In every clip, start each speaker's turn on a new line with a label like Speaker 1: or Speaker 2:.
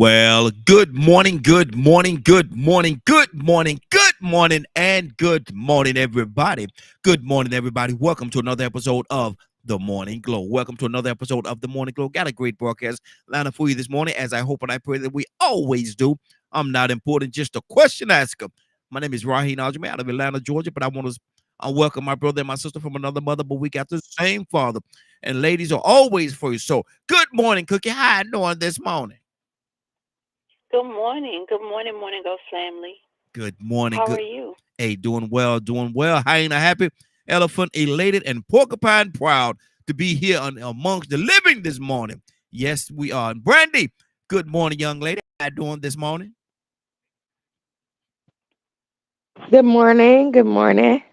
Speaker 1: Well, good morning, good morning, good morning, good morning, good morning, and good morning, everybody. Good morning, everybody. Welcome to another episode of The Morning Glow. Welcome to another episode of The Morning Glow. Got a great broadcast lineup for you this morning, as I hope and I pray that we always do. I'm not important, just a question asker. My name is Raheem Aljamain out of Atlanta, Georgia, but I want to welcome my brother and my sister from another mother, but we got the same father. And ladies are always first. So, good morning, Cookie. How you doing this morning?
Speaker 2: Good morning. Good morning, Morning Ghost family.
Speaker 1: Good morning.
Speaker 2: How
Speaker 1: Good.
Speaker 2: are you?
Speaker 1: Hey, doing well, doing well. Hyena happy, elephant elated, and porcupine proud to be here amongst the living this morning. Yes, we are. And Brandy, good morning, young lady. How you doing this morning?
Speaker 3: Good morning. Good morning.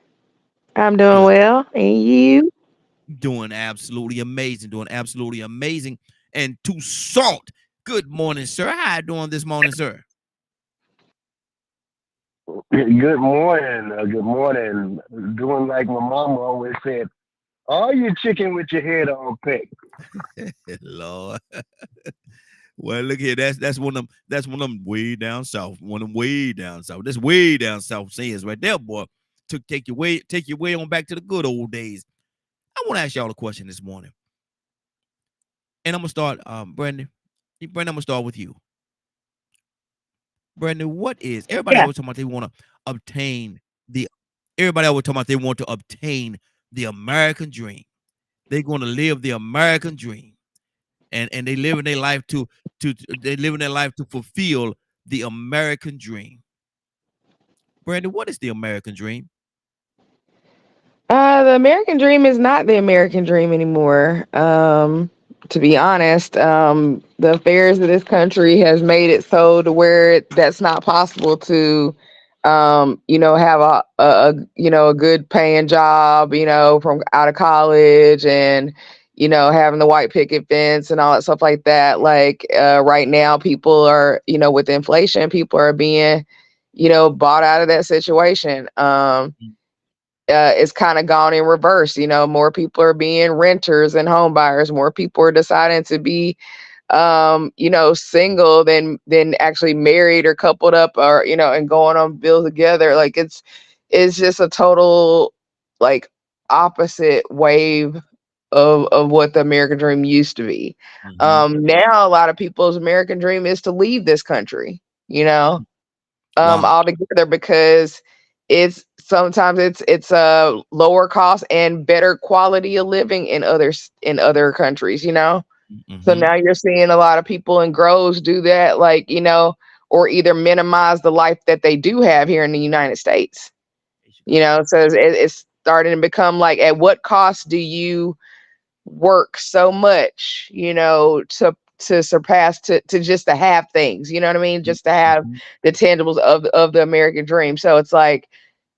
Speaker 3: I'm doing
Speaker 1: Good.
Speaker 3: well. And you?
Speaker 1: Doing absolutely amazing. Doing absolutely amazing. And to Salt, good morning, sir. How you doing this morning, sir?
Speaker 4: Good morning. Good morning. Doing like my mama always said, are you chicken with your head on peck?
Speaker 1: Lord. Well, look here. That's one of them. That's one of them way down south. One of them way down south. That's way down south sayings right there, boy. To take your way on back to the good old days. I want to ask y'all a question this morning, and I'm gonna start, Brandon. Brandon, I'm gonna start with you, Brandon. What is everybody
Speaker 3: Yeah.
Speaker 1: always talking about they want to obtain the? Everybody always talking about they want to obtain the American dream. They're going to live the American dream, and they live in their life to they live in their life to fulfill the American dream. Brandon, what is the American dream?
Speaker 3: The American dream is not the American dream anymore. To be honest, the affairs of this country has made it so to where that's not possible to, have a good paying job, from out of college and, having the white picket fence and all that stuff like that. Like, right now, people are, with inflation, people are being, bought out of that situation. It's kind of gone in reverse. More people are being renters and home buyers. More people are deciding to be, single than actually married or coupled up or and going on bills together. Like it's just a total like opposite wave of what the American dream used to be.
Speaker 1: Mm-hmm.
Speaker 3: Now a lot of people's American dream is to leave this country.
Speaker 1: Wow.
Speaker 3: Altogether because it's a lower cost and better quality of living in other countries. So
Speaker 1: Mm-hmm.
Speaker 3: now you're seeing a lot of people in groves do that, like, or either minimize the life that they do have here in the United States. So it's starting to become like, at what cost do you work so much, to surpass to just to have things, you know what I mean? Just to have
Speaker 1: Mm-hmm.
Speaker 3: the tangibles of the American dream. So it's like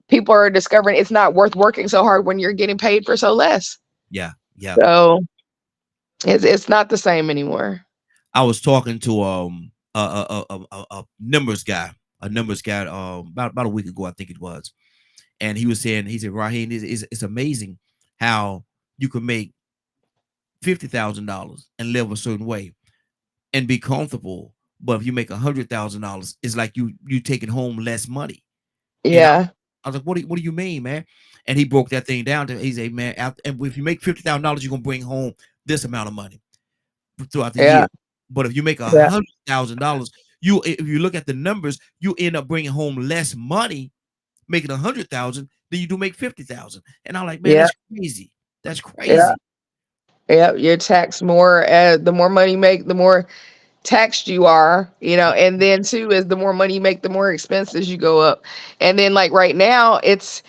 Speaker 3: people are discovering it's not worth working so hard when you're getting paid for so less.
Speaker 1: Yeah. Yeah.
Speaker 3: So it's not the same anymore.
Speaker 1: I was talking to a numbers guy, about a week ago, I think it was, and he said, Raheem, it's amazing how you can make $50,000 and live a certain way and be comfortable, but if you make $100,000, it's like you taking home less money. And
Speaker 3: Yeah.
Speaker 1: I was like, what do you mean, man? And he broke that thing down to he said, man, and if you make $50,000, you're gonna bring home this amount of money throughout the
Speaker 3: Yeah.
Speaker 1: year. But if you make
Speaker 3: Yeah.
Speaker 1: $100,000, if you look at the numbers, you end up bringing home less money making 100,000 than you do make 50,000. And I'm like, man,
Speaker 3: Yeah.
Speaker 1: that's crazy. That's
Speaker 3: Yeah.
Speaker 1: crazy.
Speaker 3: Yeah. You're taxed more. The more money you make, the more taxed you are, and then too is the more money you make, the more expenses you go up. And then like right now, it's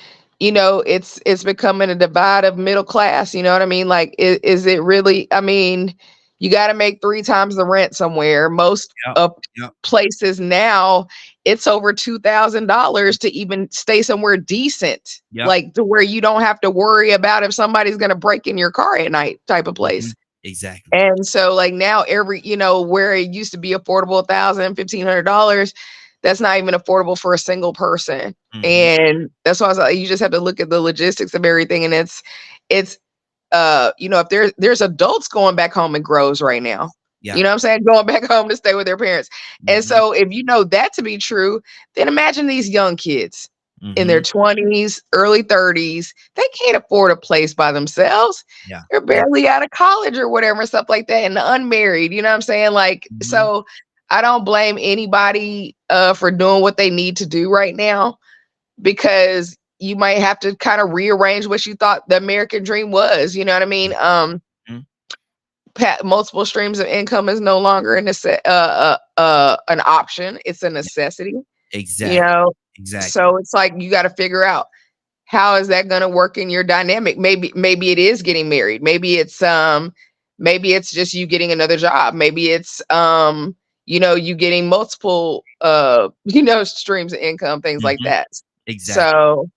Speaker 3: becoming a divide of middle class. You know what I mean? Like, is it really? I mean, you got to make three times the rent somewhere. Most
Speaker 1: Yep.
Speaker 3: of
Speaker 1: Yep.
Speaker 3: places now, it's over $2,000 to even stay somewhere decent,
Speaker 1: Yep.
Speaker 3: like to where you don't have to worry about if somebody's going to break in your car at night, type of
Speaker 1: Mhm.
Speaker 3: place.
Speaker 1: Exactly.
Speaker 3: And so like now where it used to be affordable, $1,000, $1,500, that's not even affordable for a single person.
Speaker 1: Hmm.
Speaker 3: And that's why I was like, you just have to look at the logistics of everything. And it's if there's adults going back home in groves right now.
Speaker 1: Yeah.
Speaker 3: You know what I'm saying? Going back home to stay with their parents. And
Speaker 1: Mm-hmm.
Speaker 3: so if you know that to be true, then imagine these young kids in
Speaker 1: Mm-hmm.
Speaker 3: their 20s, early 30s. They can't afford a place by themselves.
Speaker 1: Yeah.
Speaker 3: They're
Speaker 1: Yeah.
Speaker 3: barely out of college or whatever, and stuff like that, and unmarried. You know what I'm saying? Like,
Speaker 1: Mm-hmm.
Speaker 3: so I don't blame anybody for doing what they need to do right now, because you might have to kind of rearrange what you thought the American dream was. You know what I mean?
Speaker 1: Mhm.
Speaker 3: Multiple streams of income is no longer an option. It's a
Speaker 1: Yeah.
Speaker 3: necessity. You
Speaker 1: Exactly.
Speaker 3: know,
Speaker 1: Exactly.
Speaker 3: so it's like you got to figure out how is that going to work in your dynamic. Maybe it is getting married. Maybe it's just you getting another job. Maybe it's you getting multiple streams of income, things like
Speaker 1: Mm-hmm.
Speaker 3: that.
Speaker 1: Exactly.
Speaker 3: So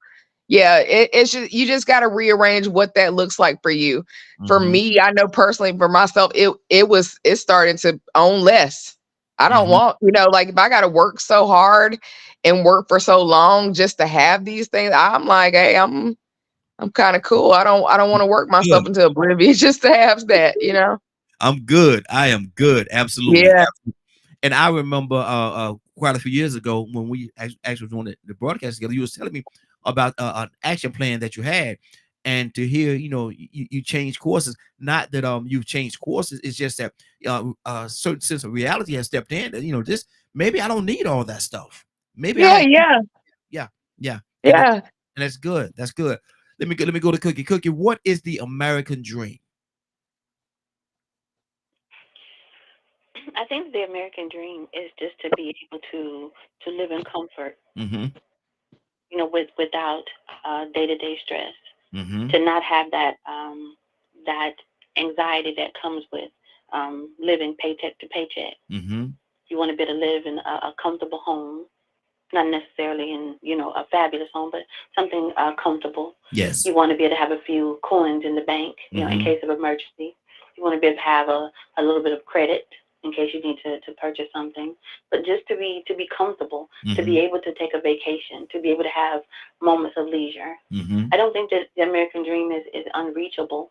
Speaker 3: yeah, it's just, you just got to rearrange what that looks like for you. For
Speaker 1: Mm-hmm.
Speaker 3: me, I know personally for myself, it started to own less. I don't
Speaker 1: Mm-hmm.
Speaker 3: want, like if I got to work so hard and work for so long just to have these things, I'm like, hey, I'm kind of cool. I don't want to work myself
Speaker 1: Good.
Speaker 3: into oblivion just to have that.
Speaker 1: I'm good. I am good. Absolutely.
Speaker 3: Yeah.
Speaker 1: And I remember quite a few years ago when we actually was doing the broadcast together, you was telling me about an action plan that you had, and to hear, you changed courses. Not that you've changed courses, it's just that a certain sense of reality has stepped in. That, this maybe I don't need all that stuff. Maybe I
Speaker 3: Yeah,
Speaker 1: don't.
Speaker 3: yeah,
Speaker 1: Yeah, yeah, and
Speaker 3: yeah.
Speaker 1: that's good. That's good. Let me go to Cookie. Cookie, what is the American dream?
Speaker 2: I think the American dream is just to be able to live in comfort,
Speaker 1: Mm-hmm.
Speaker 2: without day-to-day stress,
Speaker 1: Mm-hmm.
Speaker 2: to not have that anxiety that comes with living paycheck to paycheck.
Speaker 1: Mm-hmm.
Speaker 2: You want to be able to live in a comfortable home, not necessarily in a fabulous home, but something comfortable.
Speaker 1: Yes.
Speaker 2: You want to be able to have a few coins in the bank, in
Speaker 1: Mm-hmm.
Speaker 2: case of emergency. You want to be able to have a little bit of credit in case you need to purchase something. But just to be comfortable, to
Speaker 1: Mm-hmm.
Speaker 2: be able to take a vacation, to be able to have moments of leisure.
Speaker 1: Mm-hmm.
Speaker 2: I don't think that the American dream is unreachable.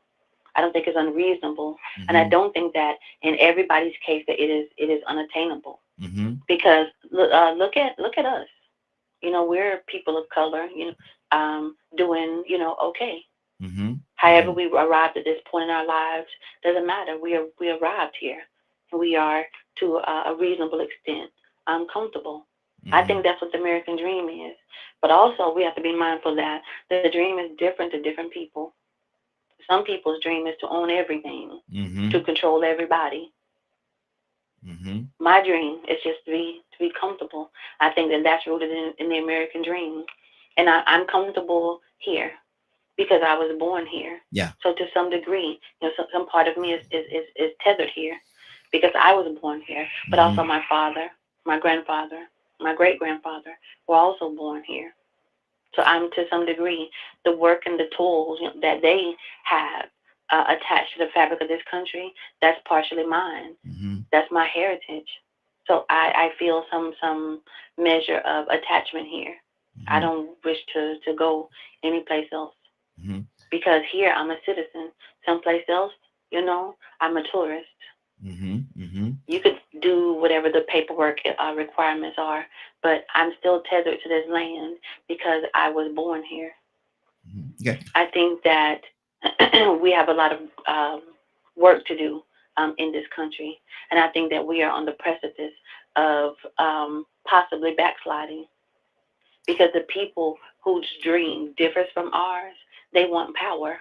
Speaker 2: I don't think it's unreasonable, and I
Speaker 1: Mm-hmm.
Speaker 2: don't think that in everybody's case that it is unattainable.
Speaker 1: Mm-hmm.
Speaker 2: Because look at us. We're people of color. Doing okay.
Speaker 1: Mm-hmm.
Speaker 2: However,
Speaker 1: Mm-hmm.
Speaker 2: we arrived at this point in our lives doesn't matter. We arrived here, and we are to a reasonable extent comfortable. I
Speaker 1: Mm-hmm.
Speaker 2: think that's what the American dream is. But also, we have to be mindful that the dream is different to different people. Some people's dream is to own everything,
Speaker 1: Mm-hmm.
Speaker 2: to control everybody.
Speaker 1: Mm-hmm.
Speaker 2: My dream is just to be comfortable. I think that that's rooted in the American dream, and I'm comfortable here because I was born here.
Speaker 1: Yeah.
Speaker 2: So to some degree, some part of me is tethered here because I was born here, but
Speaker 1: Mm-hmm.
Speaker 2: also my father, my grandfather, my great grandfather were also born here. So I'm to some degree the work and the tools that they have attached to the fabric of this country. That's partially mine.
Speaker 1: Mm-hmm.
Speaker 2: That's my heritage. So I feel some measure of attachment here. I
Speaker 1: Mm-hmm.
Speaker 2: don't wish to go anyplace else
Speaker 1: Mm-hmm.
Speaker 2: because here I'm a citizen. Someplace else, I'm a tourist.
Speaker 1: Mm-hmm. Mm-hmm.
Speaker 2: You could do whatever the paperwork requirements are, but I'm still tethered to this land because I was born here.
Speaker 1: Okay.
Speaker 2: I think that we have a lot of work to do in this country, and I think that we are on the precipice of possibly backsliding because the people whose dream differs from ours, they want power.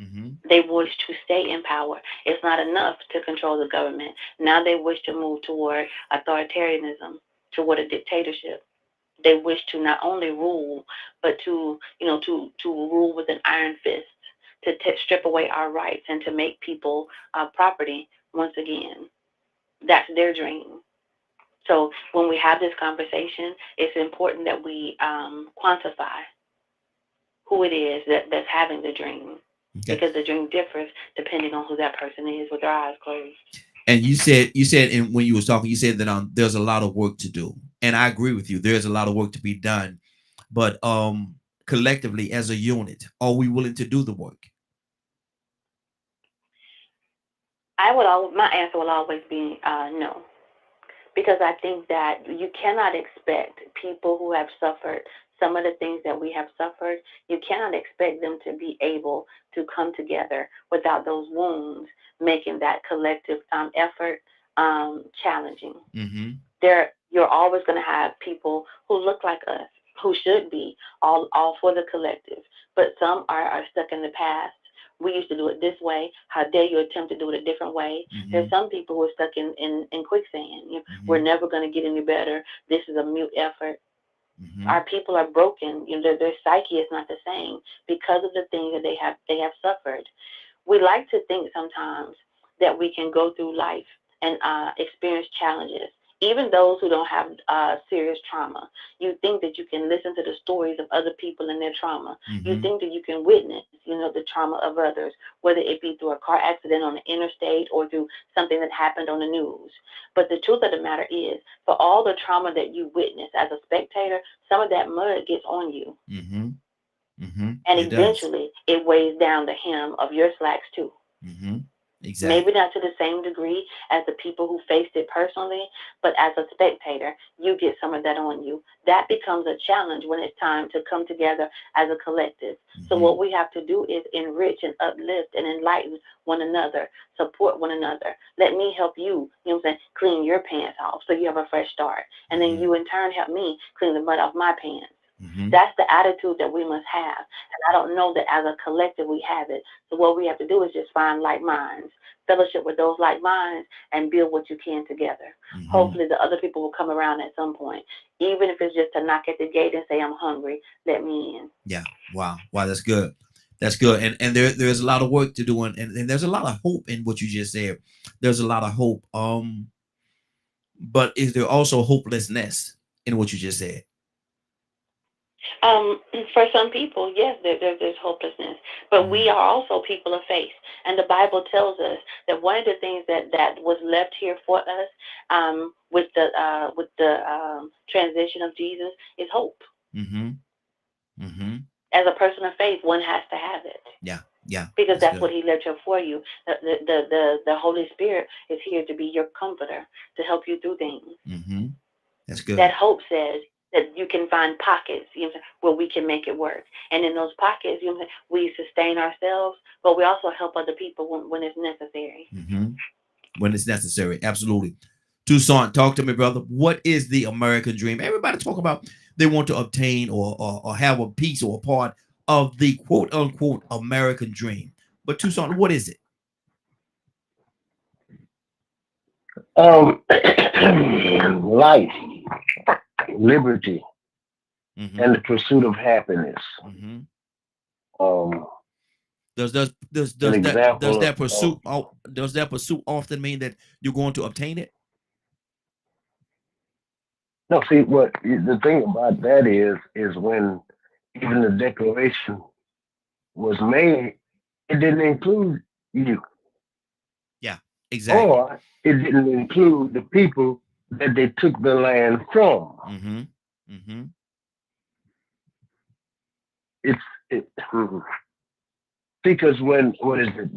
Speaker 1: Mm-hmm.
Speaker 2: They wish to stay in power. It's not enough to control the government. Now they wish to move toward authoritarianism, toward a dictatorship. They wish to not only rule, but to rule with an iron fist, to strip away our rights and to make people property once again. That's their dream. So when we have this conversation, it's important that we quantify who it is that's having the dream,
Speaker 1: Okay.
Speaker 2: because the dream differs depending on who that person is with their eyes closed.
Speaker 1: And you said, and when you was talking, you said that there's a lot of work to do, and I agree with you. There's a lot of work to be done, but collectively as a unit, are we willing to do the work?
Speaker 2: My answer will always be no. Because I think that you cannot expect people who have suffered some of the things that we have suffered, you cannot expect them to be able to come together without those wounds making that collective effort challenging.
Speaker 1: Mm-hmm.
Speaker 2: You're always going to have people who look like us, who should be all for the collective, but some are stuck in the past. We used to do it this way. How dare you attempt to do it a different way?
Speaker 1: Mm-hmm.
Speaker 2: There's some people who are stuck in quicksand. We're
Speaker 1: Mm-hmm.
Speaker 2: never going to get any better. This is a mute effort.
Speaker 1: Mm-hmm.
Speaker 2: Our people are broken. Their psyche is not the same because of the things that they have suffered. We like to think sometimes that we can go through life and experience challenges. Even those who don't have serious trauma, you think that you can listen to the stories of other people and their trauma. You
Speaker 1: Mm-hmm.
Speaker 2: think that you can witness, the trauma of others, whether it be through a car accident on the interstate or through something that happened on the news. But the truth of the matter is, for all the trauma that you witness as a spectator, some of that mud gets on you,
Speaker 1: Mm-hmm. Mm-hmm.
Speaker 2: and
Speaker 1: It does.
Speaker 2: eventually it weighs down the hem of your slacks too.
Speaker 1: Mm-hmm.
Speaker 2: Maybe
Speaker 1: Exactly.
Speaker 2: not to the same degree as the people who faced it personally, but as a spectator, you get some of that on you. That becomes a challenge when it's time to come together as a collective. So
Speaker 1: Mm-hmm.
Speaker 2: what we have to do is enrich and uplift and enlighten one another, support one another. Let me help you, clean your pants off so you have a fresh start. And then
Speaker 1: Mm-hmm.
Speaker 2: you in turn help me clean the mud off my pants.
Speaker 1: Mm-hmm.
Speaker 2: That's the attitude that we must have. And I don't know that as a collective we have it. So what we have to do is just find like minds, fellowship with those like minds, and build what you can together.
Speaker 1: Mm-hmm.
Speaker 2: Hopefully the other people will come around at some point. Even if it's just to knock at the gate and say, I'm hungry, let me in.
Speaker 1: Yeah. Wow. Wow. That's good. That's good. And there's a lot of work to do, and there's a lot of hope in what you just said. There's a lot of hope. But is there also hopelessness in what you just said?
Speaker 2: Um, for some people, yes, there's hopelessness, but we
Speaker 1: Mm-hmm.
Speaker 2: are also people of faith, and the Bible tells us that one of the things that was left here for us, with the transition of Jesus, is hope.
Speaker 1: Mm-hmm. Mm-hmm.
Speaker 2: As a person of faith, one has to have it
Speaker 1: Yeah. Yeah.
Speaker 2: because
Speaker 1: That's
Speaker 2: that's what
Speaker 1: good.
Speaker 2: He left here for you. The Holy Spirit is here to be your comforter, to help you through things.
Speaker 1: Mm-hmm. That's
Speaker 2: That
Speaker 1: good.
Speaker 2: hope says that you can find pockets, where we can make it work. And in those pockets, we sustain ourselves, but we also help other people when it's necessary.
Speaker 1: Mm-hmm. When it's necessary. Absolutely. Toussaint, talk to me, brother. What is the American dream? Everybody talk about they want to obtain or have a piece or a part of the quote unquote American dream. But Toussaint, what is it?
Speaker 4: Life, liberty,
Speaker 1: Mm-hmm.
Speaker 4: and the pursuit of happiness.
Speaker 1: Mm-hmm.
Speaker 4: Um, an
Speaker 1: Does
Speaker 4: example
Speaker 1: that
Speaker 4: of
Speaker 1: pursuit does that pursuit often mean that you're going to obtain it?
Speaker 4: no. See, what the thing about that is when even the Declaration was made, it didn't include you,
Speaker 1: Yeah, exactly.
Speaker 4: or it didn't include the people that they took the land from.
Speaker 1: Mm-hmm. Mm-hmm.
Speaker 4: It's it, because when what is it?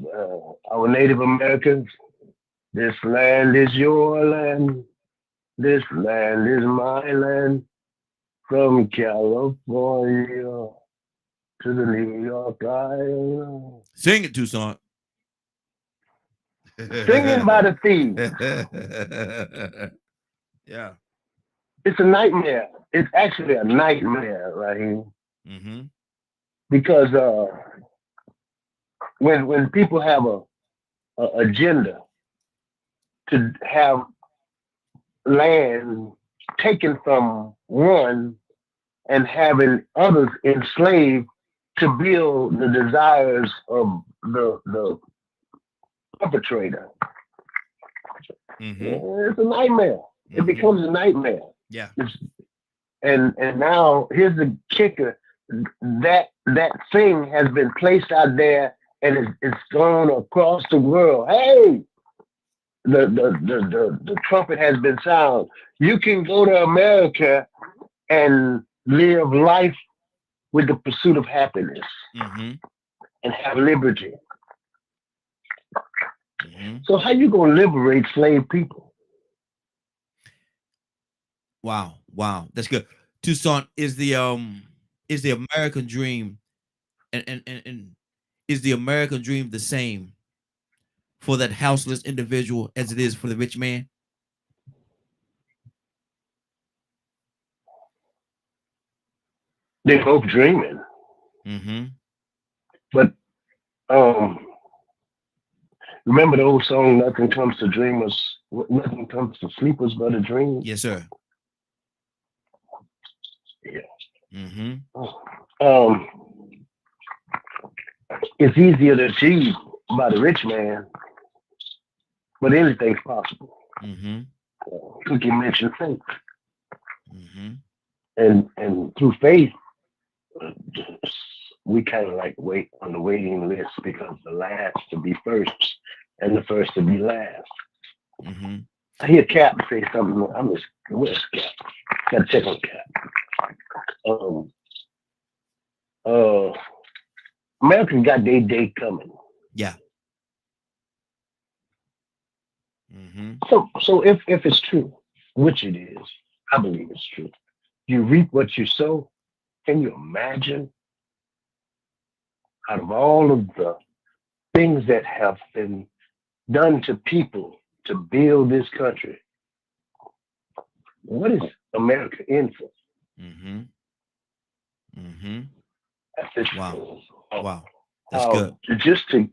Speaker 4: Our Native Americans, this land is your land. This land is my land. From California to the New York Island.
Speaker 1: Sing it, Toussaint.
Speaker 4: Singing by the thieves.
Speaker 1: Yeah.
Speaker 4: It's a nightmare. It's actually a nightmare, right?
Speaker 1: Mm-hmm.
Speaker 4: Because when people have a agenda to have land taken from one and having others enslaved to build the desires of the perpetrator,
Speaker 1: Mm-hmm.
Speaker 4: it's a nightmare. It
Speaker 1: Mm-hmm.
Speaker 4: becomes a nightmare.
Speaker 1: Yeah.
Speaker 4: It's, and now here's the kicker: that thing has been placed out there and it's gone across the world. Hey, the trumpet has been sounded. You can go to America and live life with the pursuit of happiness
Speaker 1: Mm-hmm.
Speaker 4: and have liberty.
Speaker 1: Mm-hmm.
Speaker 4: So how you gonna liberate slave people?
Speaker 1: Wow. Wow. That's good. Tucson, is the American dream and is the American dream the same for that houseless individual as it is for the rich man?
Speaker 4: They're both dreaming,
Speaker 1: Mm-hmm.
Speaker 4: but um, remember the old song, "Nothing comes to dreamers, nothing comes to sleepers but a dream."
Speaker 1: Yes, sir.
Speaker 4: Yeah.
Speaker 1: Mm-hmm.
Speaker 4: Um, it's easier to achieve by the rich man, but anything's possible.
Speaker 1: Mm-hmm.
Speaker 4: Cookie mentioned faith,
Speaker 1: Mm-hmm.
Speaker 4: and through faith, uh, we kind of like wait on the waiting list because the last to be first and the first to be last.
Speaker 1: Mm-hmm.
Speaker 4: I hear Cap say something. I'm just where's Cap? Gotta check on Cap. Um, uh, America got their day coming.
Speaker 1: Yeah. Mm-hmm.
Speaker 4: So if it's true, which it is, I believe it's true. You reap what you sow. Can you imagine out of all of the things that have been done to people to build this country, what is America in for?
Speaker 1: Mm-hmm. Mm-hmm.
Speaker 4: At this
Speaker 1: Wow.
Speaker 4: point?
Speaker 1: Wow. That's good.
Speaker 4: Just to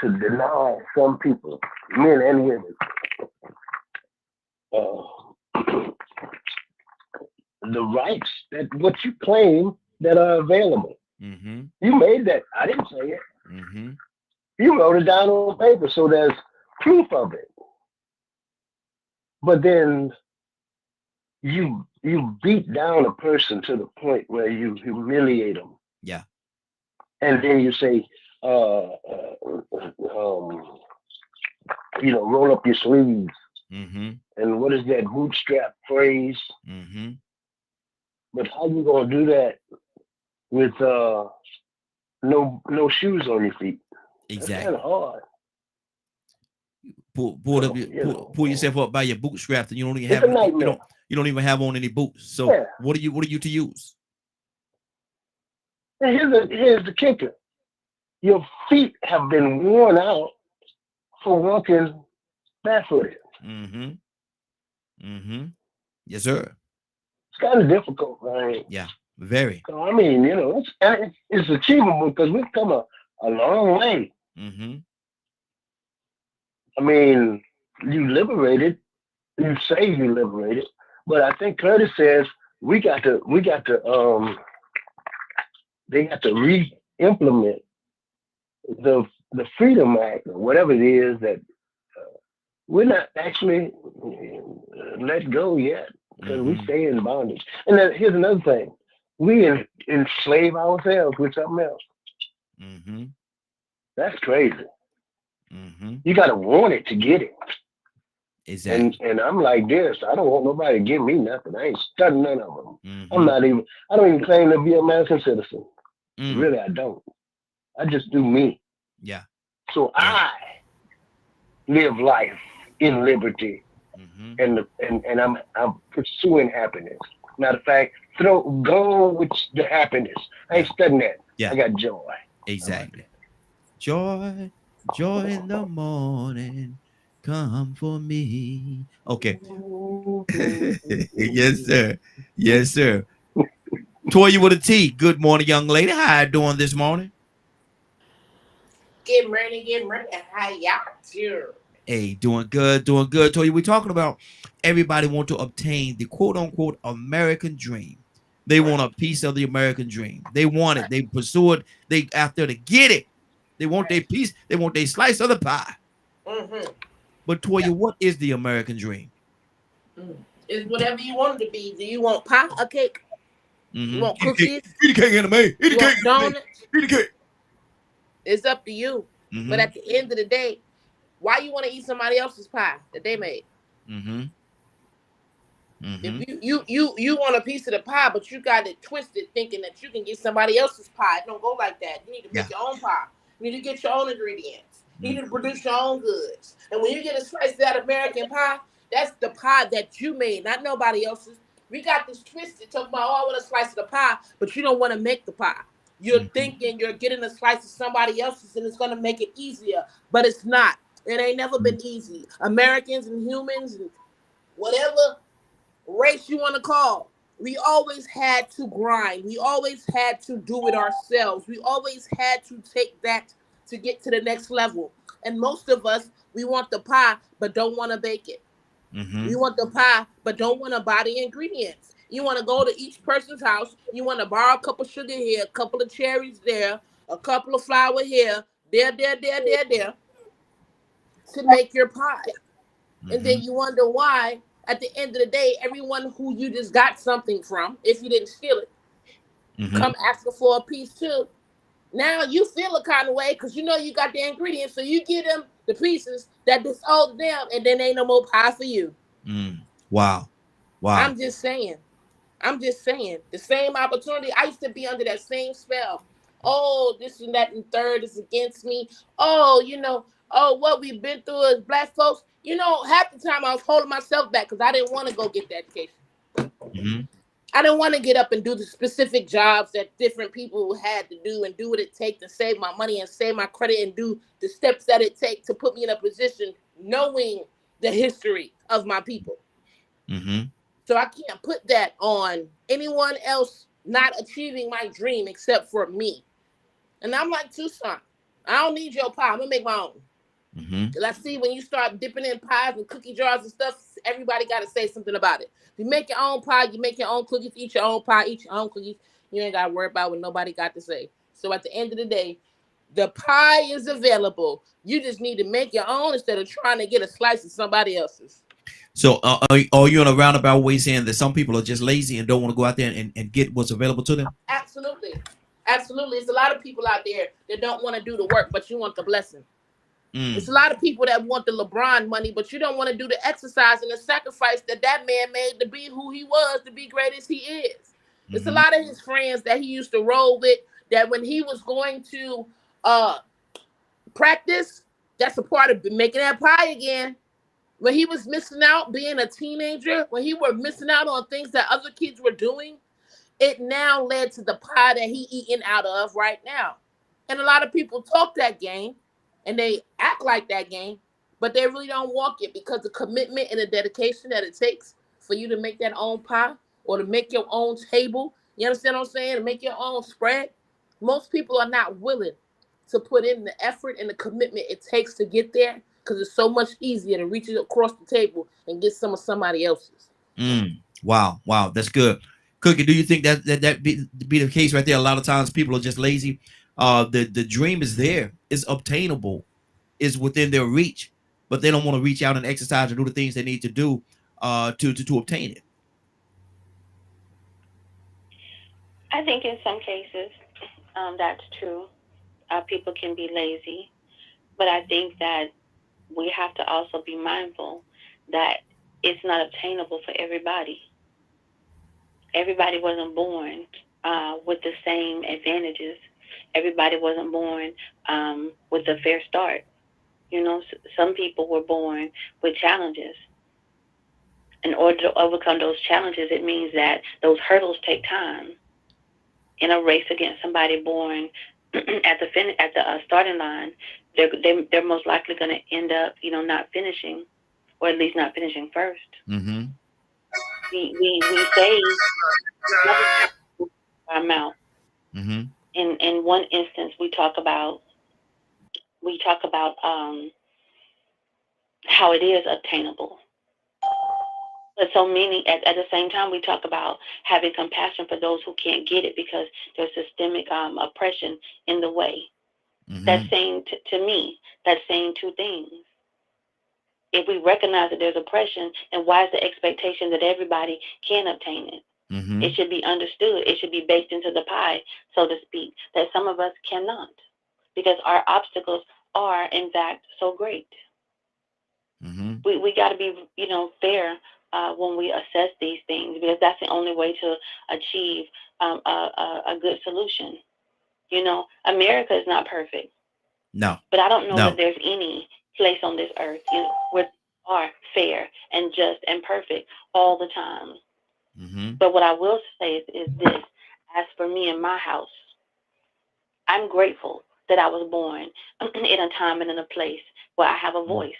Speaker 4: deny some people, men and women, uh, the rights that what you claim that are available.
Speaker 1: Mm-hmm.
Speaker 4: You made that. I didn't say it.
Speaker 1: Mm-hmm.
Speaker 4: You wrote it down on paper, so there's proof of it. But then you beat down a person to the point where you humiliate them,
Speaker 1: Yeah.
Speaker 4: and then you say, um, roll up your sleeves.
Speaker 1: Mm-hmm.
Speaker 4: And what is that bootstrap phrase?
Speaker 1: Mm-hmm.
Speaker 4: But how you gonna do that with no shoes on your feet? That's kind
Speaker 1: Exactly.
Speaker 4: of hard.
Speaker 1: Pull up
Speaker 4: So,
Speaker 1: pull yourself up by your bootstraps and you don't even
Speaker 4: it's
Speaker 1: have
Speaker 4: a nightmare.
Speaker 1: you don't even have on any boots. So
Speaker 4: Yeah.
Speaker 1: what are you to use?
Speaker 4: And here's the kicker. Your feet have been worn out for walking barefooted.
Speaker 1: Mm-hmm. Mm-hmm. Yes, sir.
Speaker 4: It's kind of difficult, right?
Speaker 1: Yeah. Very.
Speaker 4: So I mean, it's achievable because we've come a long way.
Speaker 1: Mm-hmm.
Speaker 4: I mean, you liberated. You say you liberated, but I think Curtis says we got to they got to re-implement the Freedom Act or whatever it is that we're not actually let go yet because we
Speaker 1: Mm-hmm.
Speaker 4: stay in bondage. And then here's another thing: we enslave ourselves with something else.
Speaker 1: Mm-hmm.
Speaker 4: That's crazy.
Speaker 1: Mm-hmm.
Speaker 4: You got to want it to get it.
Speaker 1: Exactly.
Speaker 4: And I'm like this. I don't want nobody to give me nothing. I ain't studying none of them.
Speaker 1: Mm-hmm.
Speaker 4: I don't even claim to be an American citizen.
Speaker 1: Mm.
Speaker 4: Really, I don't. I just do me.
Speaker 1: Yeah.
Speaker 4: So
Speaker 1: Yeah.
Speaker 4: I live life in liberty,
Speaker 1: Mm-hmm.
Speaker 4: and I'm pursuing happiness. Matter of fact, go with the happiness. I ain't studying that.
Speaker 1: Yeah.
Speaker 4: I got joy.
Speaker 1: Exactly. Joy, joy in the morning, come for me. Okay. Yes, sir. Yes, sir. Toya with a T. Good morning, young lady. How you doing this morning?
Speaker 5: Get ready. How y'all doing?
Speaker 1: Hey, doing good, doing good. Toya, we're talking about everybody want to obtain the quote unquote American dream. They want a piece of the American dream. They want it. They pursue it. They after to get it. They want their piece. They want their slice of the pie.
Speaker 5: Mm-hmm.
Speaker 1: But Toya, what is the American dream?
Speaker 5: It's whatever you want it to be. Do you want pie or cake?
Speaker 1: Mm-hmm.
Speaker 5: You want cookies?
Speaker 1: Eat the cake in the May. Eat the
Speaker 5: You
Speaker 1: cake
Speaker 5: want
Speaker 1: in the May.
Speaker 5: donuts?
Speaker 1: Eat the cake.
Speaker 5: It's up to you.
Speaker 1: Mm-hmm.
Speaker 5: But at the end of the day, why you want to eat somebody else's pie that they made?
Speaker 1: Mm-hmm. Mm-hmm.
Speaker 5: If you want a piece of the pie, but you got it twisted thinking that you can get somebody else's pie. It don't go like that. You need to make your own pie. You need to get your own ingredients. You need to produce your own goods. And when you get a slice of that American pie, that's the pie that you made, not nobody else's. We got this twisted talking about, oh, I want a slice of the pie, but you don't want to make the pie. You're
Speaker 1: Mhm.
Speaker 5: thinking you're getting a slice of somebody else's and it's going to make it easier, but it's not. It ain't never been easy. Americans and humans and whatever race you want to call, we always had to grind. We always had to do it ourselves. We always had to take that to get to the next level. And most of us, we want the pie, but don't want to bake it.
Speaker 1: Mhm.
Speaker 5: You want the pie, but don't want to buy the ingredients. You want to go to each person's house. You want to borrow a cup of sugar here, a couple of cherries there, a couple of flour here, there, to make your pie. And then
Speaker 1: Mhm.
Speaker 5: you wonder why, at the end of the day, everyone who you just got something from, if you didn't steal it,
Speaker 1: Mhm.
Speaker 5: come asking for a piece too. Now you feel a kind of way because you know you got the ingredients, so you give them the pieces that just owed them, and then ain't no more pie for you.
Speaker 1: Mm. Wow. Wow.
Speaker 5: I'm just saying. I'm just saying. The same opportunity. I used to be under that same spell. Oh, this and that and third is against me. Oh, what we've been through as black folks. Half the time I was holding myself back because I didn't want to go get the education.
Speaker 1: Mhm.
Speaker 5: I didn't want to get up and do the specific jobs that different people had to do and do what it takes to save my money and save my credit and do the steps that it takes to put me in a position knowing the history of my people.
Speaker 1: Mhm.
Speaker 5: So I can't put that on anyone else not achieving my dream except for me. And I'm like, Tucson, I don't need your pie. I'm going to make my own.
Speaker 1: Mhm.
Speaker 5: Because I see when you start dipping in pies and cookie jars and stuff, everybody got to say something about it. If you make your own pie, you make your own cookies, eat your own pie, eat your own cookies. You ain't got to worry about what nobody got to say. So at the end of the day, the pie is available. You just need to make your own instead of trying to get a slice of somebody else's.
Speaker 1: So, are you in a roundabout way saying that some people are just lazy and don't want to go out there and get what's available to them?
Speaker 5: Absolutely. Absolutely. It's a lot of people out there that don't want to do the work, but you want the blessing. It's a
Speaker 1: Mm.
Speaker 5: lot of people that want the LeBron money, but you don't want to do the exercise and the sacrifice that man made to be who he was, to be great as he is. It's a
Speaker 1: Mhm.
Speaker 5: lot of his friends that he used to roll with that when he was going to uh practice, that's a part of making that pie again. When he was missing out being a teenager, when he were missing out on things that other kids were doing, it now led to the pie that he eating out of right now. And a lot of people talk that game and they act like that game, but they really don't walk it because the commitment and the dedication that it takes for you to make that own pie or to make your own table, you understand what I'm saying? To make your own spread. Most people are not willing to put in the effort and the commitment it takes to get there because it's so much easier to reach it across the table and get some of somebody else's.
Speaker 1: Mm. Wow. Wow. That's good. Cookie, do you think that be the case right there? A lot of times people are just lazy. The dream is there, it's obtainable, is within their reach, but they don't want to reach out and exercise and do the things they need to do to obtain it.
Speaker 2: I think in some cases, that's true. People can be lazy, but I think that we have to also be mindful that it's not obtainable for everybody. Everybody wasn't born with the same advantages. Everybody wasn't born with a fair start. Some people were born with challenges. In order to overcome those challenges, it means that those hurdles take time. In a race against somebody born at the starting line, they're most likely going to end up, not finishing, or at least not finishing first.
Speaker 1: Mm-hmm.
Speaker 2: We say never our mouth.
Speaker 1: Mm-hmm.
Speaker 2: In one instance, we talk about how it is obtainable. But so many at the same time, we talk about having compassion for those who can't get it because there's systemic oppression in the way. That's
Speaker 1: Mm-hmm.
Speaker 2: saying to me, that's saying two things. If we recognize that there's oppression, then why is the expectation that everybody can obtain it? It
Speaker 1: Mm-hmm.
Speaker 2: should be understood. It should be baked into the pie, so to speak, that some of us cannot because our obstacles are, in fact, so great.
Speaker 1: Mm-hmm.
Speaker 2: We got to be, fair when we assess these things because that's the only way to achieve a good solution. America is not perfect.
Speaker 1: No.
Speaker 2: But I don't know
Speaker 1: No.
Speaker 2: that there's any place on this earth, where are fair and just and perfect all the time.
Speaker 1: Mm-hmm.
Speaker 2: But what I will say is this: as for me and my house, I'm grateful that I was born in a time and in a place where I have a voice.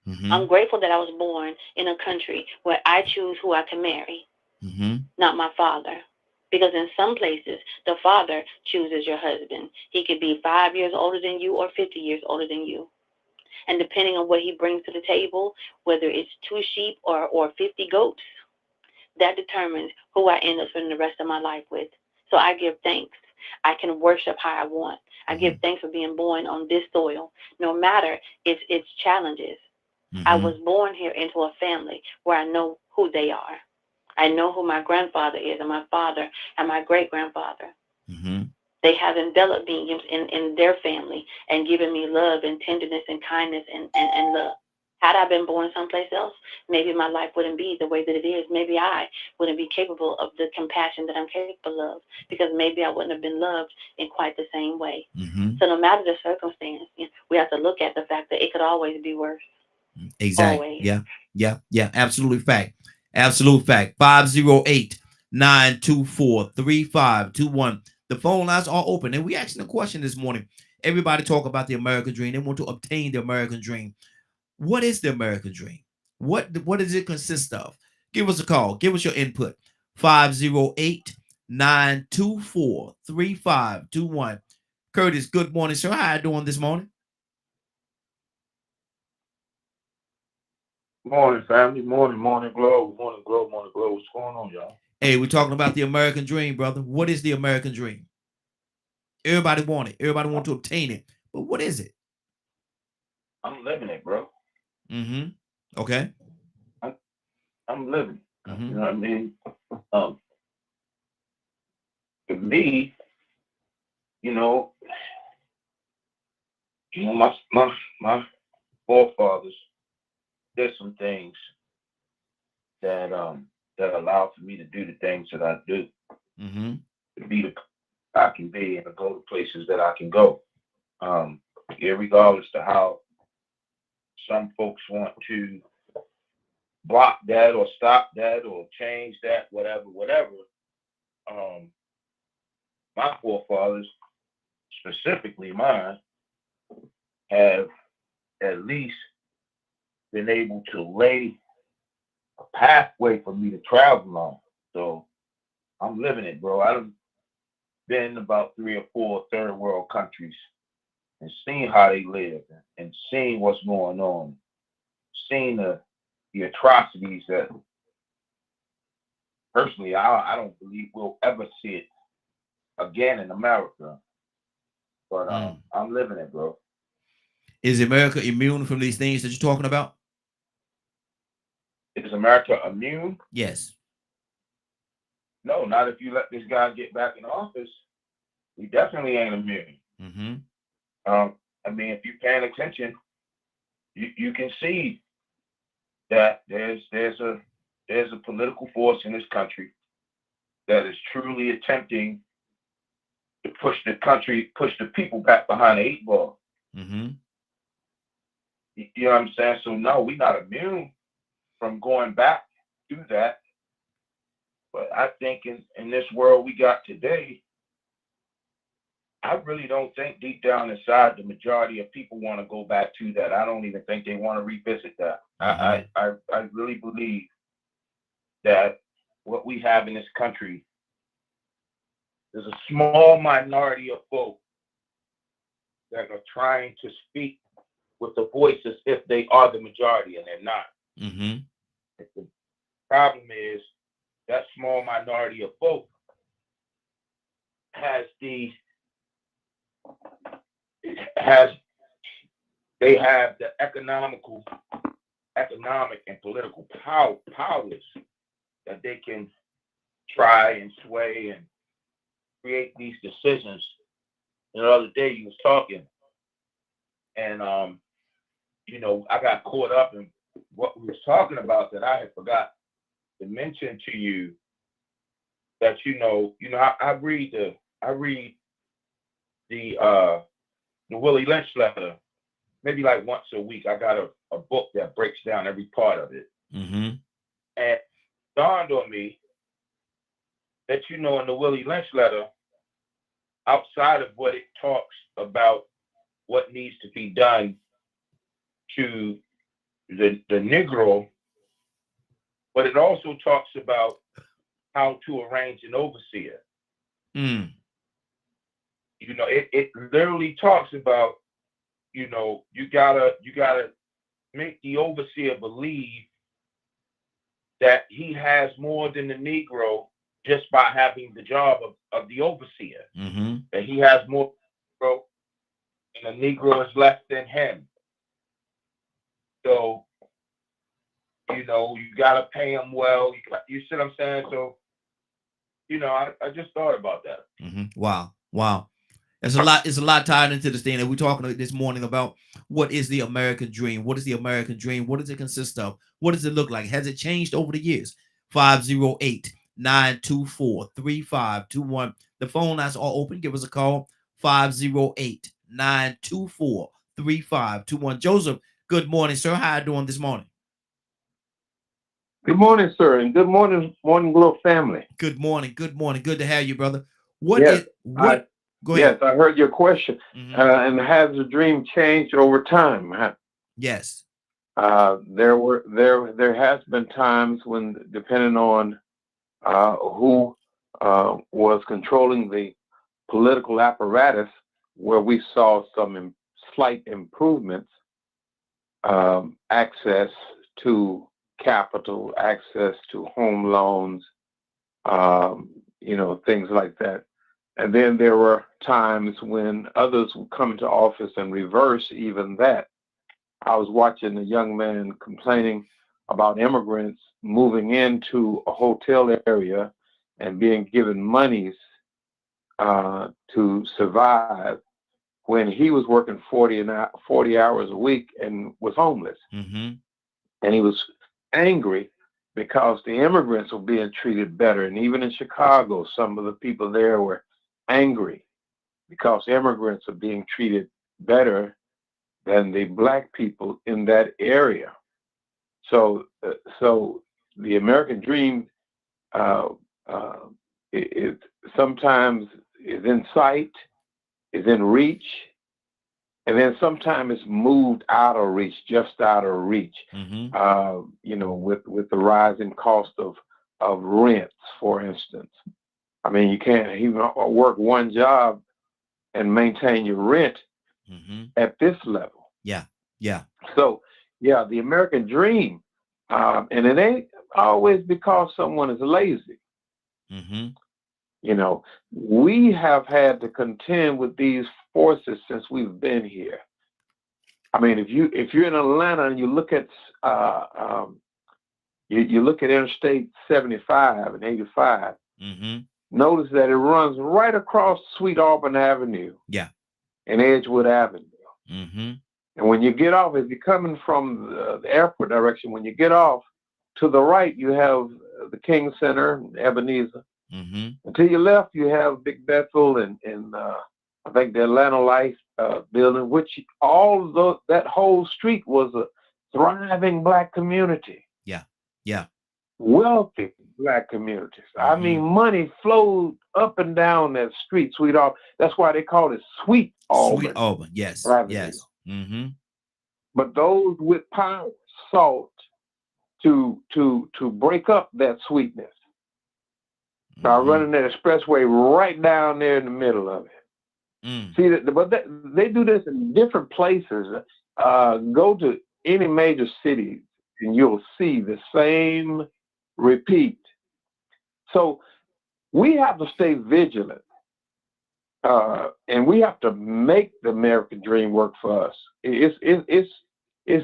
Speaker 1: Mm-hmm.
Speaker 2: I'm grateful that I was born in a country where I choose who I can marry,
Speaker 1: Mm-hmm.
Speaker 2: not my father. Because in some places, the father chooses your husband. He could be 5 years older than you or 50 years older than you. And depending on what he brings to the table, whether it's 2 sheep or 50 goats, that determines who I end up spending the rest of my life with. So I give thanks. I can worship how I want. I give
Speaker 1: Mm-hmm.
Speaker 2: thanks for being born on this soil, no matter its challenges. I
Speaker 1: Mm-hmm.
Speaker 2: was born here into a family where I know who they are. I know who my grandfather is and my father and my great grandfather.
Speaker 1: Mm-hmm.
Speaker 2: They have enveloped me in their family and given me love and tenderness and kindness and love. Had I been born someplace else, maybe my life wouldn't be the way that it is. Maybe I wouldn't be capable of the compassion that I'm capable of, because maybe I wouldn't have been loved in quite the same way.
Speaker 1: Mm-hmm.
Speaker 2: So no matter the circumstance, we have to look at the fact that it could always be worse.
Speaker 1: Exactly.
Speaker 2: Always.
Speaker 1: Yeah. Yeah. Yeah. Absolute fact. Absolute fact. 508-924-3521. The phone lines are open. And we asking a question this morning. Everybody talk about the American dream. They want to obtain the American dream. What is the American dream? What does it consist of? Give us a call. Give us your input. 508-924-3521. Curtis, good morning, sir. How you doing this morning?
Speaker 6: Morning, family. Morning, morning glow. Morning glow, morning glow. What's going on, y'all?
Speaker 1: Hey, we're talking about the American dream, brother. What is the American dream? Everybody want it. Everybody want to obtain it. But what is it?
Speaker 6: I'm living it, bro.
Speaker 1: Mm-hmm. Okay.
Speaker 6: I'm living it. You
Speaker 1: Mm-hmm.
Speaker 6: know what I mean? Um, for me, you know, my forefathers did some things that that allowed for me to do the things that I do,
Speaker 1: Mm-hmm.
Speaker 6: to be the I can be, and to go to places that I can go. Regardless to how some folks want to block that or stop that or change that, whatever. Um, my forefathers, specifically mine, have at least been able to lay a pathway for me to travel on. So I'm living it, bro. I've been about 3 or 4 third world countries and seen how they live and seen what's going on, seen the atrocities that personally I don't believe we'll ever see it again in America. But
Speaker 1: Mm.
Speaker 6: I'm living it, bro.
Speaker 1: Is America immune from these things that you're talking about?
Speaker 6: Is America immune?
Speaker 1: Yes.
Speaker 6: No, not if you let this guy get back in office. We definitely ain't immune.
Speaker 1: Mm-hmm.
Speaker 6: I mean, if you're paying attention, you can see that there's a political force in this country that is truly attempting to push the people back behind the 8 ball.
Speaker 1: Mm-hmm.
Speaker 6: You know what I'm saying? So no, we're not immune from going back to that. But I think in this world we got today, I really don't think deep down inside the majority of people want to go back to that. I don't even think they want to revisit that.
Speaker 1: Mm-hmm.
Speaker 6: I really believe that what we have in this country is a small minority of folk that are trying to speak with the voices if they are the majority, and they're not.
Speaker 1: Mm-hmm.
Speaker 6: The problem is that small minority of folk has they have the economic and political powers that they can try and sway and create these decisions. The other day you was talking, and I got caught up in what we was talking about that I had forgot to mention to you that I read the the Willie Lynch letter, maybe like once a week, I got a book that breaks down every part of it.
Speaker 1: Mm-hmm.
Speaker 6: And it dawned on me that, in the Willie Lynch letter, outside of what it talks about what needs to be done to the Negro, but it also talks about how to arrange an overseer.
Speaker 1: Mm.
Speaker 6: It literally talks about, you gotta make the overseer believe that he has more than the Negro just by having the job of the overseer.
Speaker 1: Mm-hmm.
Speaker 6: That he has more Negro, and the Negro is less than him. So, you gotta pay him well. You see what I'm saying? So, I just thought about that.
Speaker 1: Mm-hmm. Wow. It's a lot tied into this thing that we're talking this morning about. What is the American dream? What is the American dream? What does it consist of? What does it look like? Has it changed over the years? 508-924-3521. The phone lines are open. Give us a call. 508-924-3521. Joseph, good morning, sir. How are you doing this morning?
Speaker 7: Good morning, sir, and good morning, Morning Glow family.
Speaker 1: Good morning. Good morning. Good to have you, brother.
Speaker 7: Go ahead. Yes, I heard your question.
Speaker 1: Mm-hmm.
Speaker 7: And has the dream changed over time?
Speaker 1: Yes.
Speaker 7: There has been times when, depending on who was controlling the political apparatus, where we saw some slight improvements, access to capital, access to home loans, things like that. And then there were times when others would come into office and reverse even that. I was watching a young man complaining about immigrants moving into a hotel area and being given monies to survive when he was working 40 hours a week and was homeless.
Speaker 1: Mm-hmm.
Speaker 7: And he was angry because the immigrants were being treated better. And even in Chicago, some of the people there were angry because immigrants are being treated better than the black people in that area. So the American dream it sometimes is in sight, is in reach, and then sometimes it's moved out of reach, just out of reach.
Speaker 1: Mm-hmm.
Speaker 7: With the rising cost of rents, for instance. I mean, you can't even work one job and maintain your rent at this level.
Speaker 1: Yeah.
Speaker 7: So, the American dream, and it ain't always because someone is lazy.
Speaker 1: Mm-hmm.
Speaker 7: We have had to contend with these forces since we've been here. I mean, if you're in Atlanta and you look at you look at Interstate 75 and 85, notice that it runs right across Sweet Auburn Avenue.
Speaker 1: Yeah.
Speaker 7: And Edgewood Avenue.
Speaker 1: Mm-hmm.
Speaker 7: And when you get off, if you're coming from the airport direction, when you get off, to the right, you have the King Center, Ebenezer.
Speaker 1: Mm-hmm.
Speaker 7: And to your left, you have Big Bethel and I think the Atlanta Life building, which that whole street was a thriving black community.
Speaker 1: Yeah.
Speaker 7: Wealthy black communities. I mean, money flowed up and down that street, Sweet Auburn. That's why they call it Sweet Auburn.
Speaker 1: Sweet Auburn, yes.
Speaker 7: Avenue.
Speaker 1: Yes. Mm-hmm.
Speaker 7: But those with power sought to break up that sweetness by running that expressway right down there in the middle of it. See that, but they do this in different places. Go to any major city and you'll see the same repeat. So we have to stay vigilant, and we have to make the American dream work for us. It's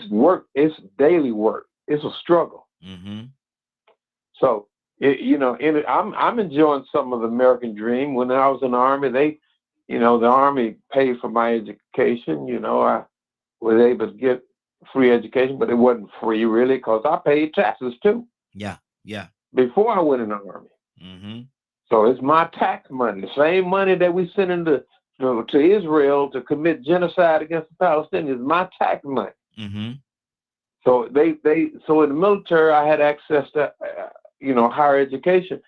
Speaker 7: work. It's daily work. It's a struggle.
Speaker 1: Mm-hmm.
Speaker 7: So I'm enjoying some of the American dream. When I was in the Army, the Army paid for my education. I was able to get free education, but it wasn't free really because I paid taxes too.
Speaker 1: Yeah.
Speaker 7: Before I went in the Army.
Speaker 1: Mm-hmm.
Speaker 7: So it's my tax money, the same money that we send into to Israel to commit genocide against the Palestinians, my tax money.
Speaker 1: Mm-hmm.
Speaker 7: So so in the military, I had access to, higher education.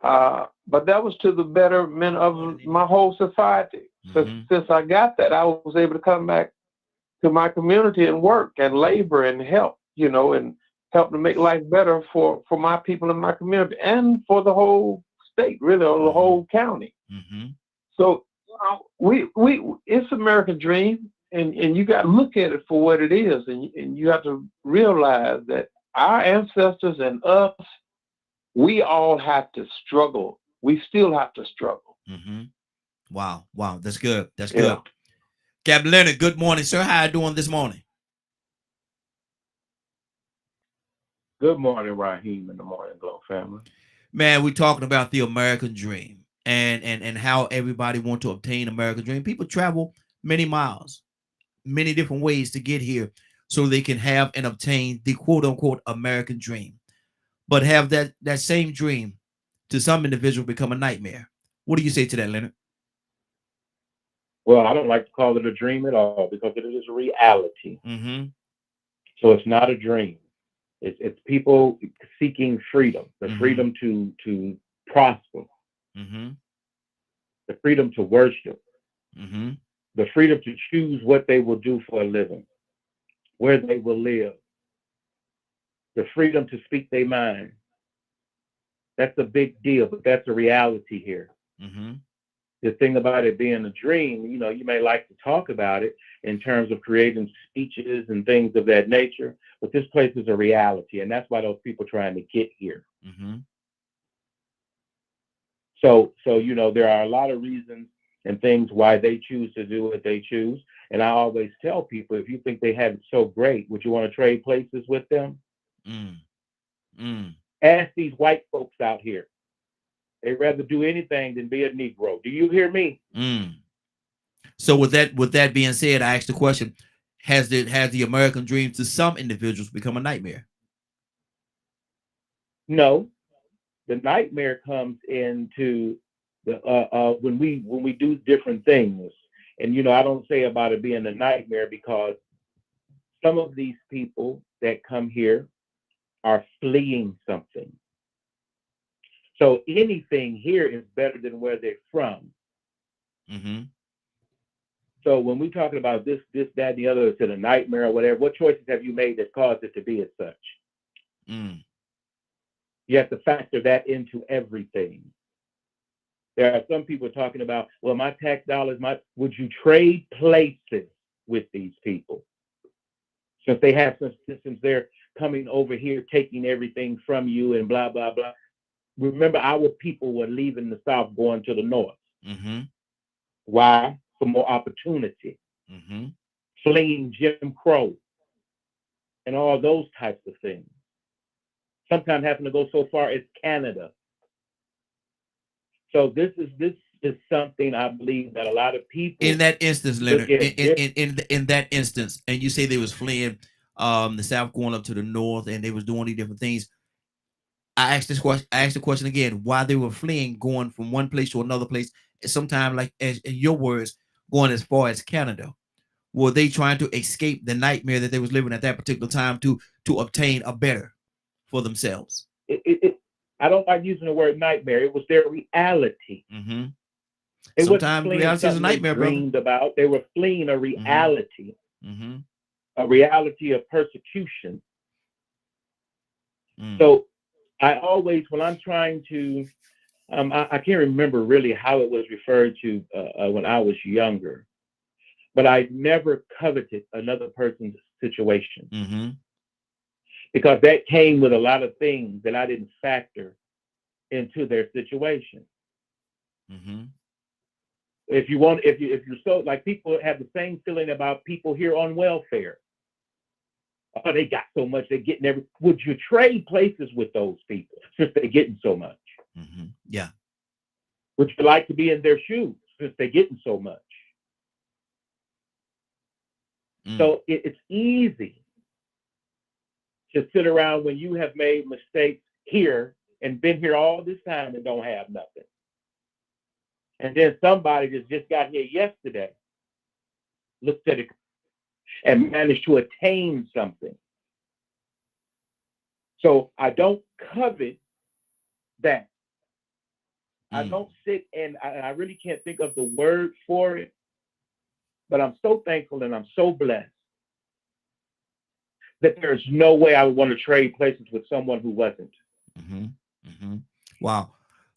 Speaker 7: But that was to the betterment of my whole society. Since I got that, I was able to come back to my community and work and labor and help, and help to make life better for my people in my community and for the whole state, really, or the whole county.
Speaker 1: Mm-hmm.
Speaker 7: So it's American dream, and you got to look at it for what it is, and you have to realize that our ancestors and us, we all have to struggle. We still have to struggle.
Speaker 1: Mm-hmm. Wow. That's good. That's
Speaker 7: Yeah.
Speaker 1: good. Captain Leonard, good morning, sir. How you doing this morning?
Speaker 8: Good morning, Raheem, and the Morning Glow family.
Speaker 1: Man, we're talking about the American dream and how everybody want to obtain American dream. People travel many miles, many different ways to get here so they can have and obtain the quote unquote American dream. But have that same dream to some individual become a nightmare. What do you say to that, Leonard?
Speaker 8: Well, I don't like to call it a dream at all because it is a reality.
Speaker 1: Mm-hmm.
Speaker 8: So it's not a dream. It's people seeking freedom, the freedom to prosper, the freedom to worship, the freedom to choose what they will do for a living, where they will live, the freedom to speak their mind. That's a big deal, but that's a reality here. The thing about it being a dream, you may like to talk about it in terms of creating speeches and things of that nature, but this place is a reality, and that's why those people trying to get here. So there are a lot of reasons and things why they choose to do what they choose, and I always tell people, if you think they have it so great, would you want to trade places with them? Ask these white folks out here. They'd rather do anything than be a Negro. Do you hear me?
Speaker 1: So with that being said, I asked the question: has the American dream to some individuals become a nightmare?
Speaker 8: No, the nightmare comes into the when we do different things, and I don't say about it being a nightmare because some of these people that come here are fleeing something. So anything here is better than where they're from. So when we're talking about this, that, and the other, it's a nightmare or whatever, what choices have you made that caused it to be as such? You have to factor that into everything. There are some people talking about, well, my tax dollars, would you trade places with these people? Since they have, since they're coming over here, taking everything from you and blah, blah, blah. Remember, our people were leaving the South, going to the North. Why? For more opportunity. Fleeing Jim Crow and all those types of things. Sometimes having to go so far as Canada. So this is something I believe that a lot of people
Speaker 1: in that instance, Leonard, in that instance, and you say they was fleeing the South, going up to the North, and they was doing these different things. I asked the question again, why they were fleeing, going from one place to another place, sometimes, like as in your words, going as far as Canada. Were they trying to escape the nightmare that they was living at that particular time to obtain a better for themselves?
Speaker 8: I don't like using the word nightmare. It was their reality.
Speaker 1: Sometimes reality is a nightmare,
Speaker 8: they dreamed about. They were fleeing a reality, a reality of persecution. So I always, when I'm trying to, I can't remember really how it was referred to when I was younger, but I never coveted another person's situation because that came with a lot of things that I didn't factor into their situation. If you're so, like, people have the same feeling about people here on welfare. Oh, they got so much, they're getting every. Would you trade places with those people since they're getting so much?
Speaker 1: Yeah.
Speaker 8: Would you like to be in their shoes since they're getting so much? So it's easy to sit around when you have made mistakes here and been here all this time and don't have nothing. And then somebody that just got here yesterday looked at it and managed to attain something. So I don't covet that. I don't sit and I really can't think of the word for it, but I'm so thankful and I'm so blessed that there's no way I would want to trade places with someone who wasn't.
Speaker 1: Wow.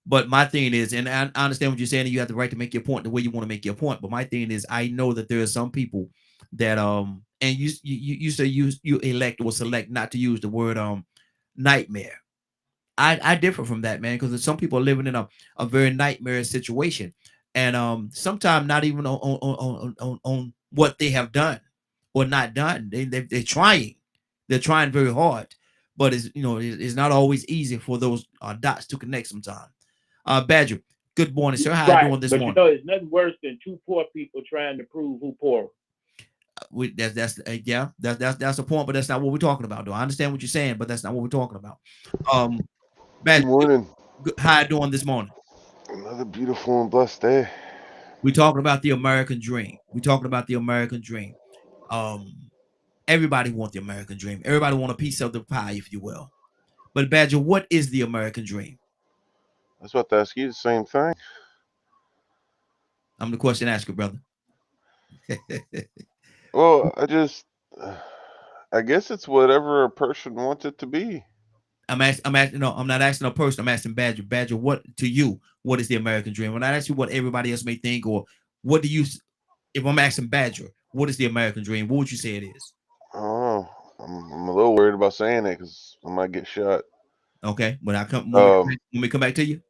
Speaker 1: But my thing is, and I understand what you're saying, and you have the right to make your point the way you want to make your point. But my thing is, I know that there are some people that and you say you elect or select not to use the word nightmare. I differ from that, man, because some people are living in a very nightmare situation, and sometimes not even on what they have done or not done. They're trying, very hard, but it's not always easy for those dots to connect sometimes. Badger, good morning, sir. How you doing this
Speaker 8: but
Speaker 1: morning?
Speaker 8: It's nothing worse than two poor people trying to prove who poor.
Speaker 1: That's the point, but that's not what we're talking about, though. I understand what you're saying, but that's not what we're talking about. Badger,
Speaker 9: Good morning.
Speaker 1: how you doing this morning?
Speaker 9: Another beautiful and blessed day.
Speaker 1: We're talking about the American dream. Everybody wants the American dream. Everybody want a piece of the pie, if you will. But Badger, what is the American dream?
Speaker 9: I was about to ask you the same thing.
Speaker 1: I'm the question asker, brother.
Speaker 9: Well, I guess it's whatever a person wants it to be.
Speaker 1: I'm asking. No, I'm not asking a person. I'm asking Badger. Badger, what to you? What is the American dream? When I ask you what everybody else may think, or what do you? If I'm asking Badger, what is the American dream? What would you say it is?
Speaker 9: Oh, I'm a little worried about saying it because I might get shot.
Speaker 1: Okay, when we come back to you.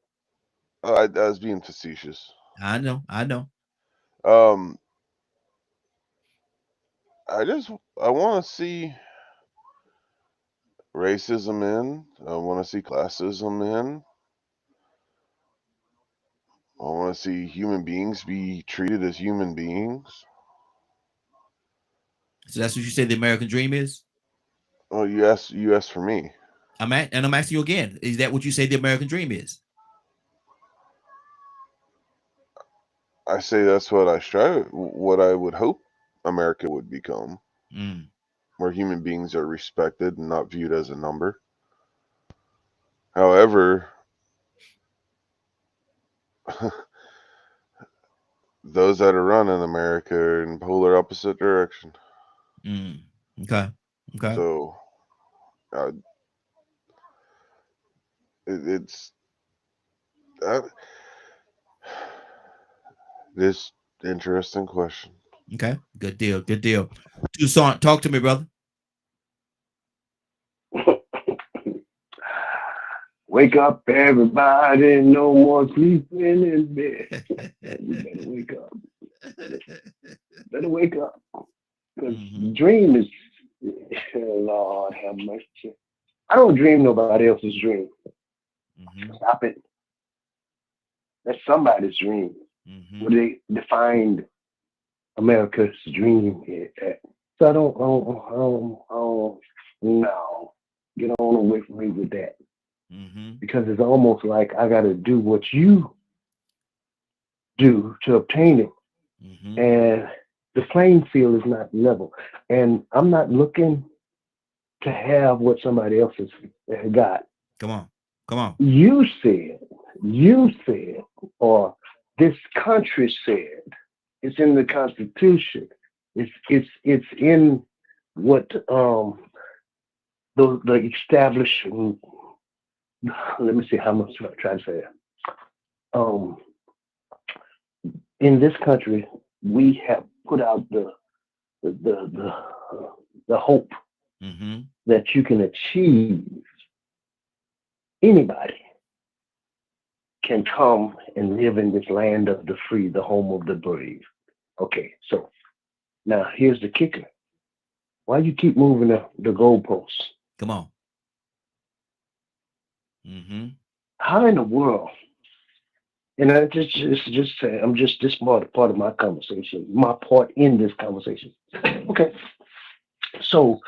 Speaker 9: I was being facetious.
Speaker 1: I know.
Speaker 9: I want to see racism in. I want to see classism in. I want to see human beings be treated as human beings.
Speaker 1: So that's what you say the American dream is?
Speaker 9: Oh, you asked for me.
Speaker 1: I'm asking you again. Is that what you say the American dream is?
Speaker 9: I say that's what what I would hope America would become, where human beings are respected and not viewed as a number. However, those that are running America are in polar opposite direction.
Speaker 1: Okay.
Speaker 9: So, it's this interesting question.
Speaker 1: Okay. Good deal. Toussaint, talk to me, brother.
Speaker 4: Wake up, everybody. No more sleeping in bed. You better wake up. Better wake up. Because dream is, Lord have mercy. I don't dream nobody else's dream. Stop it. That's somebody's dream. What they defined America's dream at. So I don't, no. Get on away from me with that. Because it's almost like I got to do what you do to obtain it. And the playing field is not level. And I'm not looking to have what somebody else has got.
Speaker 1: Come on.
Speaker 4: You said, or this country said, it's in the Constitution. It's in what the established. Let me see how much I try to say it. In this country, we have put out the hope that you can achieve. Anybody can come and live in this land of the free, the home of the brave. Okay, so now here's the kicker. Why you keep moving the goalposts?
Speaker 1: Come on.
Speaker 4: How in the world? And I just say, I'm just this part of my conversation, my part in this conversation. Okay, so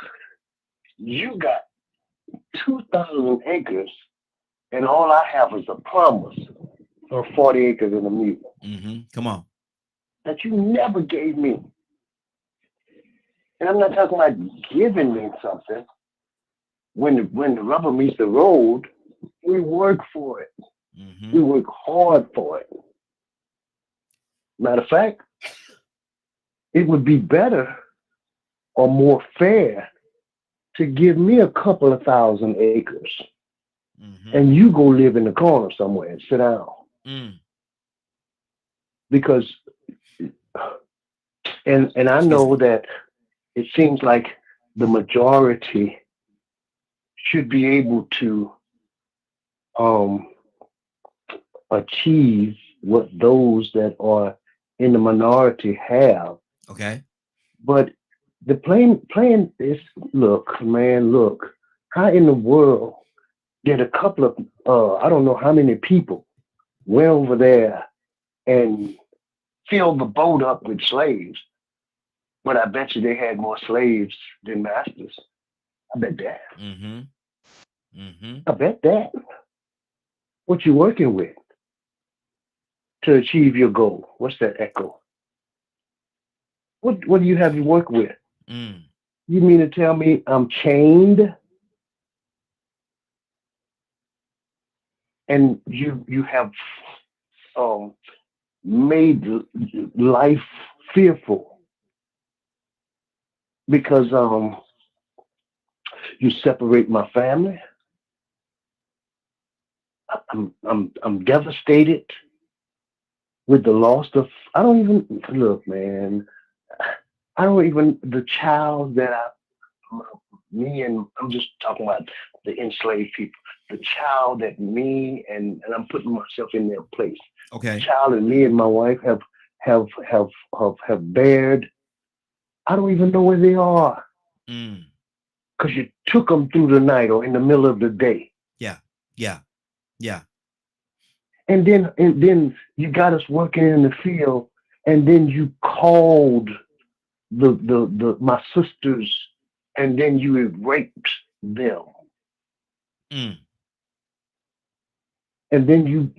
Speaker 4: you got 2,000 acres, and all I have is a promise or 40 acres in a mule
Speaker 1: Come on.
Speaker 4: that you never gave me. And I'm not talking about giving me something. When the rubber meets the road, we work for it. We work hard for it. Matter of fact, it would be better or more fair to give me a couple of 1,000 acres and you go live in the corner somewhere and sit down. Because, and I know that it seems like the majority should be able to achieve what those that are in the minority have.
Speaker 1: Okay.
Speaker 4: But the plan is, look, how in the world did a couple of, I don't know how many people went over there and filled the boat up with slaves, but I bet you they had more slaves than masters. I bet that. I bet that. What you working with to achieve your goal? What's that echo? What do you have to work with? You mean to tell me I'm chained? And you have made life fearful because you separate my family. I'm devastated with the loss of. I don't even look, man. I don't even the child that I'm just talking about the enslaved people. The child that me and I'm putting myself in their place.
Speaker 1: Okay.
Speaker 4: The child that me and my wife have bared. I don't even know where they are. Because you took them through the night or in the middle of the day.
Speaker 1: Yeah.
Speaker 4: And then you got us working in the field, and then you called my sisters, and then you raped them. And then you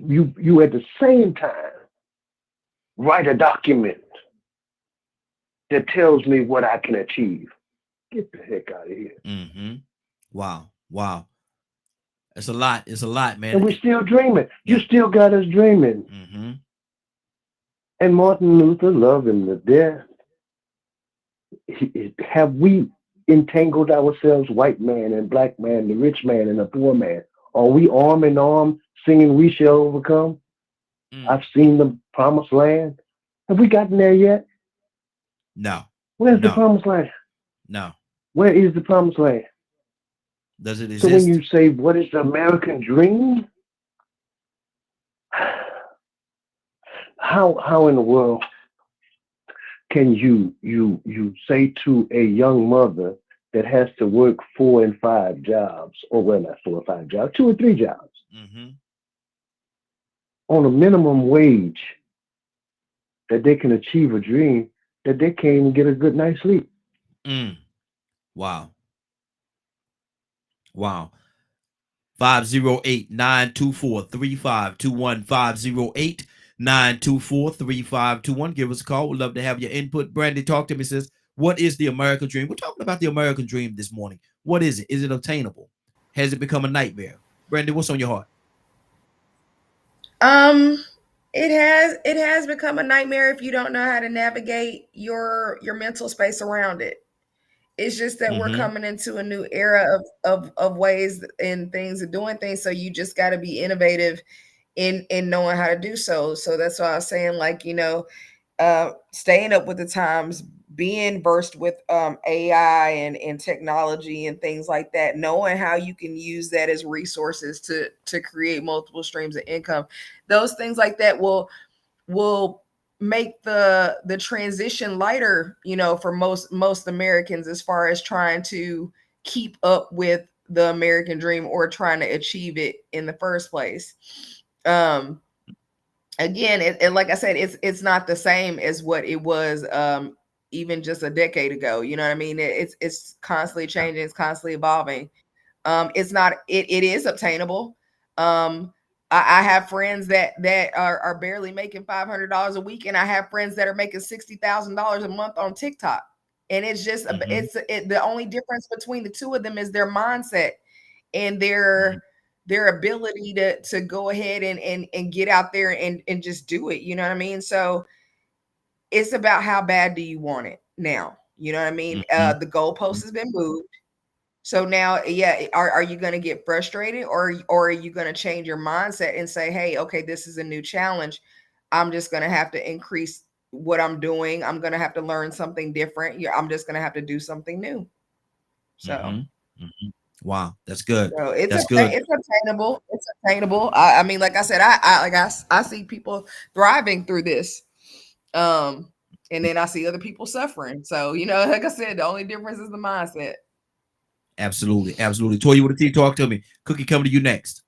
Speaker 4: at the same time write a document that tells me what I can achieve. Get the heck out of here.
Speaker 1: Wow. It's a lot, man.
Speaker 4: And we're still dreaming. You still got us dreaming. And Martin Luther loved him to death. Have we entangled ourselves, white man and black man, the rich man and the poor man? Are we arm in arm singing We Shall Overcome? I've seen the promised land. Have we gotten there yet?
Speaker 1: No.
Speaker 4: Where's the promised land?
Speaker 1: No.
Speaker 4: Where is the promised land?
Speaker 1: Does it exist?
Speaker 4: So when you say, what is the American dream? How in the world can you say to a young mother that has to work 4 and 5 jobs, or well, not 4 or 5 jobs, 2 or 3 jobs, on a minimum wage, that they can achieve a dream, that they can't even get a good night's sleep?
Speaker 1: Wow. 508-924-3521. 508-924-3521. Give us a call. We'd love to have your input. Brandy, talk to me, sis. What is the American dream? We're talking about the American dream this morning. What is it? Is it obtainable? Has it become a nightmare? Brandy, what's on your heart?
Speaker 3: It has become a nightmare if you don't know how to navigate your mental space around it. It's just that we're coming into a new era of ways and things of doing things. So you just got to be innovative in knowing how to do so. So that's why I was saying, like, staying up with the times, being versed with AI and technology and things like that, knowing how you can use that as resources to create multiple streams of income. Those things like that will make the transition lighter, for most Americans, as far as trying to keep up with the American dream or trying to achieve it in the first place. Again, it like I said, it's not the same as what it was even just a decade ago. You know what I mean? It's constantly changing, it's constantly evolving. It is obtainable. I have friends that are barely making $500 a week, and I have friends that are making $60,000 a month on TikTok. And it's just the only difference between the two of them is their mindset and their ability to go ahead and get out there and just do it. You know what I mean? So it's about how bad do you want it now? You know what I mean? The goalpost has been moved. So now, yeah, are you going to get frustrated, or are you going to change your mindset and say, hey, okay, this is a new challenge. I'm just going to have to increase what I'm doing. I'm going to have to learn something different. Yeah, I'm just going to have to do something new. So,
Speaker 1: wow, that's good.
Speaker 3: so it's
Speaker 1: That's good.
Speaker 3: it's attainable. It's attainable. I mean, like I said, I see people thriving through this. And then I see other people suffering. So, you know, like I said, the only difference is the mindset.
Speaker 1: Absolutely, absolutely. Toya with a T, talk to me. Cookie, coming to you next.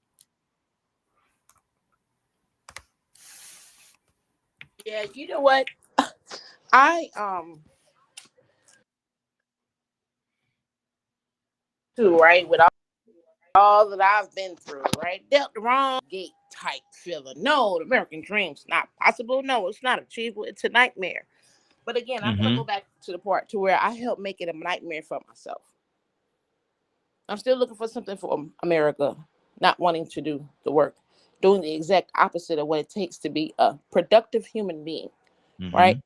Speaker 5: Yeah, you know what? I too, right, with all that I've been through, right? Dealt the wrong gate type feeling. No, the American dream's not possible. No, it's not achievable. It's a nightmare. But again, I'm gonna go back to the part to where I helped make it a nightmare for myself. I'm still looking for something for America, not wanting to do the work, doing the exact opposite of what it takes to be a productive human being, right?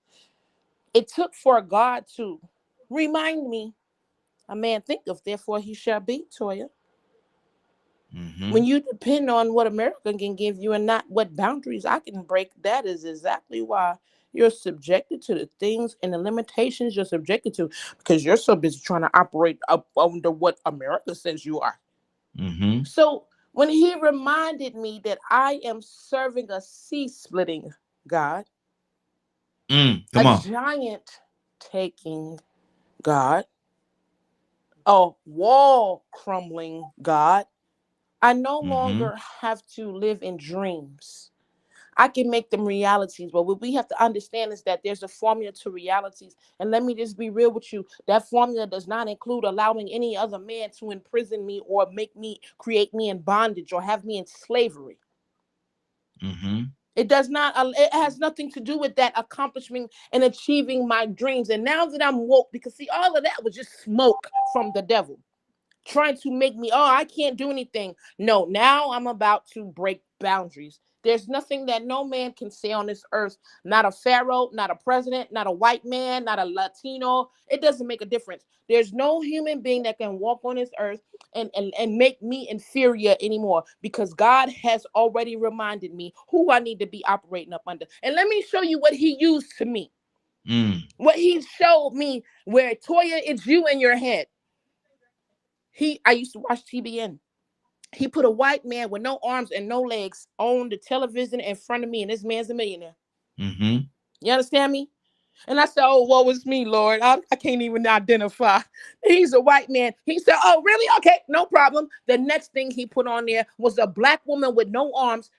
Speaker 5: It took for God to remind me, a man thinketh, therefore he shall be, Toya. When you depend on what America can give you and not what boundaries I can break, that is exactly why you're subjected to the things and the limitations you're subjected to, because you're so busy trying to operate up under what America says you are. So when he reminded me that I am serving a sea-splitting God, giant taking God, a wall-crumbling God, I no longer have to live in dreams. I can make them realities. But what we have to understand is that there's a formula to realities. And let me just be real with you. That formula does not include allowing any other man to imprison me or create me in bondage or have me in slavery. It does not, it has nothing to do with that accomplishing and achieving my dreams. And now that I'm woke, because see, all of that was just smoke from the devil trying to make me, oh, I can't do anything. No, now I'm about to break boundaries. There's nothing that no man can say on this earth, not a pharaoh, not a president, not a white man, not a Latino. It doesn't make a difference. There's no human being that can walk on this earth and make me inferior anymore, because God has already reminded me who I need to be operating up under. And let me show you what he used to me. What he showed me, where, Toya, it's you in your head. I used to watch TBN. He put a white man with no arms and no legs on the television in front of me, and this man's a millionaire. You understand me? And I said, oh, woe is me, Lord. I can't even identify. He's a white man. He said, oh, really? Okay, no problem. The next thing he put on there was a black woman with no arms.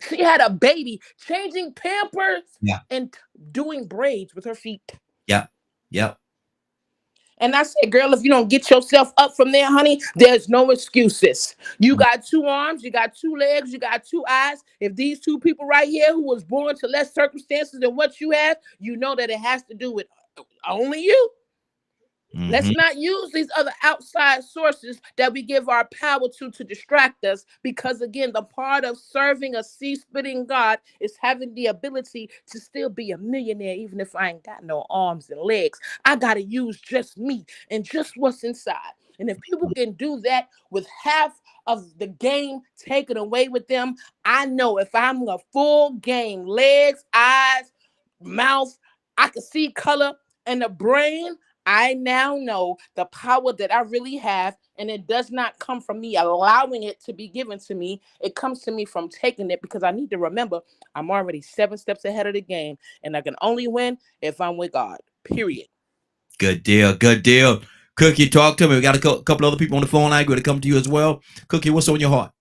Speaker 5: She had a baby, changing Pampers and doing braids with her feet.
Speaker 1: Yep.
Speaker 5: And I said, girl, if you don't get yourself up from there, honey, there's no excuses. You got two arms, you got two legs, you got two eyes. If these two people right here who was born to less circumstances than what you have, you know that it has to do with only you. Let's not use these other outside sources that we give our power to distract us, because again, the part of serving a sea-spitting God is having the ability to still be a millionaire even if I ain't got no arms and legs. I got to use just me and just what's inside. And if people can do that with half of the game taken away with them, I know if I'm a full game, legs, eyes, mouth, I can see color, and the brain, I now know the power that I really have, and it does not come from me allowing it to be given to me. It comes to me from taking it, because I need to remember I'm already 7 steps ahead of the game, and I can only win if I'm with God, period.
Speaker 1: Good deal. Good deal. Cookie, talk to me. We got a couple other people on the phone line. Going to come to you as well. Cookie, what's on your heart?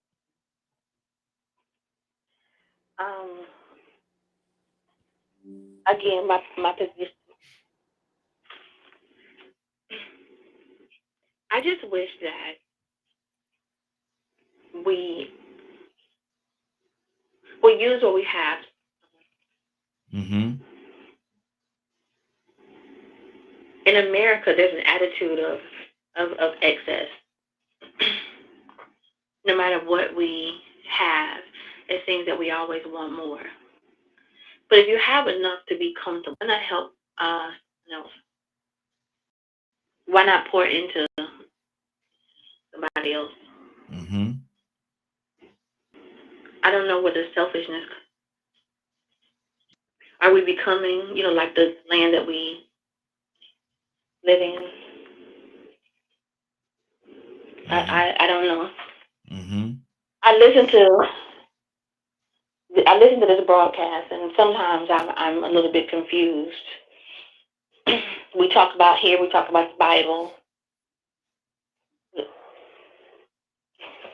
Speaker 2: Again, my position. I just wish that we We'll use what we have.
Speaker 1: Mm-hmm.
Speaker 2: In America, there's an attitude of excess. No matter what we have, it seems that we always want more. But if you have enough to be comfortable, why not help why not pour into somebody else?
Speaker 1: Mm-hmm.
Speaker 2: I don't know where the selfishness. Are we becoming, like the land that we live in? I don't know.
Speaker 1: Mm-hmm.
Speaker 2: I listen to this broadcast, and sometimes I'm a little bit confused. We talk about the Bible.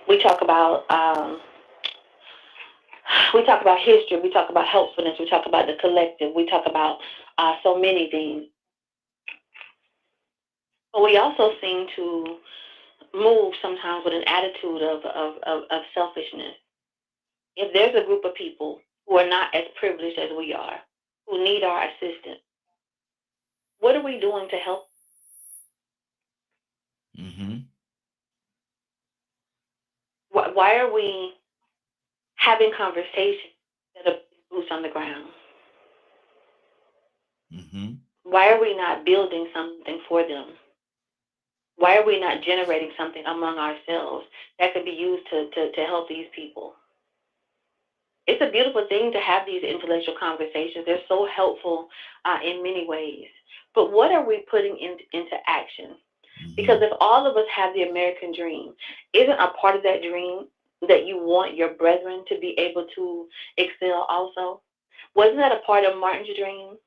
Speaker 2: We talk about history. We talk about helpfulness. We talk about the collective. We talk about so many things. But we also seem to move sometimes with an attitude of selfishness. If there's a group of people who are not as privileged as we are, who need our assistance, what are we doing to help?
Speaker 1: Mm-hmm.
Speaker 2: Why are we having conversations that are boots on the ground?
Speaker 1: Mm-hmm.
Speaker 2: Why are we not building something for them? Why are we not generating something among ourselves that could be used to help these people? It's a beautiful thing to have these intellectual conversations. They're so helpful in many ways. But what are we putting into action? Because if all of us have the American dream, isn't a part of that dream that you want your brethren to be able to excel also? Wasn't that a part of Martin's dream?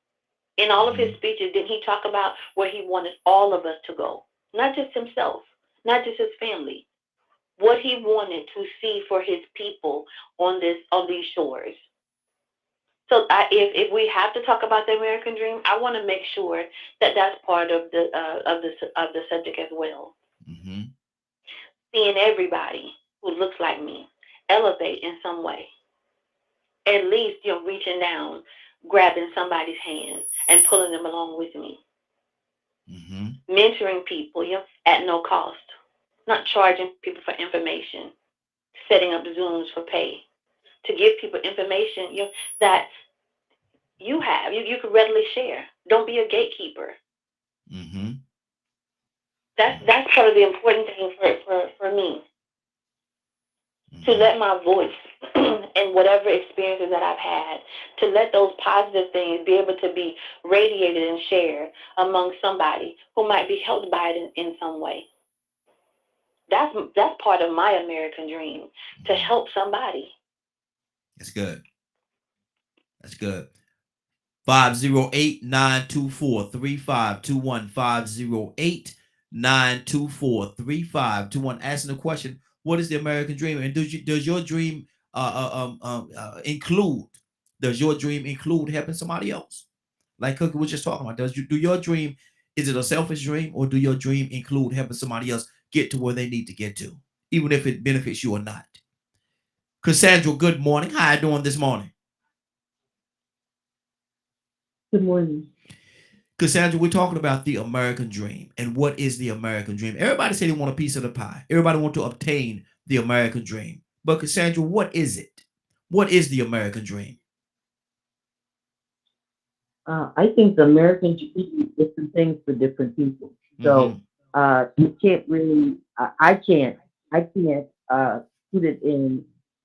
Speaker 2: In all of his speeches, didn't he talk about where he wanted all of us to go? Not just himself, not just his family. What he wanted to see for his people on these shores. So if we have to talk about the American dream, I want to make sure that that's part of the subject as well.
Speaker 1: Mm-hmm.
Speaker 2: Seeing everybody who looks like me elevate in some way. At least reaching down, grabbing somebody's hand and pulling them along with me.
Speaker 1: Mm-hmm.
Speaker 2: Mentoring people, at no cost. Not charging people for information, setting up Zooms for pay, to give people information that you have, you can readily share. Don't be a gatekeeper.
Speaker 1: Mm-hmm.
Speaker 2: That's part of the important thing for me. Mm-hmm. To let my voice and whatever experiences that I've had, to let those positive things be able to be radiated and shared among somebody who might be helped by it in some way. That's part of my American dream, to help somebody.
Speaker 1: That's good. That's good. 508-924-3521. 508-924-3521. Asking the question, what is the American dream? And does your dream include helping somebody else? Like Cookie was just talking about. Do your dream, is it a selfish dream, or do your dream include helping somebody else get to where they need to get to, even if it benefits you or not? Cassandra, good morning. How are you doing this morning?
Speaker 10: Good morning.
Speaker 1: Cassandra, we're talking about the American dream. And what is the American dream? Everybody say they want a piece of the pie. Everybody want to obtain the American dream. But Cassandra, what is it? What is the American dream?
Speaker 10: I think the American dream is different things for different people. So you can't really, I can't put it in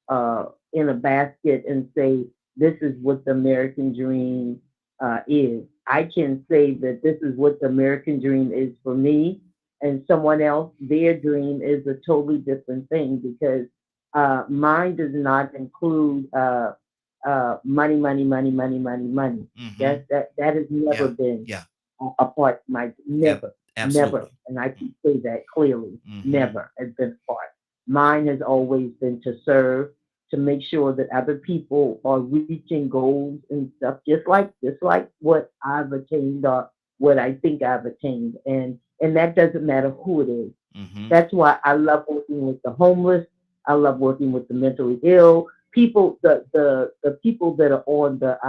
Speaker 10: a basket and say this is what the American dream is. I can say that this is what the American dream is for me, and someone else, their dream is a totally different thing, because mine does not include money. That has never been a part of my, never, and I can say that clearly, never has been a part. Mine has always been to serve, to make sure that other people are reaching goals and stuff, just like what I've attained or what I think I've attained, and that doesn't matter who it is. That's why I love working with the homeless. I love working with the mentally ill, people, the people that are on the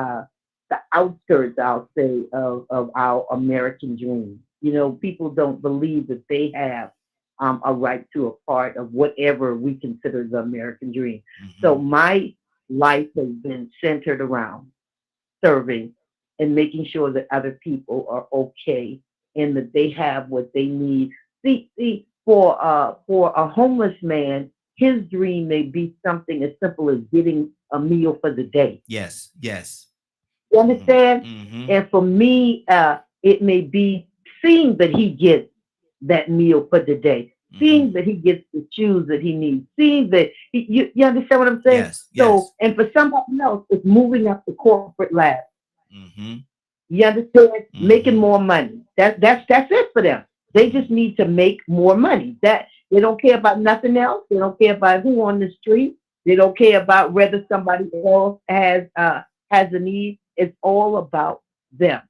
Speaker 10: outskirts, I'll say, of our American dream. You know, people don't believe that they have a right to a part of whatever we consider the American dream. So my life has been centered around serving and making sure that other people are okay and that they have what they need. See, for a homeless man, his dream may be something as simple as getting a meal for the day.
Speaker 1: Yes, yes.
Speaker 10: You understand? And for me, it may be seeing that he gets that meal for the day, seeing that he gets the shoes that he needs, seeing that you understand what I'm saying?
Speaker 1: Yes,
Speaker 10: So, and for somebody else, it's moving up the corporate ladder. You understand? Making more money. That's it for them. They just need to make more money. That they don't care about nothing else. They don't care about who on the street. They don't care about whether somebody else has a need. It's all about them.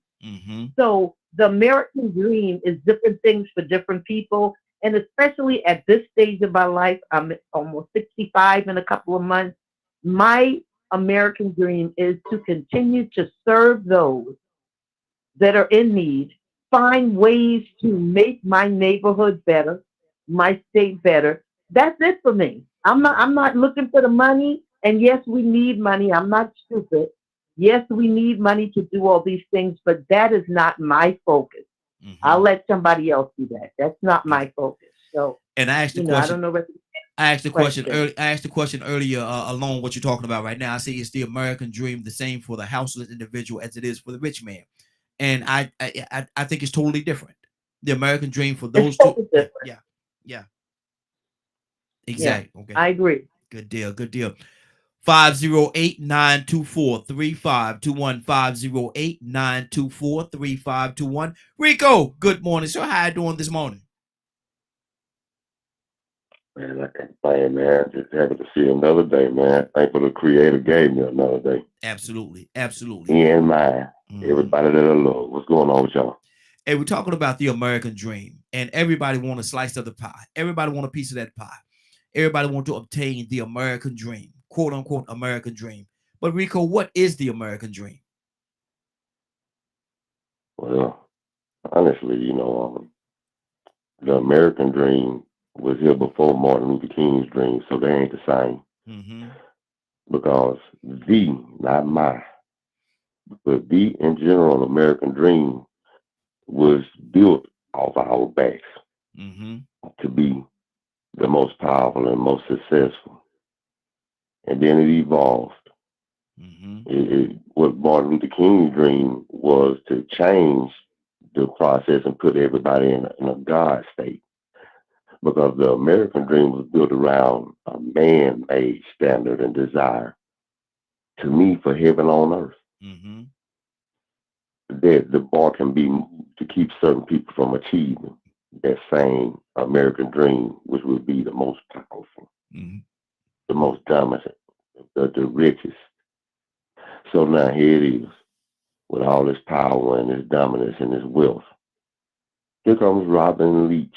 Speaker 10: So the American dream is different things for different people. And especially at this stage of my life, I'm almost 65 in a couple of months. My American dream is to continue to serve those that are in need, find ways to make my neighborhood better, my state better. That's it for me. I'm not looking for the money. And yes, we need money. I'm not stupid. Yes, we need money to do all these things, but that is not my focus. I'll let somebody else do that. That's not my focus. So,
Speaker 1: and I asked the
Speaker 10: I
Speaker 1: question.
Speaker 10: don't know whether
Speaker 1: I asked the question earlier. I asked the question earlier along what you're talking about right now. I say, is the American dream the same for the houseless individual as it is for the rich man? And I think it's totally different. The American dream for those two. Yeah. Exactly.
Speaker 10: Yeah,
Speaker 1: Okay.
Speaker 10: I agree.
Speaker 1: Good deal. Good deal. 508-924-3521. 508-924-3521. Rico, good morning. So how you doing this morning?
Speaker 11: Man, I can't complain, man. Just happy to see another day, man. Thankful the Creator gave me another day.
Speaker 1: Absolutely. Absolutely.
Speaker 11: Me and mine. Everybody that I love. What's going on with y'all?
Speaker 1: Hey, we're talking about the American dream, and everybody want a slice of the pie. Everybody want a piece of that pie. Everybody want to obtain the American dream, quote unquote American dream. But Rico, what is the American dream?
Speaker 11: Well, honestly, the American dream was here before Martin Luther King's dream, so they ain't the same. Because not my, but the in general American dream was built off our backs to be the most powerful and most successful. And then it evolved. What Martin Luther King's dream was to change the process and put everybody in a God state. Because the American dream was built around a man-made standard and desire, to me, for heaven on earth. That the bar can be moved to keep certain people from achieving that same American dream, which would be the most powerful, the most dominant, the richest. So now here it is, with all this power and this dominance and this wealth. Here comes Robin Leach.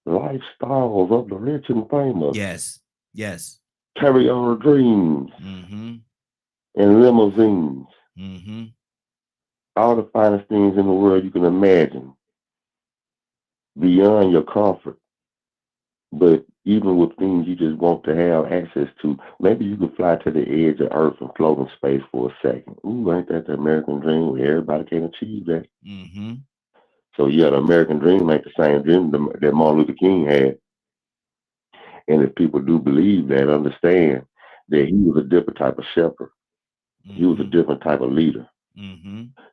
Speaker 11: Lifestyles of the rich and famous.
Speaker 1: Yes, yes.
Speaker 11: Carry our dreams and limousines. All the finest things in the world you can imagine, beyond your comfort. But even with things you just want to have access to, maybe you can fly to the edge of Earth and float in space for a second. Ooh, ain't that the American dream? Where everybody can achieve that. So yeah, the American dream ain't the same dream that Martin Luther King had. And if people do believe that, understand that he was a different type of shepherd. He was a different type of leader.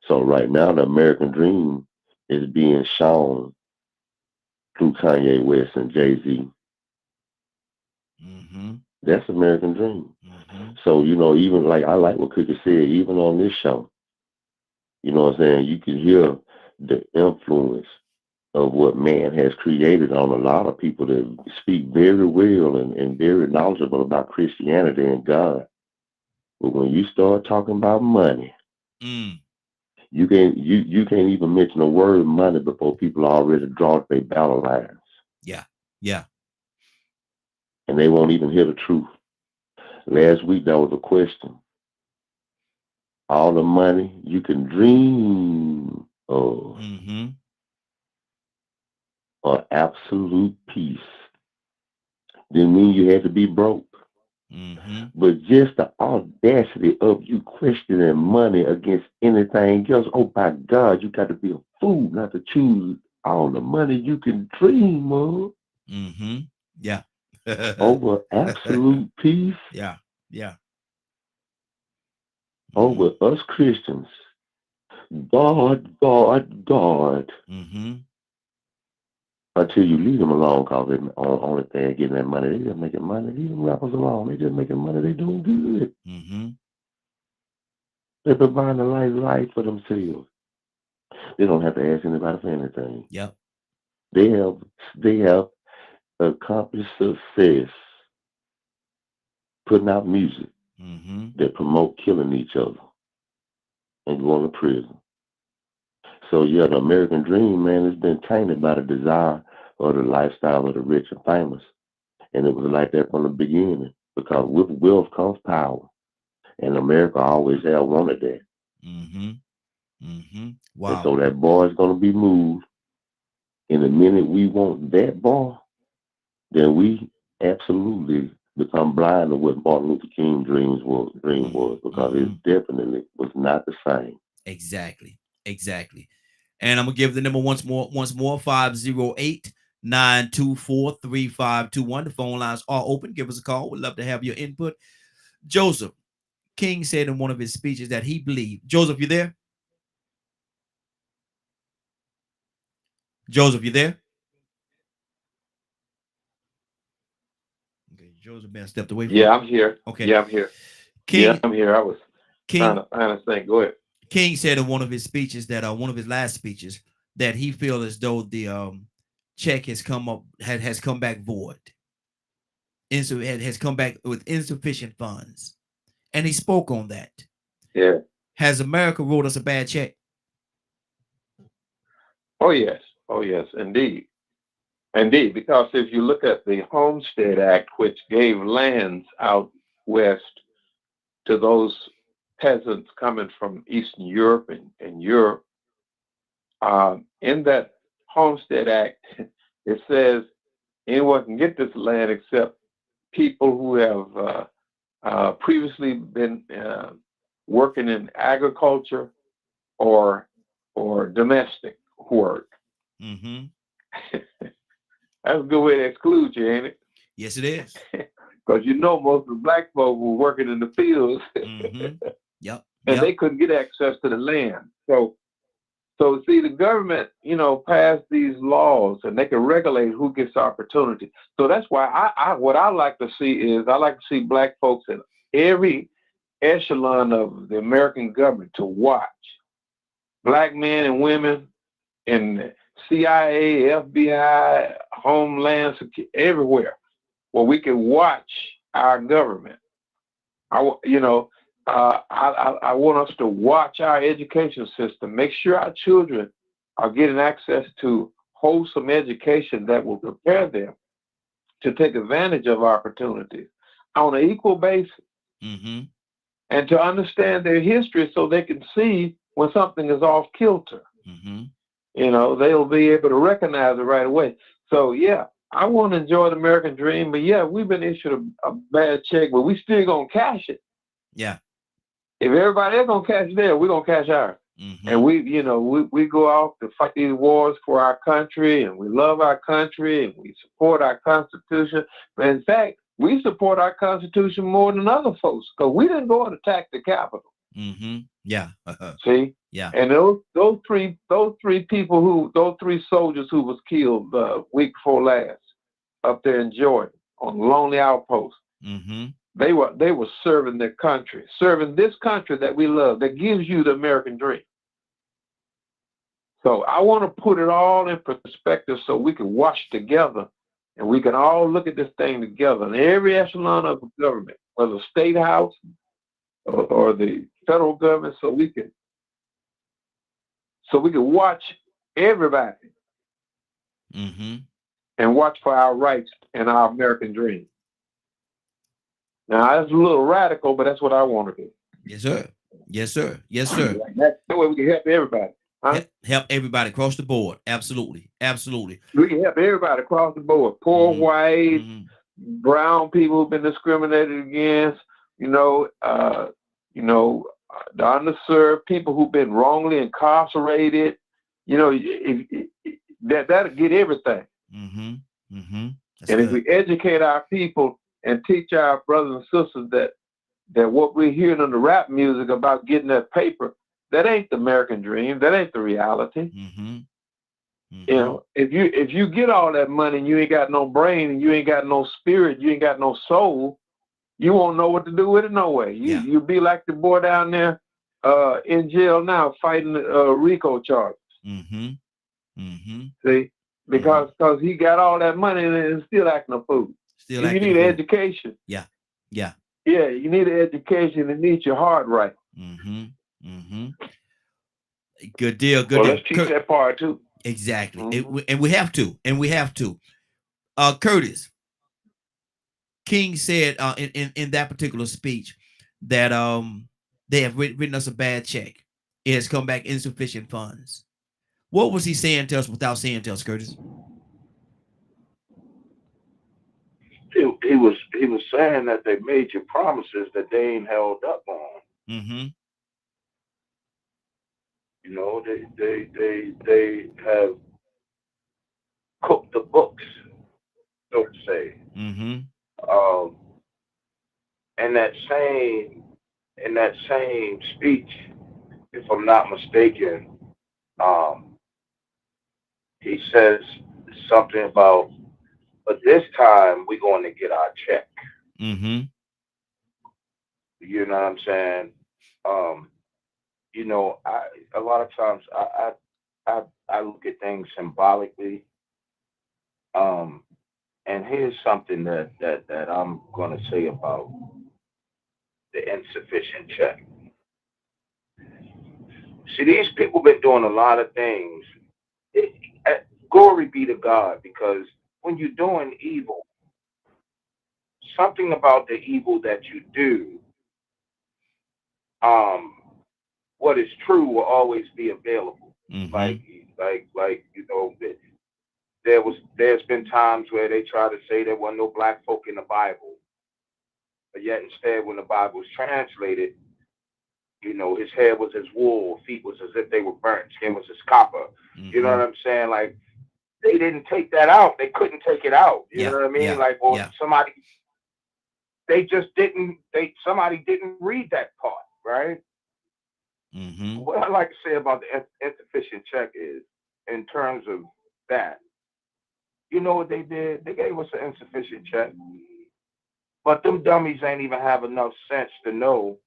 Speaker 11: So right now, the American dream is being shown through Kanye West and Jay-Z. That's American dream. So, even like, I like what Cookie said, even on this show, you know what I'm saying? You can hear the influence of what man has created on a lot of people that speak very well and very knowledgeable about Christianity and God. But when you start talking about money, you can't even mention the word money before people already draw their battle lines.
Speaker 1: Yeah.
Speaker 11: And they won't even hear the truth. Last week there was a question. All the money you can dream of, or absolute peace. Didn't mean you had to be broke. But just the audacity of you questioning money against anything else. Oh my God, you got to be a fool not to choose all the money you can dream of.
Speaker 1: Yeah.
Speaker 11: Over absolute peace.
Speaker 1: Yeah. Yeah.
Speaker 11: Over us Christians. God, God, God. Until you leave them alone, because they're only thing getting that money. They just making money. Leave them rappers alone. They just making money. They doing good. They're providing a life for themselves. They don't have to ask anybody for anything.
Speaker 1: Yep.
Speaker 11: They have accomplished success putting out music that promote killing each other and going to prison. So yeah, the American dream, man, has been tainted by the desire or the lifestyle of the rich and famous. And it was like that from the beginning, because with wealth comes power. And America always have wanted that.
Speaker 1: Wow.
Speaker 11: And so that bar is going to be moved. And the minute we want that bar, then we absolutely become blind to what Martin Luther King's dream was, because it definitely was not the same.
Speaker 1: Exactly. And I'm gonna give the number once more 508-924-3521. The phone lines are open. Give us a call. We'd love to have your input. Joseph King said in one of his speeches that he believed. Joseph, you there? Joseph, you there? Okay, Joseph been stepped away from.
Speaker 7: Yeah, I'm here.
Speaker 1: Okay.
Speaker 7: Yeah, I'm here.
Speaker 1: King,
Speaker 7: yeah, I'm here. I was trying to think. Go ahead.
Speaker 1: King said in one of his speeches that one of his last speeches that he feels as though the check has come back void. Has come back with insufficient funds. And he spoke on that.
Speaker 7: Yeah.
Speaker 1: Has America wrote us a bad check?
Speaker 7: Oh yes, indeed. Because if you look at the Homestead Act, which gave lands out west to those peasants coming from Eastern Europe and Europe, in that Homestead Act, it says anyone can get this land except people who have previously been working in agriculture or domestic work. That's a good way to exclude you, ain't it?
Speaker 1: Yes, it is.
Speaker 7: Because most of the black folk were working in the fields.
Speaker 1: Yep.
Speaker 7: And they couldn't get access to the land. So see, the government, passed these laws and they can regulate who gets opportunity. So that's why what I like to see is I like to see black folks in every echelon of the American government to watch. Black men and women in CIA, FBI, Homeland Security, everywhere, where we can watch our government. I want us to watch our education system, make sure our children are getting access to wholesome education that will prepare them to take advantage of opportunities on an equal basis, and to understand their history so they can see when something is off kilter. They'll be able to recognize it right away. So yeah, I want to enjoy the American dream, but yeah, we've been issued a bad check, but we still gonna cash it.
Speaker 1: Yeah.
Speaker 7: If everybody else gonna cash theirs, we're gonna cash ours. And we go out to fight these wars for our country, and we love our country, and we support our Constitution. But in fact, we support our Constitution more than other folks because we didn't go and attack the Capitol.
Speaker 1: Yeah.
Speaker 7: See?
Speaker 1: Yeah.
Speaker 7: And those three soldiers who was killed week before last up there in Jordan on Lonely Outpost. They were serving their country, serving this country that we love, that gives you the American dream. So I want to put it all in perspective so we can watch together and we can all look at this thing together. And every echelon of the government, whether the state house or the federal government, so we can watch everybody and watch for our rights and our American dream. Now that's a little radical, but that's what I want to do.
Speaker 1: Yes, sir. Yes, sir. Yes, sir.
Speaker 7: That's the way we can help everybody. Huh?
Speaker 1: Help everybody across the board. Absolutely. Absolutely.
Speaker 7: We can help everybody across the board. Poor, white, brown people who've been discriminated against, the underserved people who've been wrongly incarcerated. That'll get everything. And if we educate our people and teach our brothers and sisters that what we're hearing on the rap music about getting that paper, that ain't the American dream. That ain't the reality. If you get all that money and you ain't got no brain and you ain't got no spirit, you ain't got no soul, you won't know what to do with it no way. You'll be like the boy down there in jail now fighting RICO charges. See, because he got all that money and still acting a fool. You need an education. Yeah, you need an education and need your heart right.
Speaker 1: Good deal. Good
Speaker 7: well,
Speaker 1: deal.
Speaker 7: Let's teach that part too.
Speaker 1: Exactly. And we have to. Curtis, King said in that particular speech that they have written us a bad check. It has come back insufficient funds. What was he saying to us without saying to us, Curtis?
Speaker 6: He was saying that they made you promises that they ain't held up on. They have cooked the books, so to say. In that same speech, if I'm not mistaken, he says something about, but this time we're going to get our check. You know what I'm saying? A lot of times I look at things symbolically. And here's something that I'm going to say about the insufficient check. See, these people been doing a lot of things. Glory be to God, because when you're doing evil, something about the evil that you do, what is true will always be available. There's been times where they try to say there were no black folk in the Bible, but yet instead when the Bible was translated, his hair was as wool, feet was as if they were burnt, skin was as copper. You know what I'm saying? Like, they didn't take that out. They couldn't take it out. You know what I mean? Somebody didn't read that part, right? What I like to say about the insufficient check is, in terms of that, you know what they did? They gave us an insufficient check, but them dummies ain't even have enough sense to know,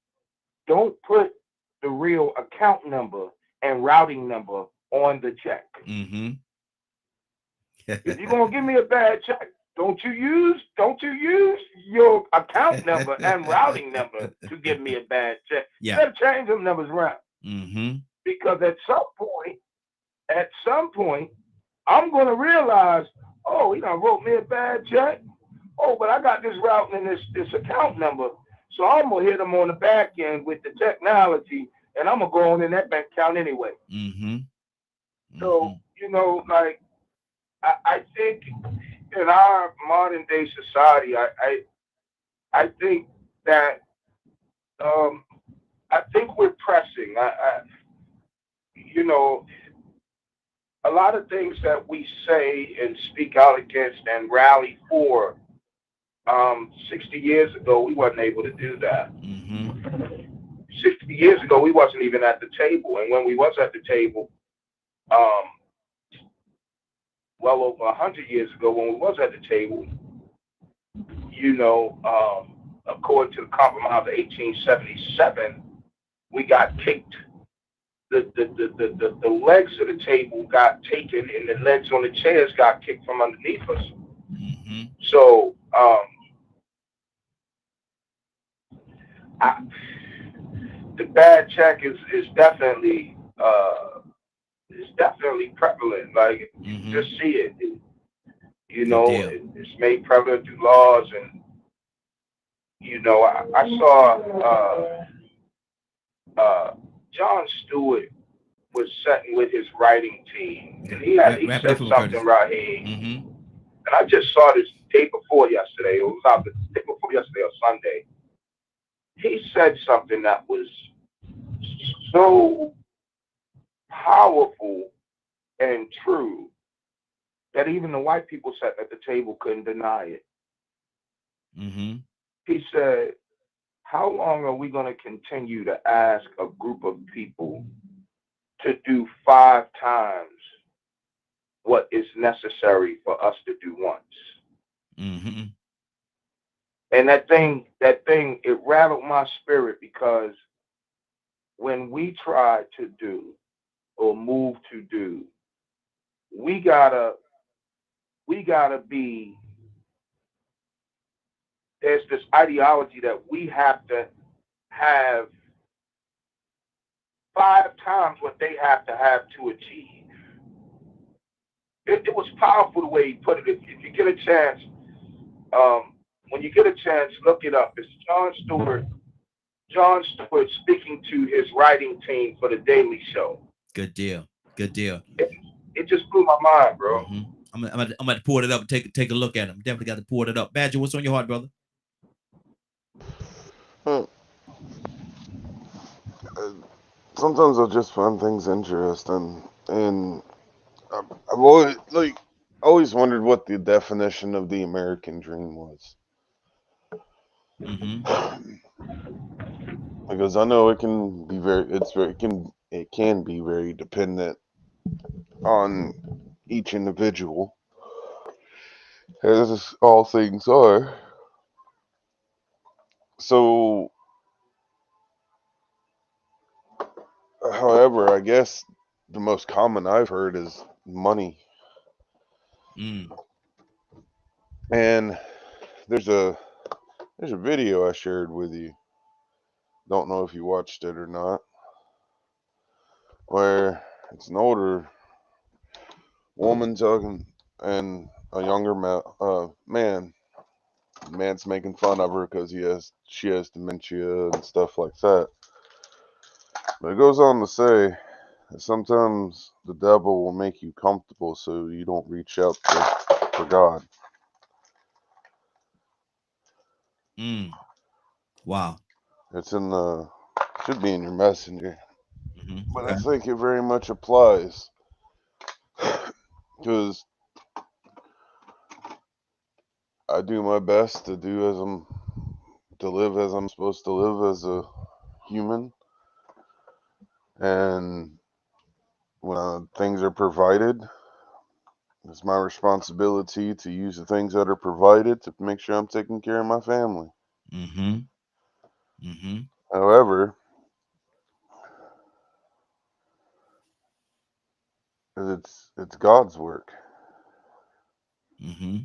Speaker 6: don't put the real account number and routing number on the check. If you're gonna give me a bad check, don't you use your account number and routing number to give me a bad check. Let's change them numbers around. Because at some point, I'm gonna realize, oh, he done wrote me a bad check. Oh, but I got this routing and this account number. So I'm gonna hit them on the back end with the technology, and I'm gonna go on in that bank account anyway. So, I think in our modern day society, I think that I think we're pressing. A lot of things that we say and speak out against and rally for, 60 years ago, we wasn't able to do that. 60 years ago, we wasn't even at the table. And when we was at the table, well over 100 years ago, when we was at the table, according to the Compromise of 1877, we got kicked. The legs of the table got taken, and the legs on the chairs got kicked from underneath us. So, the bad check is definitely prevalent. Like, just see it. It's made prevalent through laws, and you know, I saw John Stewart was sitting with his writing team, and he said something right here,
Speaker 1: Mm-hmm.
Speaker 6: and I just saw this day before yesterday. It was out the day before yesterday or Sunday. He said something that was so powerful and true that even the white people sat at the table couldn't deny it.
Speaker 1: Mm-hmm.
Speaker 6: He said, how long are we going to continue to ask a group of people to do 5 times what is necessary for us to do once?
Speaker 1: Mm-hmm.
Speaker 6: And that thing, it rattled my spirit, because when we try to do or move to do, we gotta be, there's this ideology that we have to have 5 times what they have to achieve. It was powerful the way he put it. If you get a chance, when you get a chance, look it up. It's John Stewart speaking to his writing team for The Daily Show.
Speaker 1: Good deal. Good deal.
Speaker 6: It just blew my mind, bro.
Speaker 1: Mm-hmm. I'm going to pour it up and take a look at him. Definitely got to pour it up. Badger, what's on your heart, brother?
Speaker 9: Sometimes I just find things interesting, and I've always wondered what the definition of the American dream was.
Speaker 1: Mm-hmm.
Speaker 9: Because I know it can be it can be very dependent on each individual, as all things are. So, however, I guess the most common I've heard is money. And there's a video I shared with you. Don't know if you watched it or not, where it's an older woman talking and a younger man. The man's making fun of her because she has dementia and stuff like that. But it goes on to say that sometimes the devil will make you comfortable so you don't reach out for God.
Speaker 1: Wow.
Speaker 9: It's should be in your messenger.
Speaker 1: Mm-hmm.
Speaker 9: But I think it very much applies, because I do my best to live as I'm supposed to live as a human, and when things are provided, it's my responsibility to use the things that are provided to make sure I'm taking care of my family.
Speaker 1: Mm-hmm. Mm-hmm.
Speaker 9: However, it's God's work.
Speaker 1: Mm-hmm.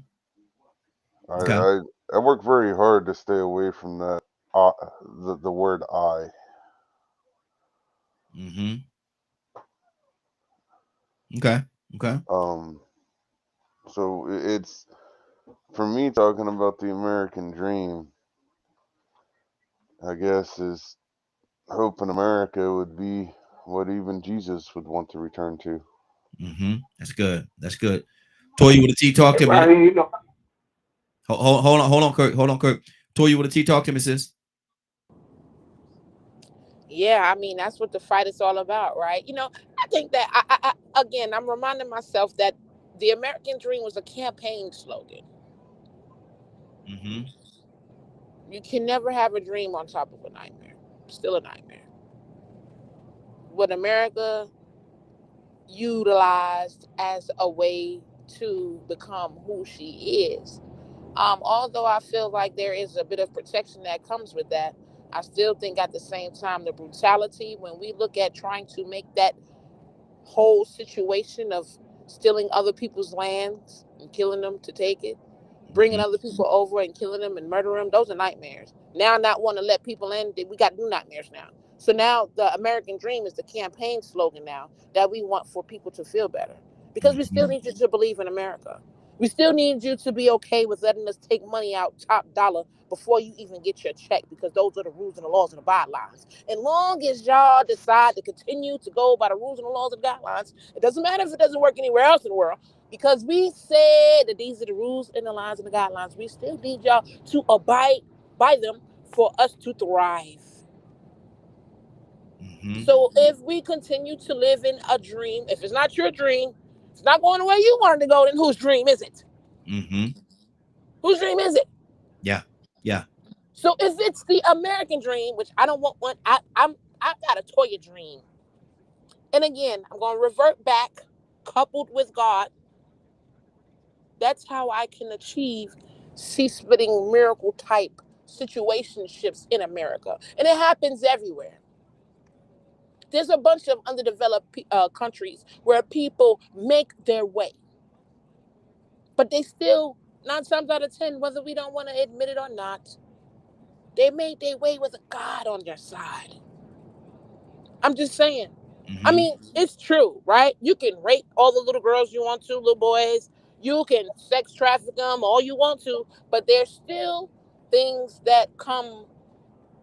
Speaker 9: I work very hard to stay away from that the word I.
Speaker 1: Mm-hmm. Okay.
Speaker 9: So it's, for me, talking about the American dream, I guess, is hope in America would be what even Jesus would want to return to.
Speaker 1: Mm-hmm. That's good. That's good. Toya with a T, talk to me. Hold on, Kirk. Toya with a T, talk to me, sis.
Speaker 5: Yeah, I mean, that's what the fight is all about, right? You know, I think that, again, I'm reminding myself that the American dream was a campaign slogan.
Speaker 1: Mm-hmm.
Speaker 5: You can never have a dream on top of a nightmare. Still a nightmare. What America utilized as a way to become who she is. Although I feel like there is a bit of protection that comes with that, I still think at the same time the brutality, when we look at trying to make that whole situation of stealing other people's lands and killing them to take it, bringing other people over and killing them and murdering them, those are nightmares. Now, not want to let people in, we got new nightmares now. So now the American dream is the campaign slogan now that we want for people to feel better, because we still need you to believe in America. We still need you to be okay with letting us take money out top dollar before you even get your check, because those are the rules and the laws and the guidelines. And long as y'all decide to continue to go by the rules and the laws and guidelines, it doesn't matter if it doesn't work anywhere else in the world, because we said that these are the rules and the lines and the guidelines. We still need y'all to abide by them for us to thrive.
Speaker 1: Mm-hmm.
Speaker 5: So if we continue to live in a dream, if it's not your dream, it's not going the way you wanted to go, then whose dream is it?
Speaker 1: Mm-hmm.
Speaker 5: Whose dream is it?
Speaker 1: Yeah. Yeah.
Speaker 5: So if it's the American dream, which I don't want one, I've got a Toya dream. And again, I'm going to revert back, coupled with God. That's how I can achieve sea-splitting miracle type situationships in America. And it happens everywhere. There's a bunch of underdeveloped countries where people make their way, but they still, 9 times out of 10, whether we don't want to admit it or not, they made their way with a God on their side. I'm just saying.
Speaker 1: Mm-hmm.
Speaker 5: I mean, it's true, right? You can rape all the little girls you want to, little boys. You can sex traffic them all you want to, but there's still things that come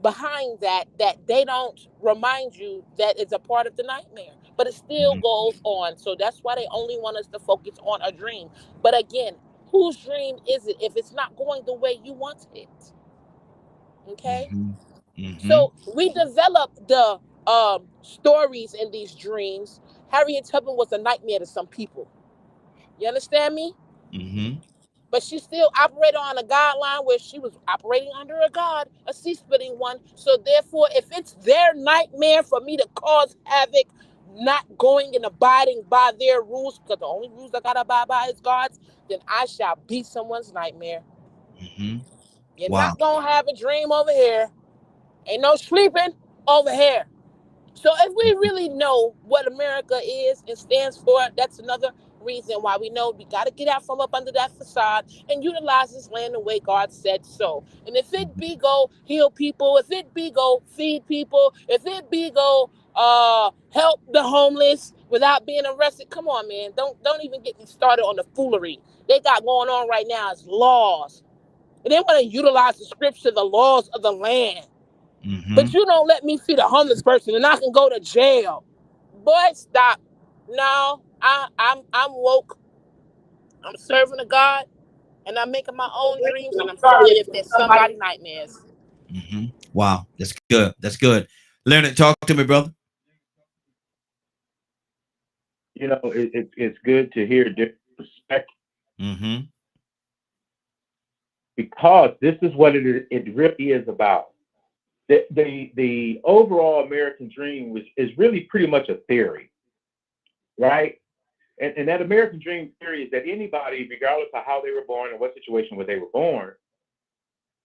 Speaker 5: behind that they don't remind you that it's a part of the nightmare, but it still
Speaker 1: Mm-hmm.
Speaker 5: goes on. So that's why they only want us to focus on a dream. But again, whose dream is it if it's not going the way you want it? Okay.
Speaker 1: Mm-hmm. Mm-hmm.
Speaker 5: So we develop the stories in these dreams. Harriet Tubman was a nightmare to some people. You understand me?
Speaker 1: Mm-hmm.
Speaker 5: But she still operated on a guideline where she was operating under a God, a sea-splitting one. So therefore, if it's their nightmare for me to cause havoc, not going and abiding by their rules, because the only rules I gotta abide by is God's, then I shall be someone's nightmare.
Speaker 1: Mm-hmm.
Speaker 5: You're
Speaker 1: Wow.
Speaker 5: not gonna have a dream over here. Ain't no sleeping over here. So if we really know what America is and stands for, that's another reason why we know we got to get out from up under that facade and utilize this land the way God said so. And if it be go heal people, if it be go feed people, if it be go help the homeless without being arrested, come on, man. Don't even get me started on the foolery they got going on right now as laws. And they want to utilize the scripture, the laws of the land.
Speaker 1: Mm-hmm.
Speaker 5: But you don't let me feed a homeless person and I can go to jail. Boy, stop. No, I'm woke. I'm serving a God and I'm making my own dreams, and I'm sorry if there's somebody nightmares.
Speaker 1: Mm-hmm. Wow. That's good. That's good. Leonard, talk to me, brother.
Speaker 8: You know, it's good to hear different perspectives,
Speaker 1: Mm-hmm.
Speaker 8: because this is what it really is about. The overall American dream is really pretty much a theory, right? And that American dream theory is that anybody, regardless of how they were born and what situation where they were born,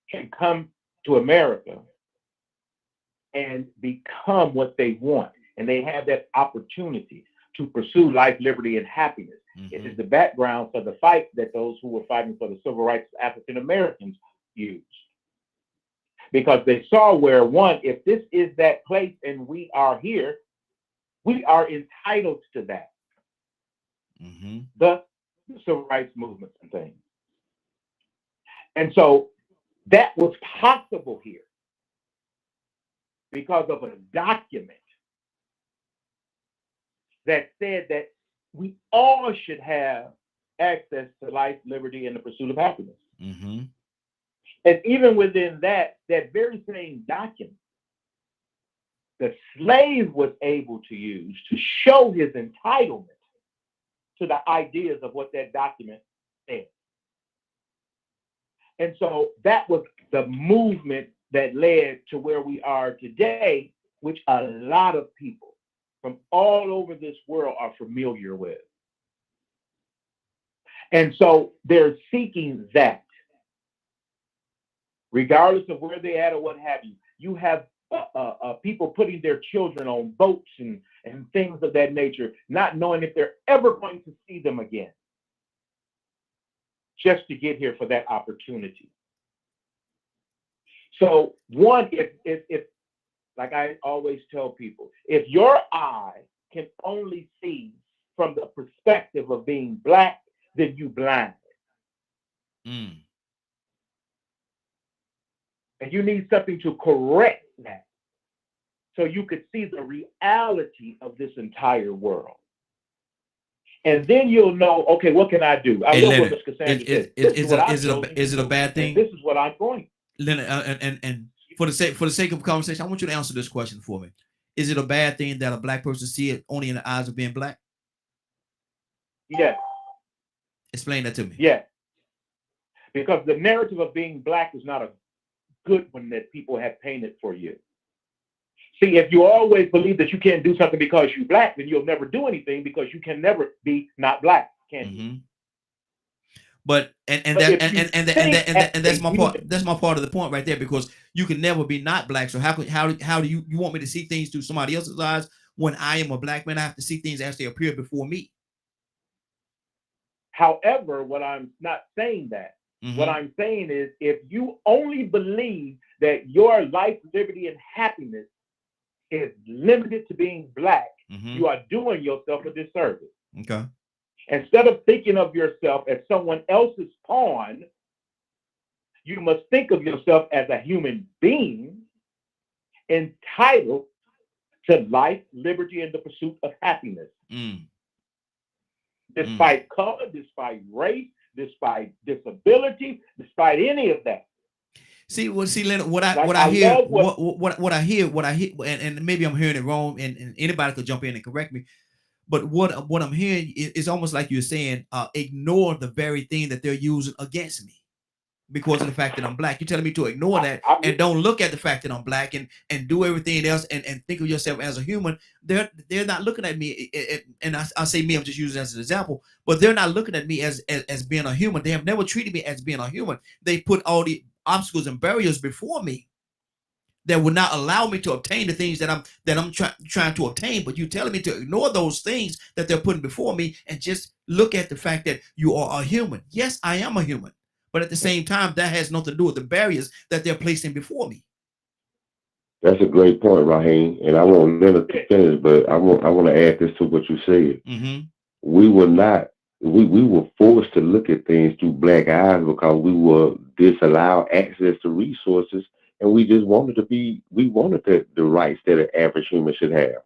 Speaker 8: can come to America and become what they want. And they have that opportunity to pursue life, liberty, and happiness.
Speaker 1: Mm-hmm.
Speaker 8: It is the background for the fight that those who were fighting for the civil rights of African Americans used. Because they saw where, one, if this is that place and we are here, we are entitled to that.
Speaker 1: Mm-hmm.
Speaker 8: The civil rights movement and things. And so that was possible here because of a document that said that we all should have access to life, liberty, and the pursuit of happiness.
Speaker 1: Mm-hmm.
Speaker 8: And even within that very same document, the slave was able to use to show his entitlement to the ideas of what that document said. And so that was the movement that led to where we are today, which a lot of people from all over this world are familiar with. And so they're seeking that. Regardless of where they at or what have you, you have people putting their children on boats and things of that nature, not knowing if they're ever going to see them again, just to get here for that opportunity. So one, if like I always tell people, if your eye can only see from the perspective of being Black, then you blind.
Speaker 1: Mm.
Speaker 8: And you need something to correct that so you could see the reality of this entire world. And then you'll know, okay, what can I do? I
Speaker 1: Hey,
Speaker 8: love what
Speaker 1: Leonard,
Speaker 8: Ms. Cassandra said. This is what I've
Speaker 1: is
Speaker 8: chosen to
Speaker 1: it a
Speaker 8: do,
Speaker 1: bad
Speaker 8: and
Speaker 1: thing,
Speaker 8: this is what I'm going.
Speaker 1: Leonard? And for the sake of conversation, I want you to answer this question for me. Is it a bad thing that a black person see it only in the eyes of being black?
Speaker 8: Yes,
Speaker 1: Explain that to me.
Speaker 8: yes. Because the narrative of being black is not a good one that people have painted for you. See, if you always believe that you can't do something because you're black, then you'll never do anything because you can never be not black, can you?
Speaker 1: But that's my part. That's my part of the point right there, because you can never be not black. So how do you want me to see things through somebody else's eyes when I am a black man? I have to see things as they appear before me.
Speaker 8: However, what I'm not saying that. What I'm saying is, if you only believe that your life, liberty, and happiness is limited to being black, you are doing yourself a disservice.
Speaker 1: Okay.
Speaker 8: Instead of thinking of yourself as someone else's pawn, you must think of yourself as a human being entitled to life, liberty, and the pursuit of happiness. Despite color, despite race, despite disability, despite any of that.
Speaker 1: See, Leonard, what I hear, and maybe I'm hearing it wrong, and anybody could jump in and correct me. But what I'm hearing is almost like you're saying, ignore the very thing that they're using against me because of the fact that I'm black. You're telling me to ignore that and don't look at the fact that I'm black and do everything else and think of yourself as a human. They're not looking at me, and I say me, I'm just using it as an example, but they're not looking at me as being a human. They have never treated me as being a human. They put all the obstacles and barriers before me that would not allow me to obtain the things that I'm trying to obtain. But you're telling me to ignore those things that they're putting before me and just look at the fact that you are a human. Yes, I am a human, but at the same time, that has nothing to do with the barriers that they're placing before me.
Speaker 11: That's a great point, Raheem. And I won't let it finish, but I want to add this to what you said. We were forced to look at things through black eyes because we were disallowed access to resources, and we just wanted the rights that an average human should have.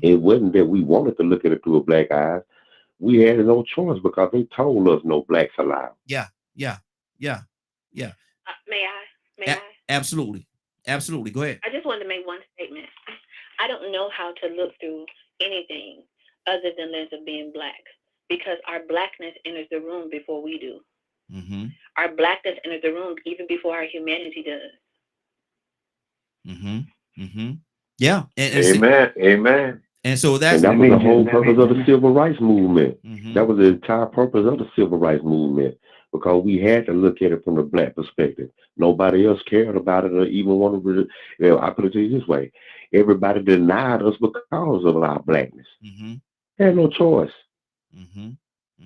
Speaker 11: It wasn't that we wanted to look at it through a black eyes. We had no choice because they told us no blacks allowed.
Speaker 1: Yeah.
Speaker 2: May I?
Speaker 1: Absolutely. Go ahead.
Speaker 2: I just wanted to make one statement. I don't know how to look through anything other than lens of being black, because our blackness enters the room before we do. Our blackness enters the room even before our humanity does.
Speaker 1: Yeah.
Speaker 7: Amen.
Speaker 1: And so that
Speaker 11: was the whole purpose of the civil rights movement. That was the entire purpose of the civil rights movement, because we had to look at it from the black perspective. Nobody else cared about it or even wanted to. I put it to you this way: everybody denied us because of our blackness. They had no choice.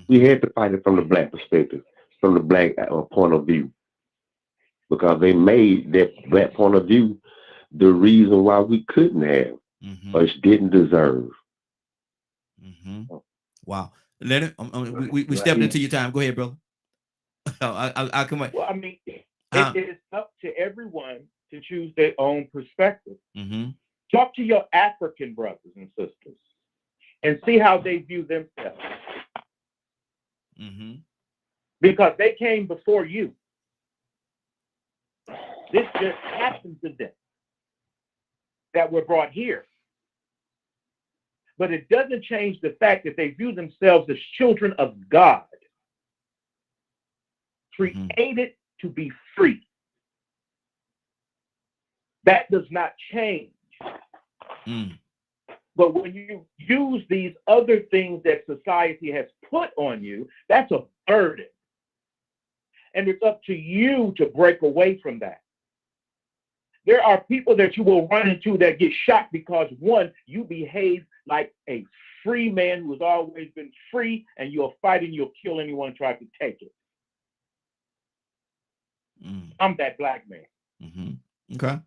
Speaker 11: We had to fight it from the black perspective, from the black point of view, because they made that black point of view the reason why we couldn't have or didn't deserve.
Speaker 1: Wow, Leonard, we stepped into your time. Go ahead, brother. I'll come.
Speaker 8: Well, I mean, it is up to everyone to choose their own perspective. Talk to your African brothers and sisters and see how they view themselves. Because they came before you. This just happened to them that were brought here. But it doesn't change the fact that they view themselves as children of God, created to be free. That does not change. But when you use these other things that society has put on you, that's a burden. And it's up to you to break away from that. There are people that you will run into that get shot because, one, you behave like a free man who has always been free, and you'll fight and you'll kill anyone who tries to take it. I'm that black man.
Speaker 1: Okay.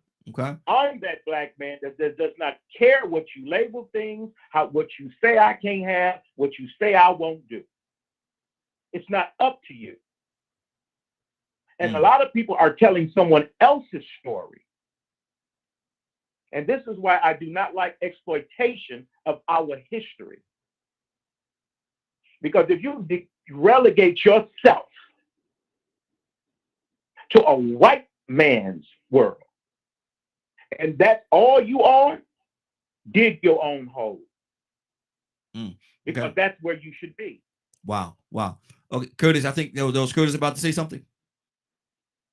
Speaker 8: I'm that black man that does not care what you label things, what you say I can't have, what you say I won't do. It's not up to you. And a lot of people are telling someone else's story. And this is why I do not like exploitation of our history. Because if you relegate yourself to a white man's world, and that's all you are, dig your own hole. Because that's where you should be.
Speaker 1: Wow. Okay, Curtis, I think there was Curtis about to say something.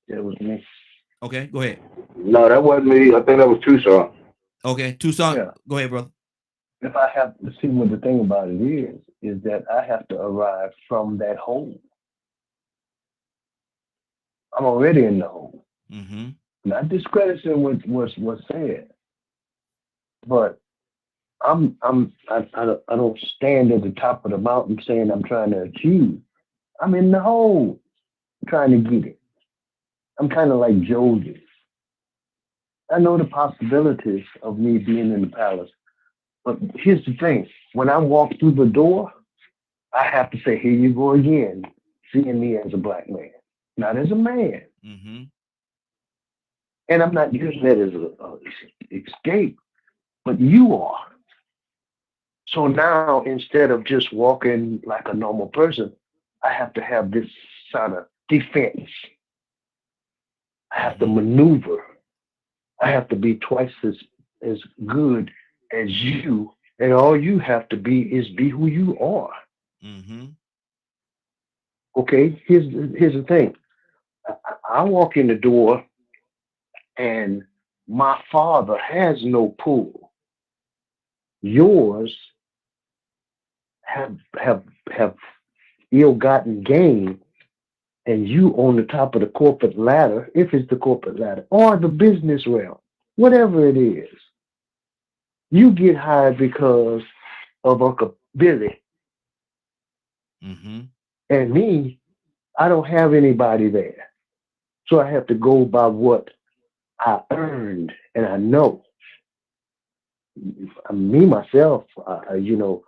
Speaker 4: That was me.
Speaker 1: Okay, go ahead.
Speaker 6: No, that wasn't me. I think that was Tucson.
Speaker 1: Okay, Tucson,
Speaker 4: Yeah.
Speaker 1: Go ahead, brother.
Speaker 4: If I have to see what the thing about it is that I have to arrive from that hole. I'm already in the hole.
Speaker 1: Mm-hmm.
Speaker 4: Not discrediting what's said, but I don't stand at the top of the mountain saying I'm trying to achieve. I'm in the hole trying to get it. I'm kind of like Joseph. I know the possibilities of me being in the palace, but here's the thing. When I walk through the door, I have to say, here you go again, seeing me as a black man, not as a man.
Speaker 1: Mm-hmm.
Speaker 4: And I'm not using that as an escape, but you are. So now, instead of just walking like a normal person, I have to have this sort of defense. I have to maneuver. I have to be twice as good as you, and all you have to be who you are.
Speaker 1: Mm-hmm.
Speaker 4: Okay, here's the thing. I walk in the door, and my father has no pull. Yours have ill-gotten gain, and you on the top of the corporate ladder, if it's the corporate ladder, or the business realm, whatever it is. You get hired because of Uncle Billy.
Speaker 1: Mm-hmm.
Speaker 4: And me, I don't have anybody there. So I have to go by what I earned, and I know. Me, myself, I'm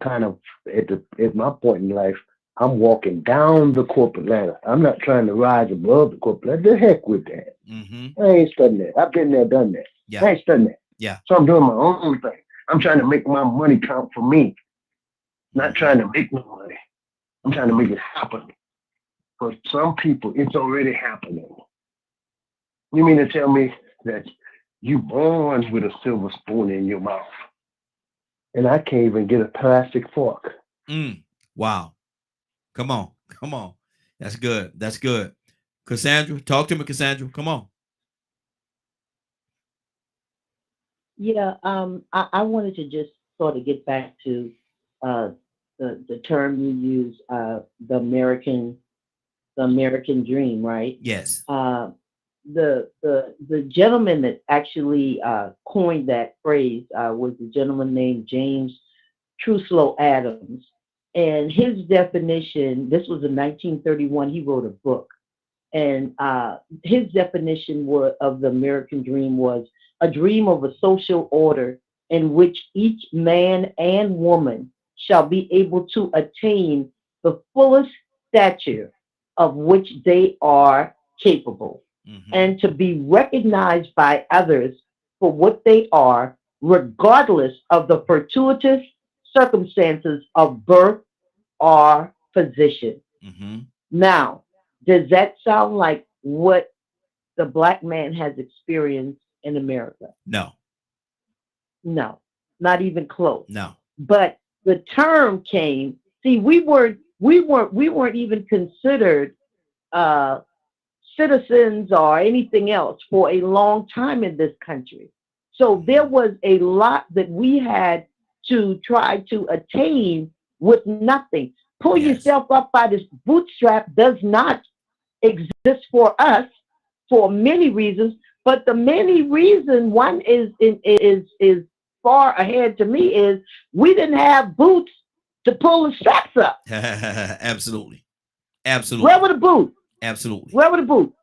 Speaker 4: kind of at my point in life, I'm walking down the corporate ladder. I'm not trying to rise above the corporate ladder. The heck with that.
Speaker 1: Mm-hmm.
Speaker 4: I ain't studying that. I've been there, done that.
Speaker 1: Yeah.
Speaker 4: I ain't studying that.
Speaker 1: Yeah.
Speaker 4: So I'm doing my own thing. I'm trying to make my money count for me. Not trying to make no money. I'm trying to make it happen. For some people, it's already happening. You mean to tell me that you born with a silver spoon in your mouth, and I can't even get a plastic fork?
Speaker 1: Wow. Come on. That's good. Cassandra, talk to me, Cassandra. Come on.
Speaker 10: Yeah, I wanted to just sort of get back to the term you use, the American dream, right?
Speaker 1: Yes.
Speaker 10: The gentleman that actually coined that phrase was a gentleman named James Truslow Adams. And his definition, this was in 1931, he wrote a book. And his definition of the American dream was a dream of a social order in which each man and woman shall be able to attain the fullest stature of which they are capable, and to be recognized by others for what they are, regardless of the fortuitous circumstances of birth or position. Now, does that sound like what the black man has experienced in America?
Speaker 1: No,
Speaker 10: not even close.
Speaker 1: No.
Speaker 10: But the term came. See, we weren't even considered citizens or anything else for a long time in this country. So there was a lot that we had to try to attain with nothing. Pull yourself up by this bootstrap does not exist for us for many reasons, but the many reason one is far ahead to me is we didn't have boots to pull the straps up.
Speaker 1: Absolutely.
Speaker 10: Where were the boots?
Speaker 1: Absolutely.
Speaker 10: Where were the boots?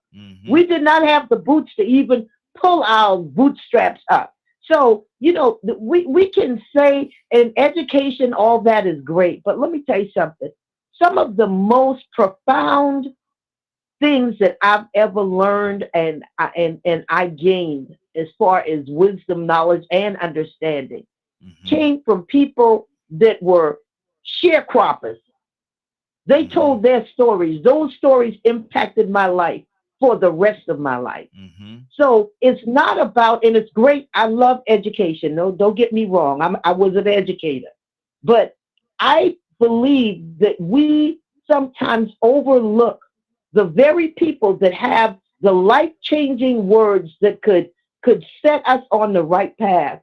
Speaker 10: We did not have the boots to even pull our bootstraps up. So, we can say in education, all that is great, but let me tell you something. Some of the most profound things that I've ever learned and I gained as far as wisdom, knowledge, and understanding came from people that were sharecroppers. They told their stories. Those stories impacted my life for the rest of my life. So it's not about, and it's great. I love education. No, don't get me wrong. I was an educator, but I believe that we sometimes overlook the very people that have the life-changing words that could set us on the right path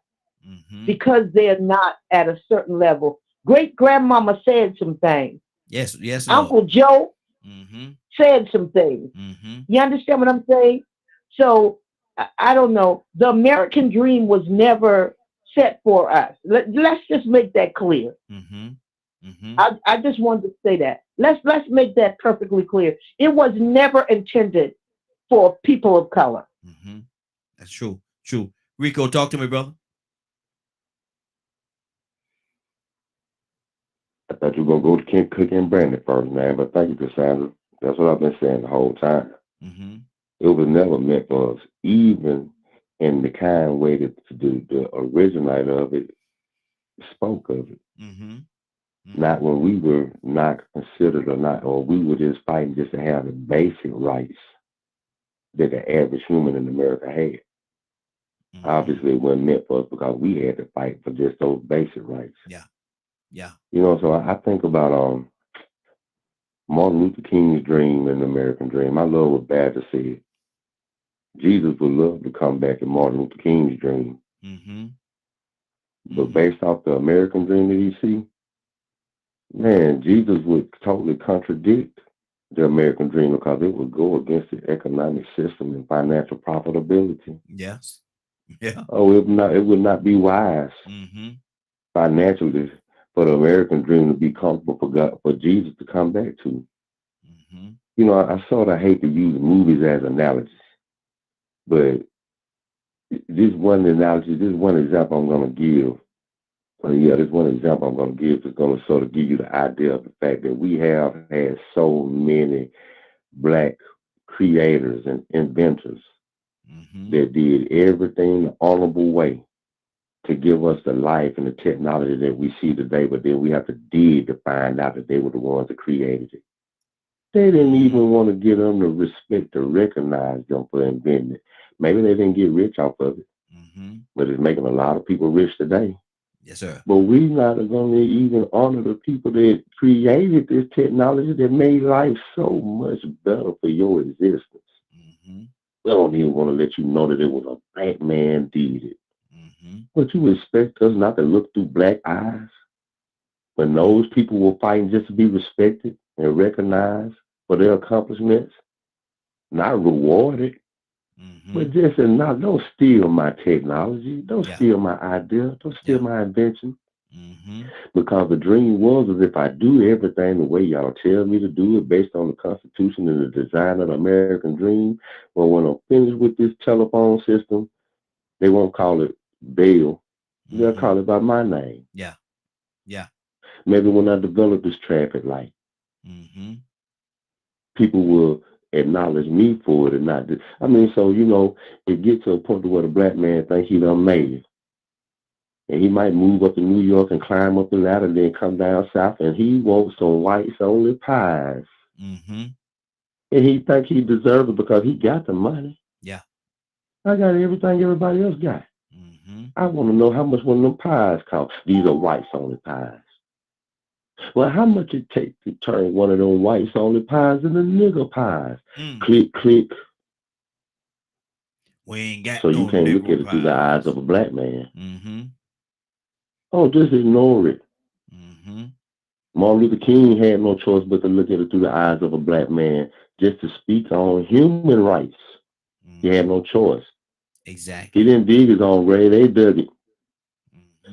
Speaker 10: because they're not at a certain level. Great grandmama said some things.
Speaker 1: Yes, yes,
Speaker 10: Uncle Joe said some things. You understand what I'm saying? So I don't know. The American dream was never set for us. Let's just make that clear. I just wanted to say that. Let's make that perfectly clear. It was never intended for people of color.
Speaker 1: That's true. True. Rico, talk to me, brother.
Speaker 11: I thought you were going to go to King Cook and Brandon first, man, but thank you, Cassandra. That's what I've been saying the whole time. It was never meant for us, even in the kind way that the originator of it spoke of it. Not when we were not considered or we were just fighting just to have the basic rights that the average human in America had. Obviously, it wasn't meant for us because we had to fight for just those basic rights.
Speaker 1: Yeah.
Speaker 11: You know, so I think about Martin Luther King's dream and the American dream. I love what Badger said. Jesus would love to come back in Martin Luther King's dream. But based off the American dream that he see, man, Jesus would totally contradict the American dream because it would go against the economic system and financial profitability.
Speaker 1: Yes. Yeah.
Speaker 11: Oh, it would not be wise financially for the American dream to be comfortable for Jesus to come back to. You know, I sort of hate to use movies as analogies, but this one example I'm going to give. This one example I'm going to give is going to sort of give you the idea of the fact that we have had so many Black creators and inventors that did everything the honorable way to give us the life and the technology that we see today, but then we have to dig to find out that they were the ones that created it. They didn't even want to give them the respect to recognize them for inventing it. Maybe they didn't get rich off of it, but it's making a lot of people rich today.
Speaker 1: Yes, sir.
Speaker 11: But we're not going to even honor the people that created this technology that made life so much better for your existence. We don't even want to let you know that it was a Black man did it. But you expect us not to look through black eyes when those people were fighting just to be respected and recognized for their accomplishments, not rewarded, but just don't steal my technology, don't steal my idea, don't steal my invention. Because the dream was as if I do everything the way y'all tell me to do it based on the Constitution and the design of the American dream. Well, when I'm finished with this telephone system, they won't call it Bell. They'll call it by my name.
Speaker 1: Yeah.
Speaker 11: Maybe when I develop this traffic light, people will acknowledge me for it and not this. I mean, so, you know, it gets to a point where the Black man thinks he done made it. And he might move up to New York and climb up the ladder and then come down south and he wants some whites only pies. And he think he deserves it because he got the money.
Speaker 1: Yeah.
Speaker 11: I got everything everybody else got. I want to know how much one of them pies cost. These are whites only pies. Well, how much it take to turn one of them whites only pies into nigger pies? Click, click.
Speaker 1: We ain't got
Speaker 11: so you can't look at it through the eyes of a Black man. Oh, just ignore it. Martin Luther King had no choice but to look at it through the eyes of a Black man just to speak on human rights. He had no choice.
Speaker 1: Exactly.
Speaker 11: He didn't dig his own grave, they dug it.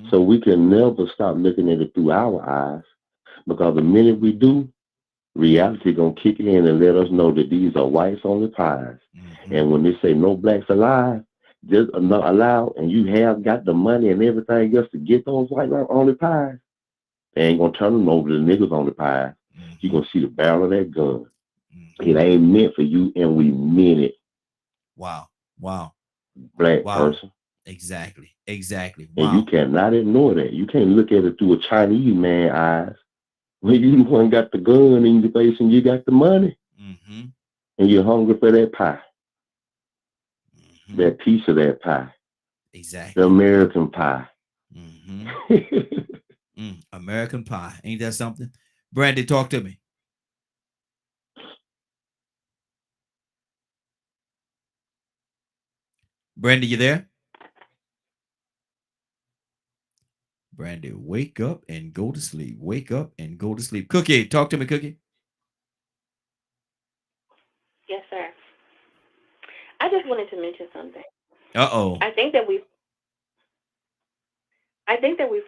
Speaker 11: So we can never stop looking at it through our eyes, because the minute we do, reality gonna kick in and let us know that these are whites only pies. And when they say no Blacks alive, just not allowed, and you have got the money and everything else to get those white only pies, they ain't gonna turn them over to the niggas only pies. You're gonna see the barrel of that gun. It ain't meant for you, and we meant it,
Speaker 1: Wow. Wow.
Speaker 11: black
Speaker 1: Wow.
Speaker 11: person.
Speaker 1: Exactly. Exactly.
Speaker 11: And you
Speaker 1: Wow.
Speaker 11: cannot ignore that. You can't look at it through a Chinese man eyes. When you the one got the gun in your face and you got the money
Speaker 1: Mm-hmm.
Speaker 11: and you're hungry for that pie,
Speaker 1: Mm-hmm.
Speaker 11: that piece of that pie,
Speaker 1: Exactly.
Speaker 11: the American pie.
Speaker 1: Mm-hmm. American pie. Ain't that something? Brandy, talk to me. Brandy, you there? Brandy, wake up and go to sleep. Wake up and go to sleep. Cookie, talk to me, Cookie.
Speaker 2: Yes, sir. I just wanted to mention something.
Speaker 1: Uh-oh.
Speaker 2: I think that we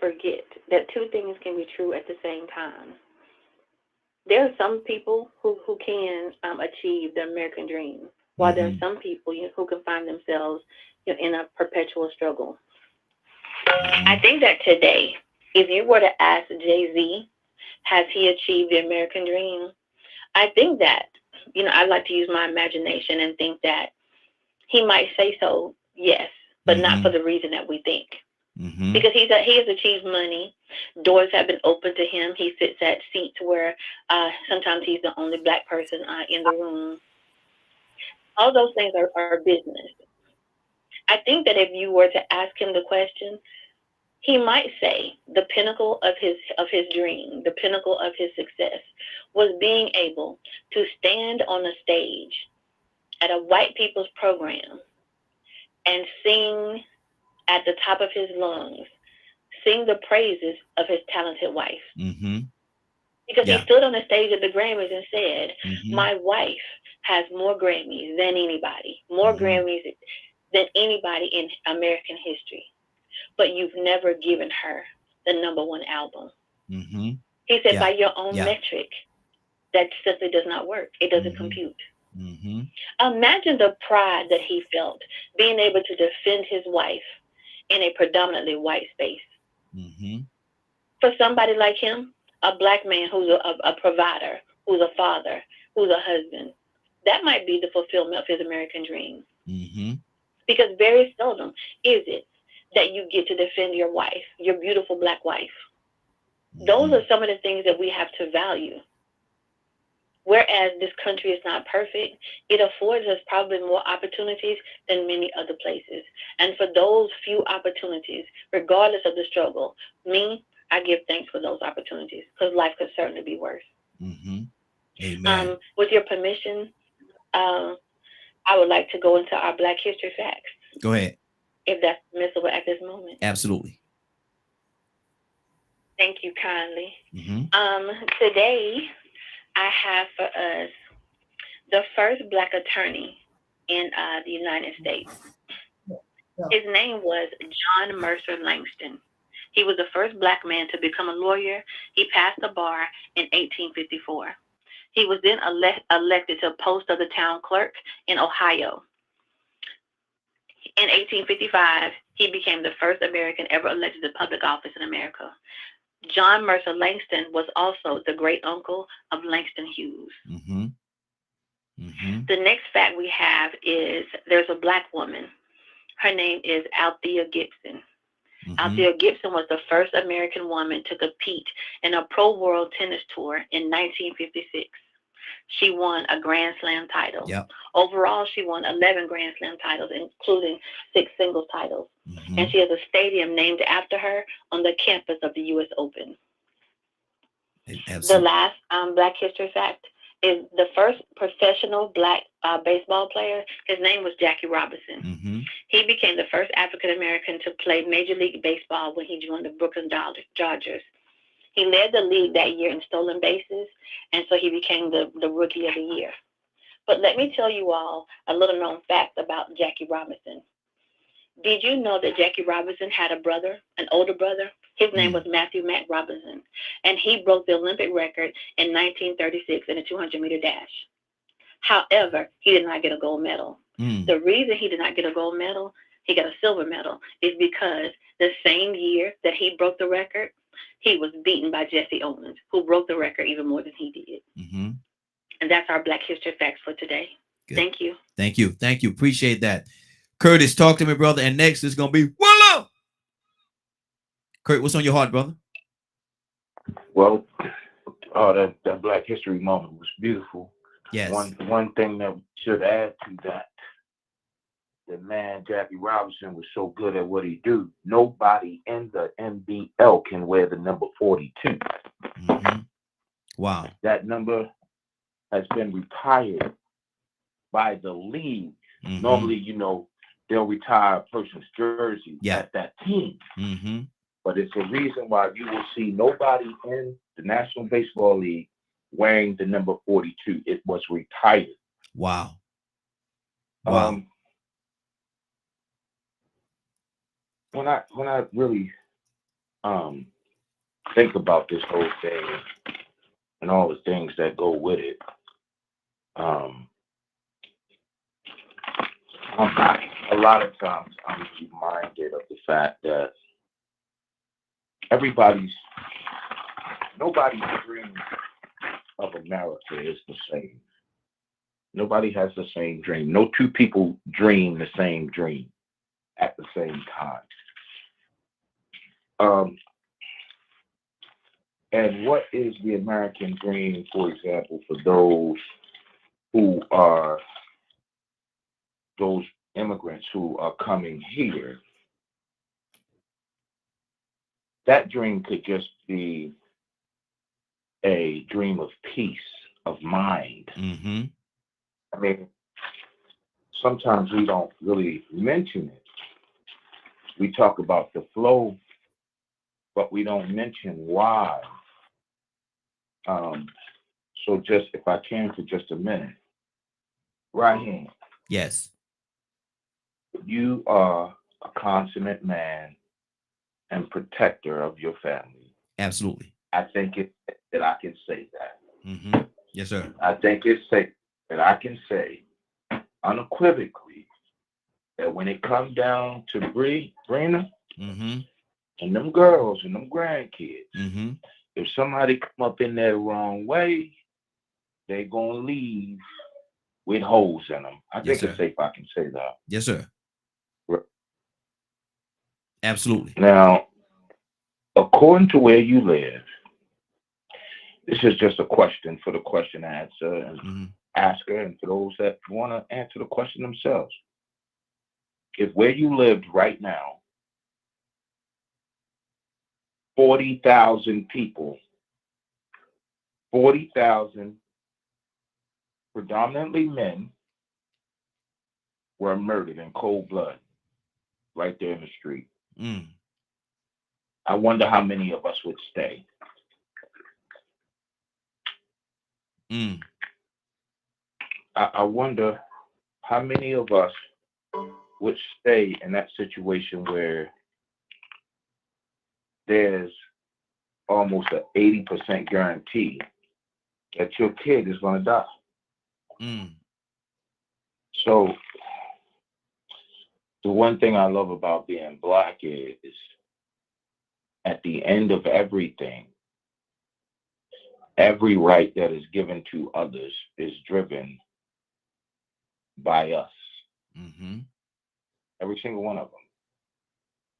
Speaker 2: forget that two things can be true at the same time. There are some people who can achieve the American dream, while there are some people who can find themselves in a perpetual struggle. I think that today, if you were to ask Jay-Z, has he achieved the American dream? I think that, I like to use my imagination and think that he might say so, yes, but not for the reason that we think. Because he has achieved money. Doors have been opened to him. He sits at seats where sometimes he's the only black person in the room. All those things are business. I think that if you were to ask him the question, he might say the pinnacle of his dream, the pinnacle of his success, was being able to stand on a stage at a white people's program and sing at the top of his lungs, sing the praises of his talented wife. Because he stood on the stage of the Grammys and said, my wife has more Grammys than anybody, more Grammys than anybody in American history. But you've never given her the #1 album. He said, by your own metric, that simply does not work. It doesn't compute. Imagine the pride that he felt being able to defend his wife in a predominantly white space. For somebody like him, a black man who's a provider, who's a father, who's a husband, that might be the fulfillment of his American dream. Because very seldom is it that you get to defend your wife, your beautiful black wife. Those are some of the things that we have to value. Whereas this country is not perfect, it affords us probably more opportunities than many other places. And for those few opportunities, regardless of the struggle, I give thanks for those opportunities, because life could certainly be worse.
Speaker 1: Amen.
Speaker 2: With your permission, I would like to go into our Black History facts.
Speaker 1: Go ahead.
Speaker 2: If that's permissible at this moment.
Speaker 1: Absolutely.
Speaker 2: Thank you kindly. Today, I have for us the first black attorney in the United States. His name was John Mercer Langston. He was the first black man to become a lawyer. He passed the bar in 1854. He was then elected to a post of the town clerk in Ohio. In 1855, he became the first American ever elected to public office in America. John Mercer Langston was also the great uncle of Langston Hughes. The next fact we have is there's a black woman. Her name is Althea Gibson. Althea Gibson was the first American woman to compete in a Pro World Tennis Tour in 1956. She won a Grand Slam title. Overall, she won 11 Grand Slam titles, including 6 singles titles. And she has a stadium named after her on the campus of the U.S. Open. The last Black History fact is the first professional black baseball player. His name was Jackie Robinson. He became the first African American to play Major League Baseball when he joined the Brooklyn Dodgers. He led the league that year in stolen bases, and so he became the Rookie of the Year. But let me tell you all a little known fact about Jackie Robinson. Did you know that Jackie Robinson had a brother, an older brother? His name was Matthew Mack Robinson, and he broke the Olympic record in 1936 in a 200-meter dash. However, he did not get a gold medal. The reason he did not get a gold medal, he got a silver medal, is because the same year that he broke the record, he was beaten by Jesse Owens, who broke the record even more than he did. And that's our Black History Facts for today.
Speaker 1: Good.
Speaker 2: Thank you.
Speaker 1: Thank you. Thank you. Appreciate that. Curtis, talk to me, brother. And next is going to be Willow. Kurt, what's on your heart, brother?
Speaker 6: Well, that Black History moment was beautiful.
Speaker 1: Yes.
Speaker 6: One thing that we should add to that, the man Jackie Robinson was so good at what he do. Nobody in the NBL can wear the number 42.
Speaker 1: Mm-hmm. Wow.
Speaker 6: That number has been retired by the league.
Speaker 1: Mm-hmm.
Speaker 6: Normally, they'll retire a person's jersey at that team.
Speaker 1: Mm-hmm.
Speaker 6: But it's a reason why you will see nobody in the National Baseball League wearing the number 42. It was retired.
Speaker 1: Wow. Wow.
Speaker 6: When I really think about this whole thing and all the things that go with it, a lot of times I'm reminded of the fact that nobody's dream of America is the same. Nobody has the same dream. No two people dream the same dream at the same time. And what is the American dream, for example, for those who are those immigrants who are coming here? That dream could just be a dream of peace of mind.
Speaker 1: Mm-hmm.
Speaker 6: I mean, sometimes we don't really mention it. We talk about the flow, but we don't mention why. So just, if I can for just a minute, Raheem.
Speaker 1: Yes.
Speaker 6: You are a consummate man and protector of your family.
Speaker 1: Absolutely.
Speaker 6: I think that I can say that.
Speaker 1: Mm-hmm. Yes, sir.
Speaker 6: I think it's safe that I can say unequivocally that when it comes down to Brina
Speaker 1: mm-hmm.
Speaker 6: and them girls and them grandkids,
Speaker 1: mm-hmm.
Speaker 6: if somebody come up in there the wrong way, they gonna leave with holes in them. I think it's safe I can say that.
Speaker 1: Yes, sir. Absolutely.
Speaker 6: Now, according to where you live, this is just a question for the question answer and
Speaker 1: mm-hmm.
Speaker 6: asker, and for those that want to answer the question themselves. If where you lived right now, 40,000 people, 40,000 predominantly men, were murdered in cold blood right there in the street.
Speaker 1: Mm.
Speaker 6: I wonder how many of us would stay.
Speaker 1: Mm.
Speaker 6: I wonder how many of us would stay in that situation where there's almost an 80% guarantee that your kid is going to die.
Speaker 1: Mm.
Speaker 6: So the one thing I love about being Black is at the end of everything, every right that is given to others is driven by us.
Speaker 1: Mm-hmm.
Speaker 6: Every single one of them.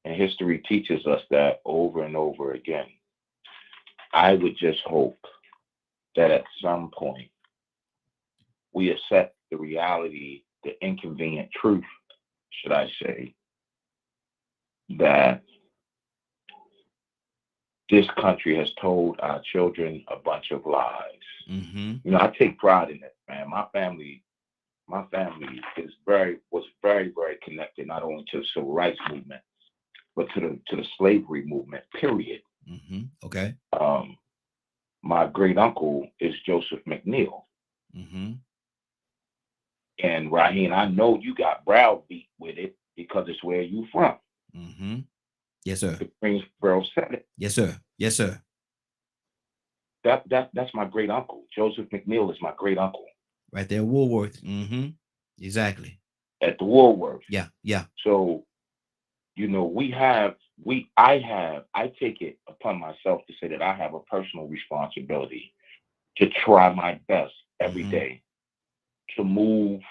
Speaker 6: And history teaches us that over and over again. I would just hope that at some point we accept the reality, the inconvenient truth, should I say, that this country has told our children a bunch of lies.
Speaker 1: Mm-hmm.
Speaker 6: I take pride in it, man. My family was very, very connected not only to the civil rights movement, but to the slavery movement, period.
Speaker 1: Mm-hmm. Okay.
Speaker 6: My great uncle is Joseph McNeil.
Speaker 1: Mm-hmm.
Speaker 6: And Raheem, I know you got browbeat with it because it's where you from.
Speaker 1: Mm-hmm. Yes, sir.
Speaker 6: The Greensboro Senate.
Speaker 1: Yes, sir. Yes, sir.
Speaker 6: That's my great uncle. Joseph McNeil is my great uncle.
Speaker 1: Right there, Woolworth. Mm-hmm. Exactly.
Speaker 6: At the Woolworth.
Speaker 1: Yeah, yeah.
Speaker 6: So, I take it upon myself to say that I have a personal responsibility to try my best every
Speaker 1: Mhm.
Speaker 6: day to move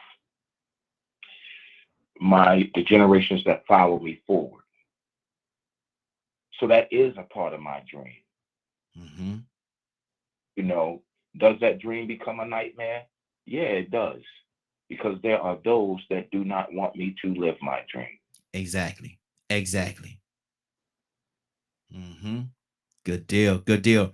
Speaker 6: the generations that follow me forward. So that is a part of my dream.
Speaker 1: Mm-hmm.
Speaker 6: You know, does that dream become a nightmare? Yeah, it does. Because there are those that do not want me to live my dream.
Speaker 1: Exactly. Exactly. Mm-hmm. Good deal. Good deal.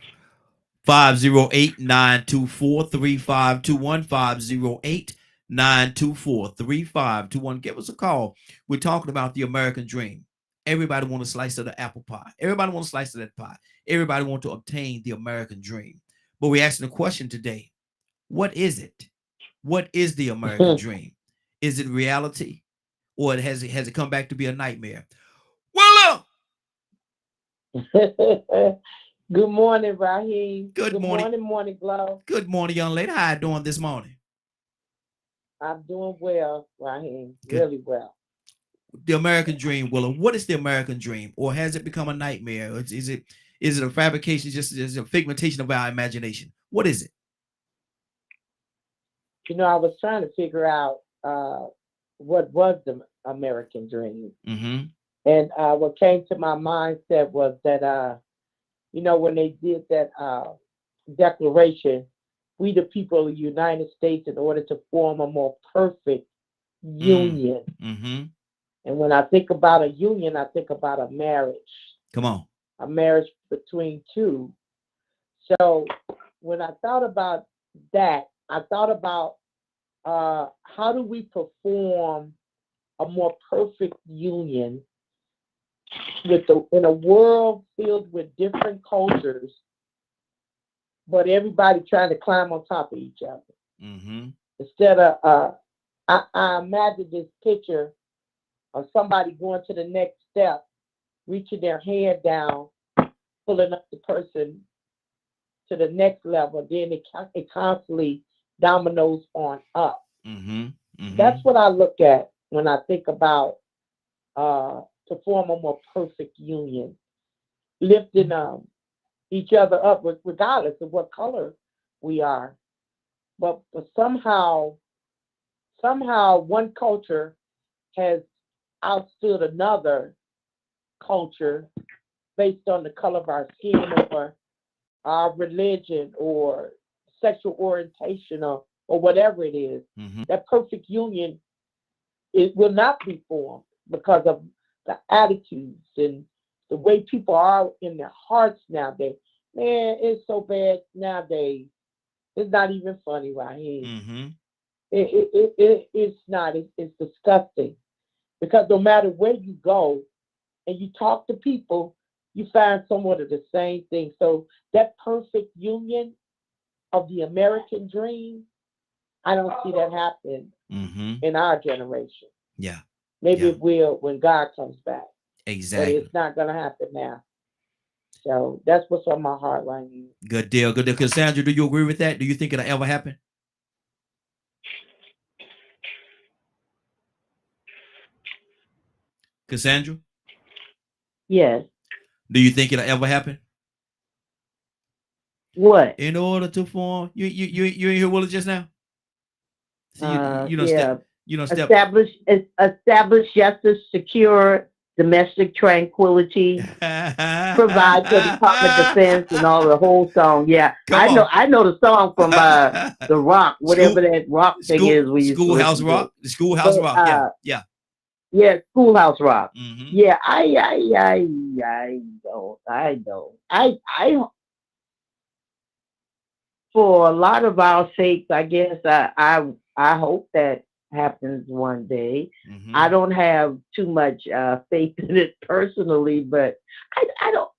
Speaker 1: 508-924-3521. 508-924-3521. Give us a call. We're talking about the American dream. Everybody want a slice of the apple pie. Everybody want a slice of that pie. Everybody want to obtain the American dream. But we're asking a question today. What is it? What is the American dream? Is it reality? Or has it come back to be a nightmare? Well,
Speaker 10: Good morning, Raheem.
Speaker 1: Good morning.
Speaker 10: Morning Glow.
Speaker 1: Good morning, young lady. How you doing this morning?
Speaker 10: I'm doing well, Raheem.
Speaker 1: Good.
Speaker 10: Really well.
Speaker 1: The American dream, Willow. What is the American dream? Or has it become a nightmare? Is it a fabrication, just is a figmentation of our imagination? What is it?
Speaker 10: You know, I was trying to figure out what was the American dream.
Speaker 1: Mm-hmm.
Speaker 10: And what came to my mindset was that, you know, when they did that declaration, we the people of the United States in order to form a more perfect union.
Speaker 1: Mm-hmm.
Speaker 10: And when I think about a union, I think about a marriage.
Speaker 1: Come on.
Speaker 10: A marriage between two. So when I thought about that, I thought about how do we perform a more perfect union in a world filled with different cultures, but everybody trying to climb on top of each other.
Speaker 1: Mm-hmm.
Speaker 10: Instead of, I imagine this picture of somebody going to the next step, reaching their hand down, pulling up the person to the next level, then it constantly dominoes on up.
Speaker 1: Mm-hmm. Mm-hmm.
Speaker 10: That's what I look at when I think about to form a more perfect union, lifting each other up, regardless of what color we are. But somehow one culture has outstood another culture based on the color of our skin or our religion or sexual orientation or whatever it is.
Speaker 1: Mm-hmm.
Speaker 10: That perfect union, it will not be formed because of the attitudes and the way people are in their hearts nowadays. Man, it's so bad nowadays. It's not even funny, Raheem.
Speaker 1: Mm-hmm.
Speaker 10: It's not. It's disgusting. Because no matter where you go and you talk to people, you find somewhat of the same thing. So that perfect union of the American dream, I don't see that happen in our generation.
Speaker 1: Yeah.
Speaker 10: Maybe it will when God comes back.
Speaker 1: Exactly.
Speaker 10: But it's not going to happen now. So that's what's on my heart right now.
Speaker 1: Good deal. Good deal. Cassandra, do you agree with that? Do you think it'll ever happen? Cassandra?
Speaker 10: Yes.
Speaker 1: Do you think it'll ever happen?
Speaker 10: What?
Speaker 1: In order to form, you ain't hear Willis just now? So
Speaker 10: establish justice, secure domestic tranquility, provide for Department of Defense, and all the whole song. Yeah, I know the song from the Rock, whatever that rock thing is. We used
Speaker 1: Schoolhouse Rock. The Schoolhouse Rock. Yeah.
Speaker 10: Yeah, Schoolhouse Rock.
Speaker 1: Mm-hmm.
Speaker 10: Yeah, I don't. For a lot of our sakes, I guess I hope that happens one day.
Speaker 1: Mm-hmm.
Speaker 10: I don't have too much faith in it personally, but I don't.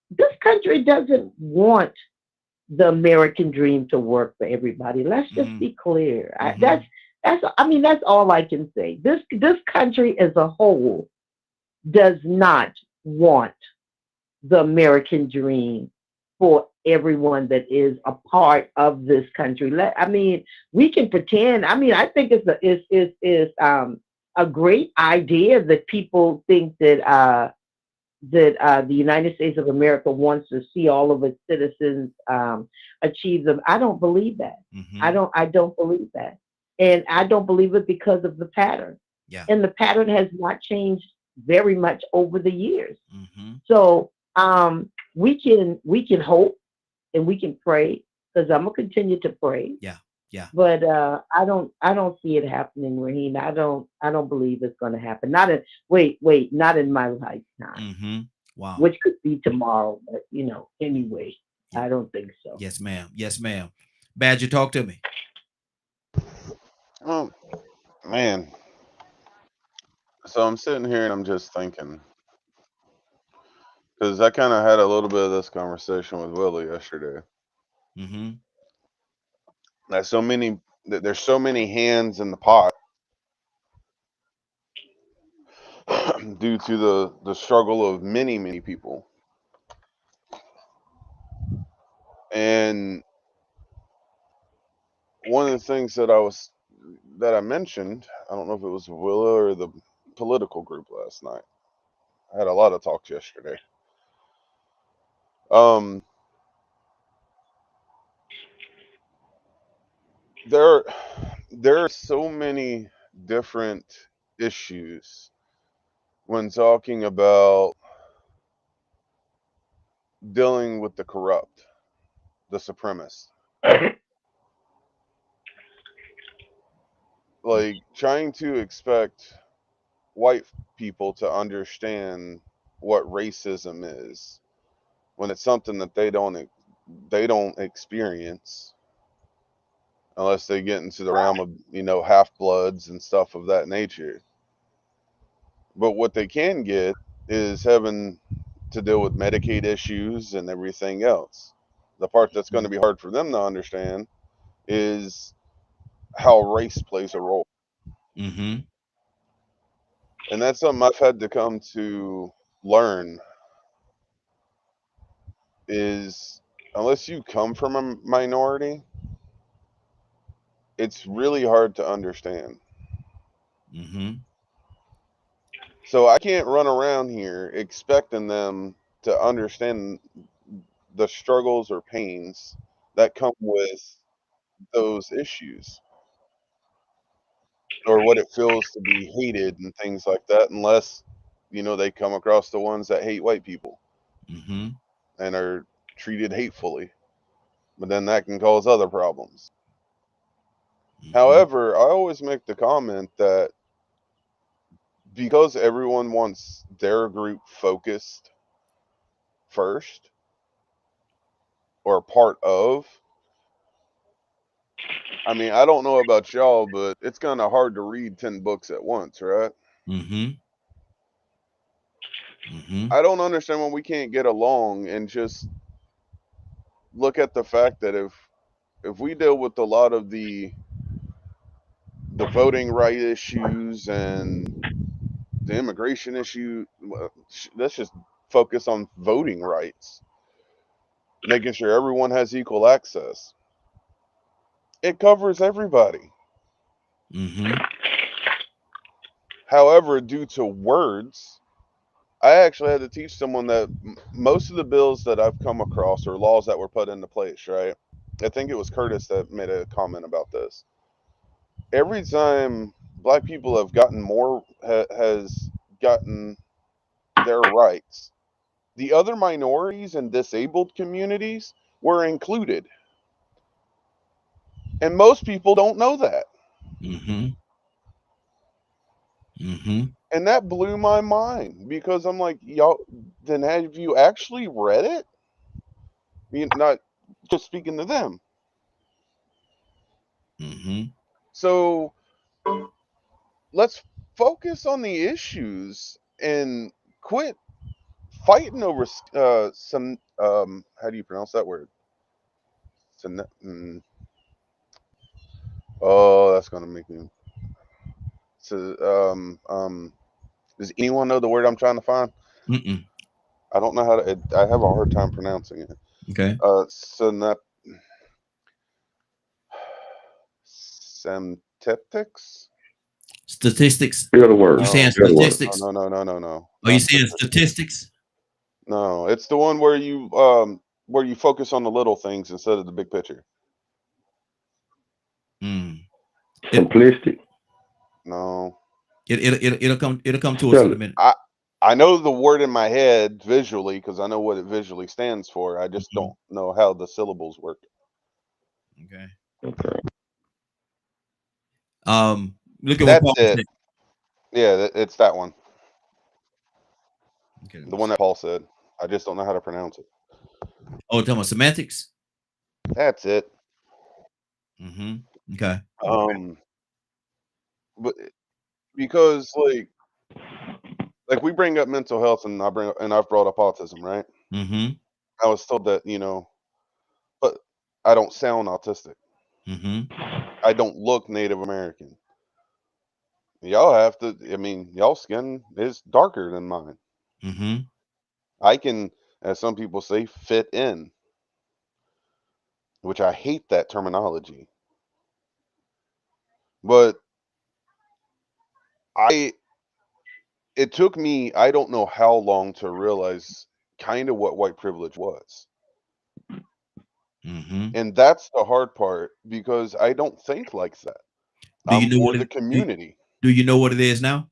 Speaker 10: This country doesn't want the American dream to work for everybody. Let's just be clear. That's all I can say. This country as a whole does not want the American dream for everyone that is a part of this country. We can pretend. I think it's a great idea that people think that that the United States of America wants to see all of its citizens achieve them. I don't believe that.
Speaker 1: Mm-hmm.
Speaker 10: I don't believe that. And I don't believe it because of the pattern.
Speaker 1: Yeah.
Speaker 10: And the pattern has not changed very much over the years.
Speaker 1: Mm-hmm.
Speaker 10: So we can hope and we can pray, because I'm gonna continue to pray.
Speaker 1: Yeah. Yeah.
Speaker 10: But I don't see it happening, Raheem. I don't believe it's gonna happen. Not in not in my lifetime.
Speaker 1: Mm-hmm. Wow.
Speaker 10: Which could be tomorrow, but anyway, I don't think so.
Speaker 1: Yes, ma'am. Yes, ma'am. Badger, talk to me.
Speaker 9: Oh, man. So I'm sitting here and I'm just thinking, because I kind of had a little bit of this conversation with Willie yesterday.
Speaker 1: Mm-hmm.
Speaker 9: There's so many hands in the pot due to the struggle of many people. And one of the things that I mentioned, I don't know if it was Willie or the political group last night. I had a lot of talks yesterday. There are so many different issues when talking about dealing with the corrupt, the supremacists. Like trying to expect white people to understand what racism is when it's something that they don't experience unless they get into the realm of half-bloods and stuff of that nature. But what they can get is having to deal with Medicaid issues and everything else. The part that's going to be hard for them to understand is how race plays a role.
Speaker 1: Mm-hmm.
Speaker 9: And that's something I've had to come to learn, is unless you come from a minority, it's really hard to understand.
Speaker 1: Mm-hmm.
Speaker 9: So I can't run around here expecting them to understand the struggles or pains that come with those issues, or what it feels to be hated and things like that, unless they come across the ones that hate white people
Speaker 1: Mm-hmm.
Speaker 9: and are treated hatefully. But then that can cause other problems.
Speaker 1: Mm-hmm.
Speaker 9: However, I always make the comment that because everyone wants their group focused first or part of, I mean, I don't know about y'all, but it's kind of hard to read 10 books at once, right?
Speaker 1: Mm-hmm. Mm-hmm.
Speaker 9: I don't understand when we can't get along and just look at the fact that if we deal with a lot of the voting right issues and the immigration issue, let's just focus on voting rights, making sure everyone has equal access. It covers everybody.
Speaker 1: Mm-hmm.
Speaker 9: However, due to words, I actually had to teach someone that most of the bills that I've come across or laws that were put into place, right? I think it was Curtis that made a comment about this. Every time black people have gotten has gotten their rights, the other minorities and disabled communities were included. And most people don't know that.
Speaker 1: Mm-hmm. Mm-hmm.
Speaker 9: And that blew my mind, because I'm like, y'all, then have you actually read it? I mean, not just speaking to them.
Speaker 1: Mm-hmm.
Speaker 9: So let's focus on the issues and quit fighting over some how do you pronounce that word? Oh, that's gonna make me. Does anyone know the word I'm trying to find?
Speaker 1: Mm-mm.
Speaker 9: I don't know how to. I have a hard time pronouncing it.
Speaker 1: Okay.
Speaker 9: Synaptics.
Speaker 1: Statistics.
Speaker 11: Feel the word.
Speaker 1: You saying
Speaker 11: Feel the word.
Speaker 1: statistics?
Speaker 9: No.
Speaker 1: Are you saying statistics?
Speaker 9: No, it's the one where you focus on the little things instead of the big picture.
Speaker 11: Simplistic.
Speaker 9: No.
Speaker 1: It'll come to us
Speaker 11: Spell
Speaker 1: in a
Speaker 11: it.
Speaker 1: minute.
Speaker 9: I know the word in my head visually because I know what it visually stands for. I just don't know how the syllables work.
Speaker 1: Okay.
Speaker 11: Okay.
Speaker 1: Look at what
Speaker 9: That's
Speaker 1: Paul
Speaker 9: it.
Speaker 1: said.
Speaker 9: Yeah, it's that one.
Speaker 1: Okay, let
Speaker 9: The
Speaker 1: me
Speaker 9: one
Speaker 1: see.
Speaker 9: that Paul said. I just don't know how to pronounce it.
Speaker 1: Oh, talking about semantics.
Speaker 9: That's it.
Speaker 1: Okay.
Speaker 9: But because like we bring up mental health, and I've brought up autism, right? I was told that, but I don't sound autistic. I don't look Native American. Y'all have to. I mean, y'all skin is darker than mine. I can, as some people say, fit in, which I hate that terminology. But it took me, I don't know how long to realize kind of what white privilege was. And that's the hard part because I don't think like that. I'm for the community.
Speaker 1: Do you know what it is now?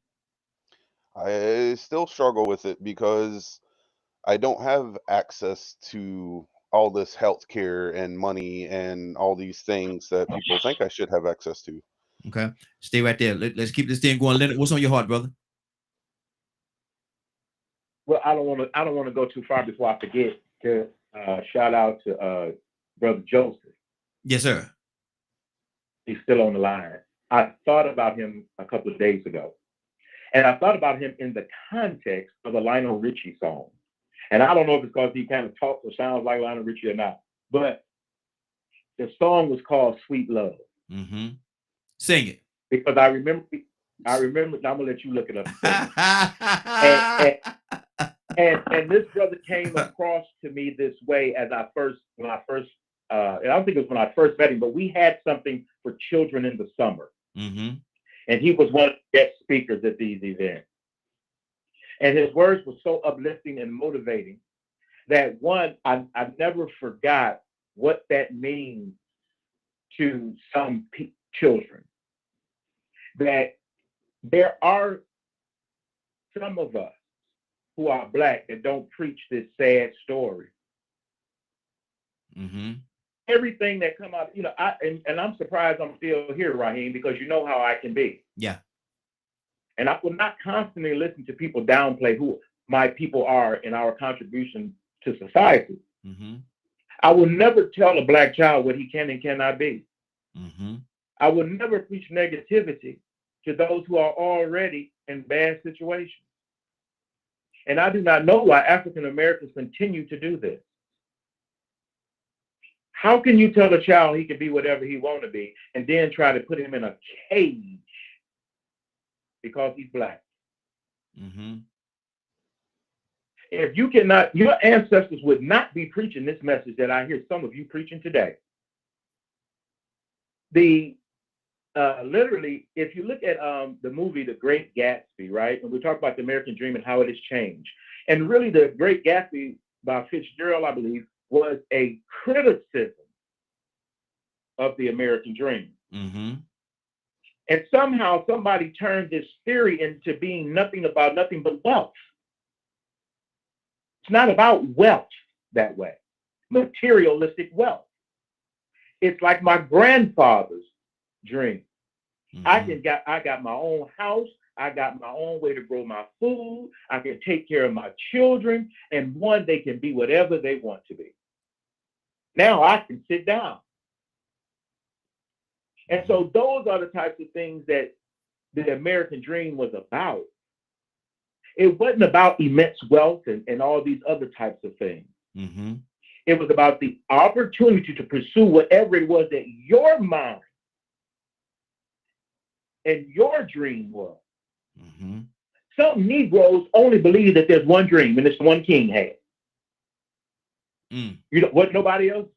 Speaker 9: I still struggle with it because I don't have access to all this health care and money and all these things that people think I should have access to.
Speaker 1: Okay. Stay right there. Let's keep this thing going. Leonard, what's on your heart, brother?
Speaker 8: Well, I don't want to go too far before I forget to shout out to Brother Joseph.
Speaker 1: Yes, sir.
Speaker 8: He's still on the line. I thought about him a couple of days ago, and I thought about him in the context of a Lionel Richie song. And I don't know if it's because he kind of talks or sounds like Lionel Richie or not, but the song was called "Sweet Love."
Speaker 1: Sing it.
Speaker 8: Because I remember. I'm gonna let you look it up. And this brother came across to me this way when I first, and I don't think it was when I first met him, but we had something for children in the summer. And he was one of the guest speakers at these events. And his words were so uplifting and motivating that I never forgot what that means to some children. That there are some of us who are Black that don't preach this sad story. Everything that come out, and I'm surprised I'm still here, Raheem, because you know how I can be.
Speaker 1: Yeah.
Speaker 8: And I will not constantly listen to people downplay who my people are in our contribution to society. I will never tell a Black child what he can and cannot be. I will never preach negativity to those who are already in bad situations. And I do not know why African Americans continue to do this. How can you tell a child he can be whatever he want to be and then try to put him in a cage because he's Black? If you cannot, your ancestors would not be preaching this message that I hear some of you preaching today. Literally, if you look at the movie The Great Gatsby, right, and we talk about the American dream and how it has changed, and really The Great Gatsby by Fitzgerald, I believe, was a criticism of the American dream. And somehow somebody turned this theory into being nothing but wealth. It's not about wealth that way, materialistic wealth. It's like my grandfather's dream. I got my own house. I got my own way to grow my food. I can take care of my children, and one, they can be whatever they want to be. Now I can sit down. And so those are the types of things that the American dream was about. It wasn't about immense wealth and all these other types of things. It was about the opportunity to pursue whatever it was that your mind and your dream was. Some Negroes only believe that there's one dream, and it's the one King had. You know what? Nobody else.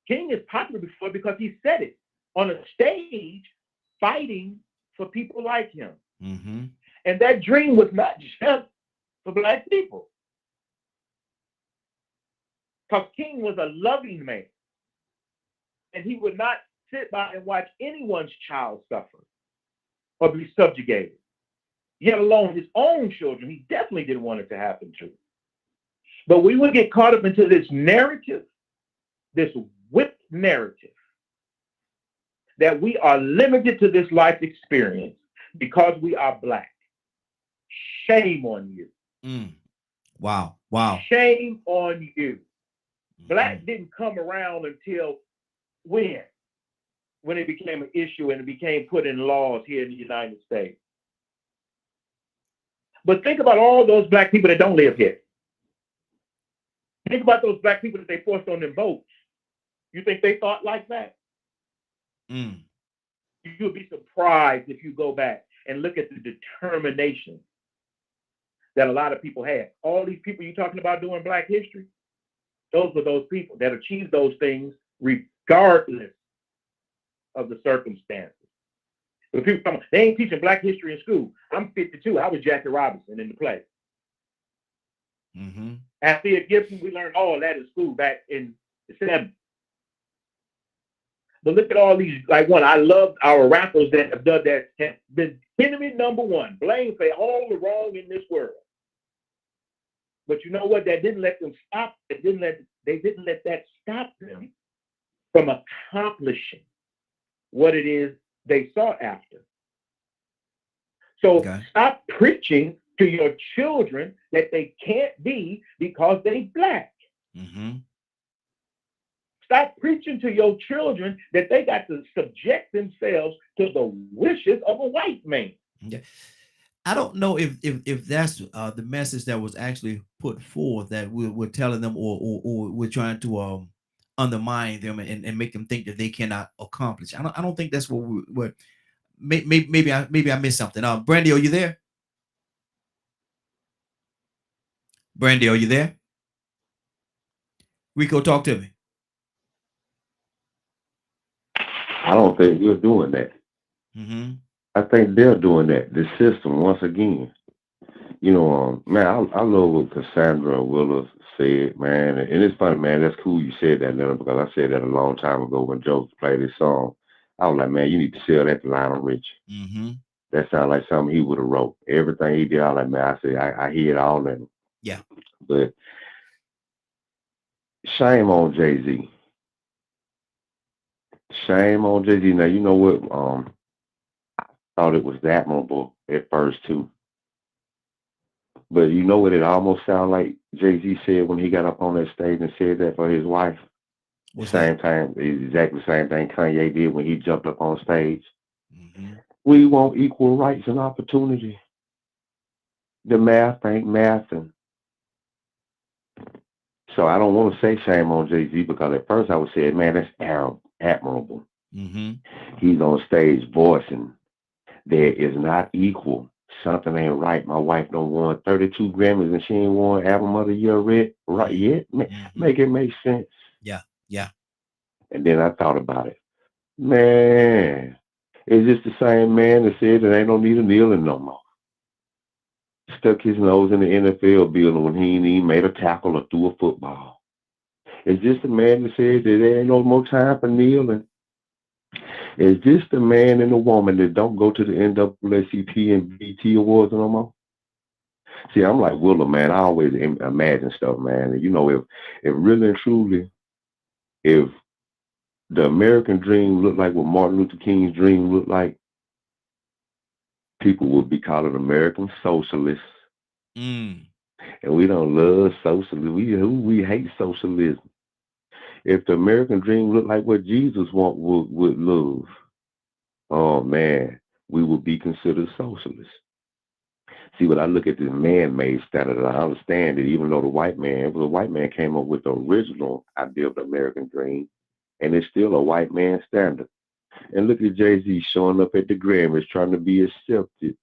Speaker 8: King is popular before because he said it on a stage, fighting for people like him. And that dream was not just for black people. Because King was a loving man. And he would not sit by and watch anyone's child suffer or be subjugated, yet alone his own children. He definitely didn't want it to happen to. But we would get caught up into this narrative, this whipped narrative, that we are limited to this life experience because we are black. Shame on you.
Speaker 1: Wow. Wow.
Speaker 8: Shame on you. Black didn't come around until when it became an issue and it became put in laws here in the United States. But think about all those black people that don't live here. Think about those black people that they forced on them boats. You think they thought like that? You'll be surprised if you go back and look at the determination that a lot of people had. All these people you're talking about doing Black history, those were those people that achieved those things regardless of the circumstances. The people come, they ain't teaching Black history in school. I'm 52. I was Jackie Robinson in the play. After Gibson, we learned all that in school back in the 70s. But look at all these, like one, I love our rappers that have done that, have been enemy number one, blamed for all the wrong in this world. But you know what? That didn't let them stop. They didn't let that stop them from accomplishing what it is they sought after. So stop preaching to your children that they can't be because they Black. Stop preaching to your children that they got to subject themselves to the wishes of a white man.
Speaker 1: Yeah. I don't know if that's the message that was actually put forth, that we're telling them or we're trying to undermine them and make them think that they cannot accomplish. I don't think that's what maybe I missed something. Brandy, are you there? Brandy, are you there? Rico, talk to me.
Speaker 11: I don't think you're doing that. I think they're doing that. The system, once again. You know, man, I love what Cassandra Willis said, man. And it's funny, man. That's cool you said that, Leonard, because I said that a long time ago when Joe played this song. I was like, man, you need to sell that to Lionel Richie. That sounds like something he would have wrote. Everything he did, I was like, man, I said, I hear it all in him.
Speaker 1: Yeah.
Speaker 11: But shame on Jay-Z. Shame on Jay-Z. Now, you know what? I thought it was admirable at first, too. But you know what it almost sounded like Jay-Z said when he got up on that stage and said that for his wife? Exactly the same thing Kanye did when he jumped up on stage. We want equal rights and opportunity. The math ain't mathing. So I don't want to say shame on Jay-Z, because at first I would say, man, that's admirable. He's on stage voicing there is not equal. Something ain't right. My wife don't won 32 Grammys and she ain't won Album of the Year right yet. Make it make sense.
Speaker 1: Yeah.
Speaker 11: And then I thought about it. Man, is this the same man that said that ain't no need of kneeling no more? Stuck his nose in the NFL building when he ain't even made a tackle or threw a football. Is this the man that said that there ain't no more time for kneeling? Is this the man and the woman that don't go to the NAACP and BET Awards no more? See, I'm like Willa, man. I always imagine stuff, man. And you know, if really and truly, if the American dream looked like what Martin Luther King's dream looked like, people would be calling American socialists. And we don't love socialism. We hate socialism. If the American dream looked like what Jesus would love, oh man, we would be considered socialists. See, when I look at this man-made standard, I understand that even though the white man came up with the original idea of the American dream, and it's still a white man standard. And look at Jay-Z showing up at the Grammys trying to be accepted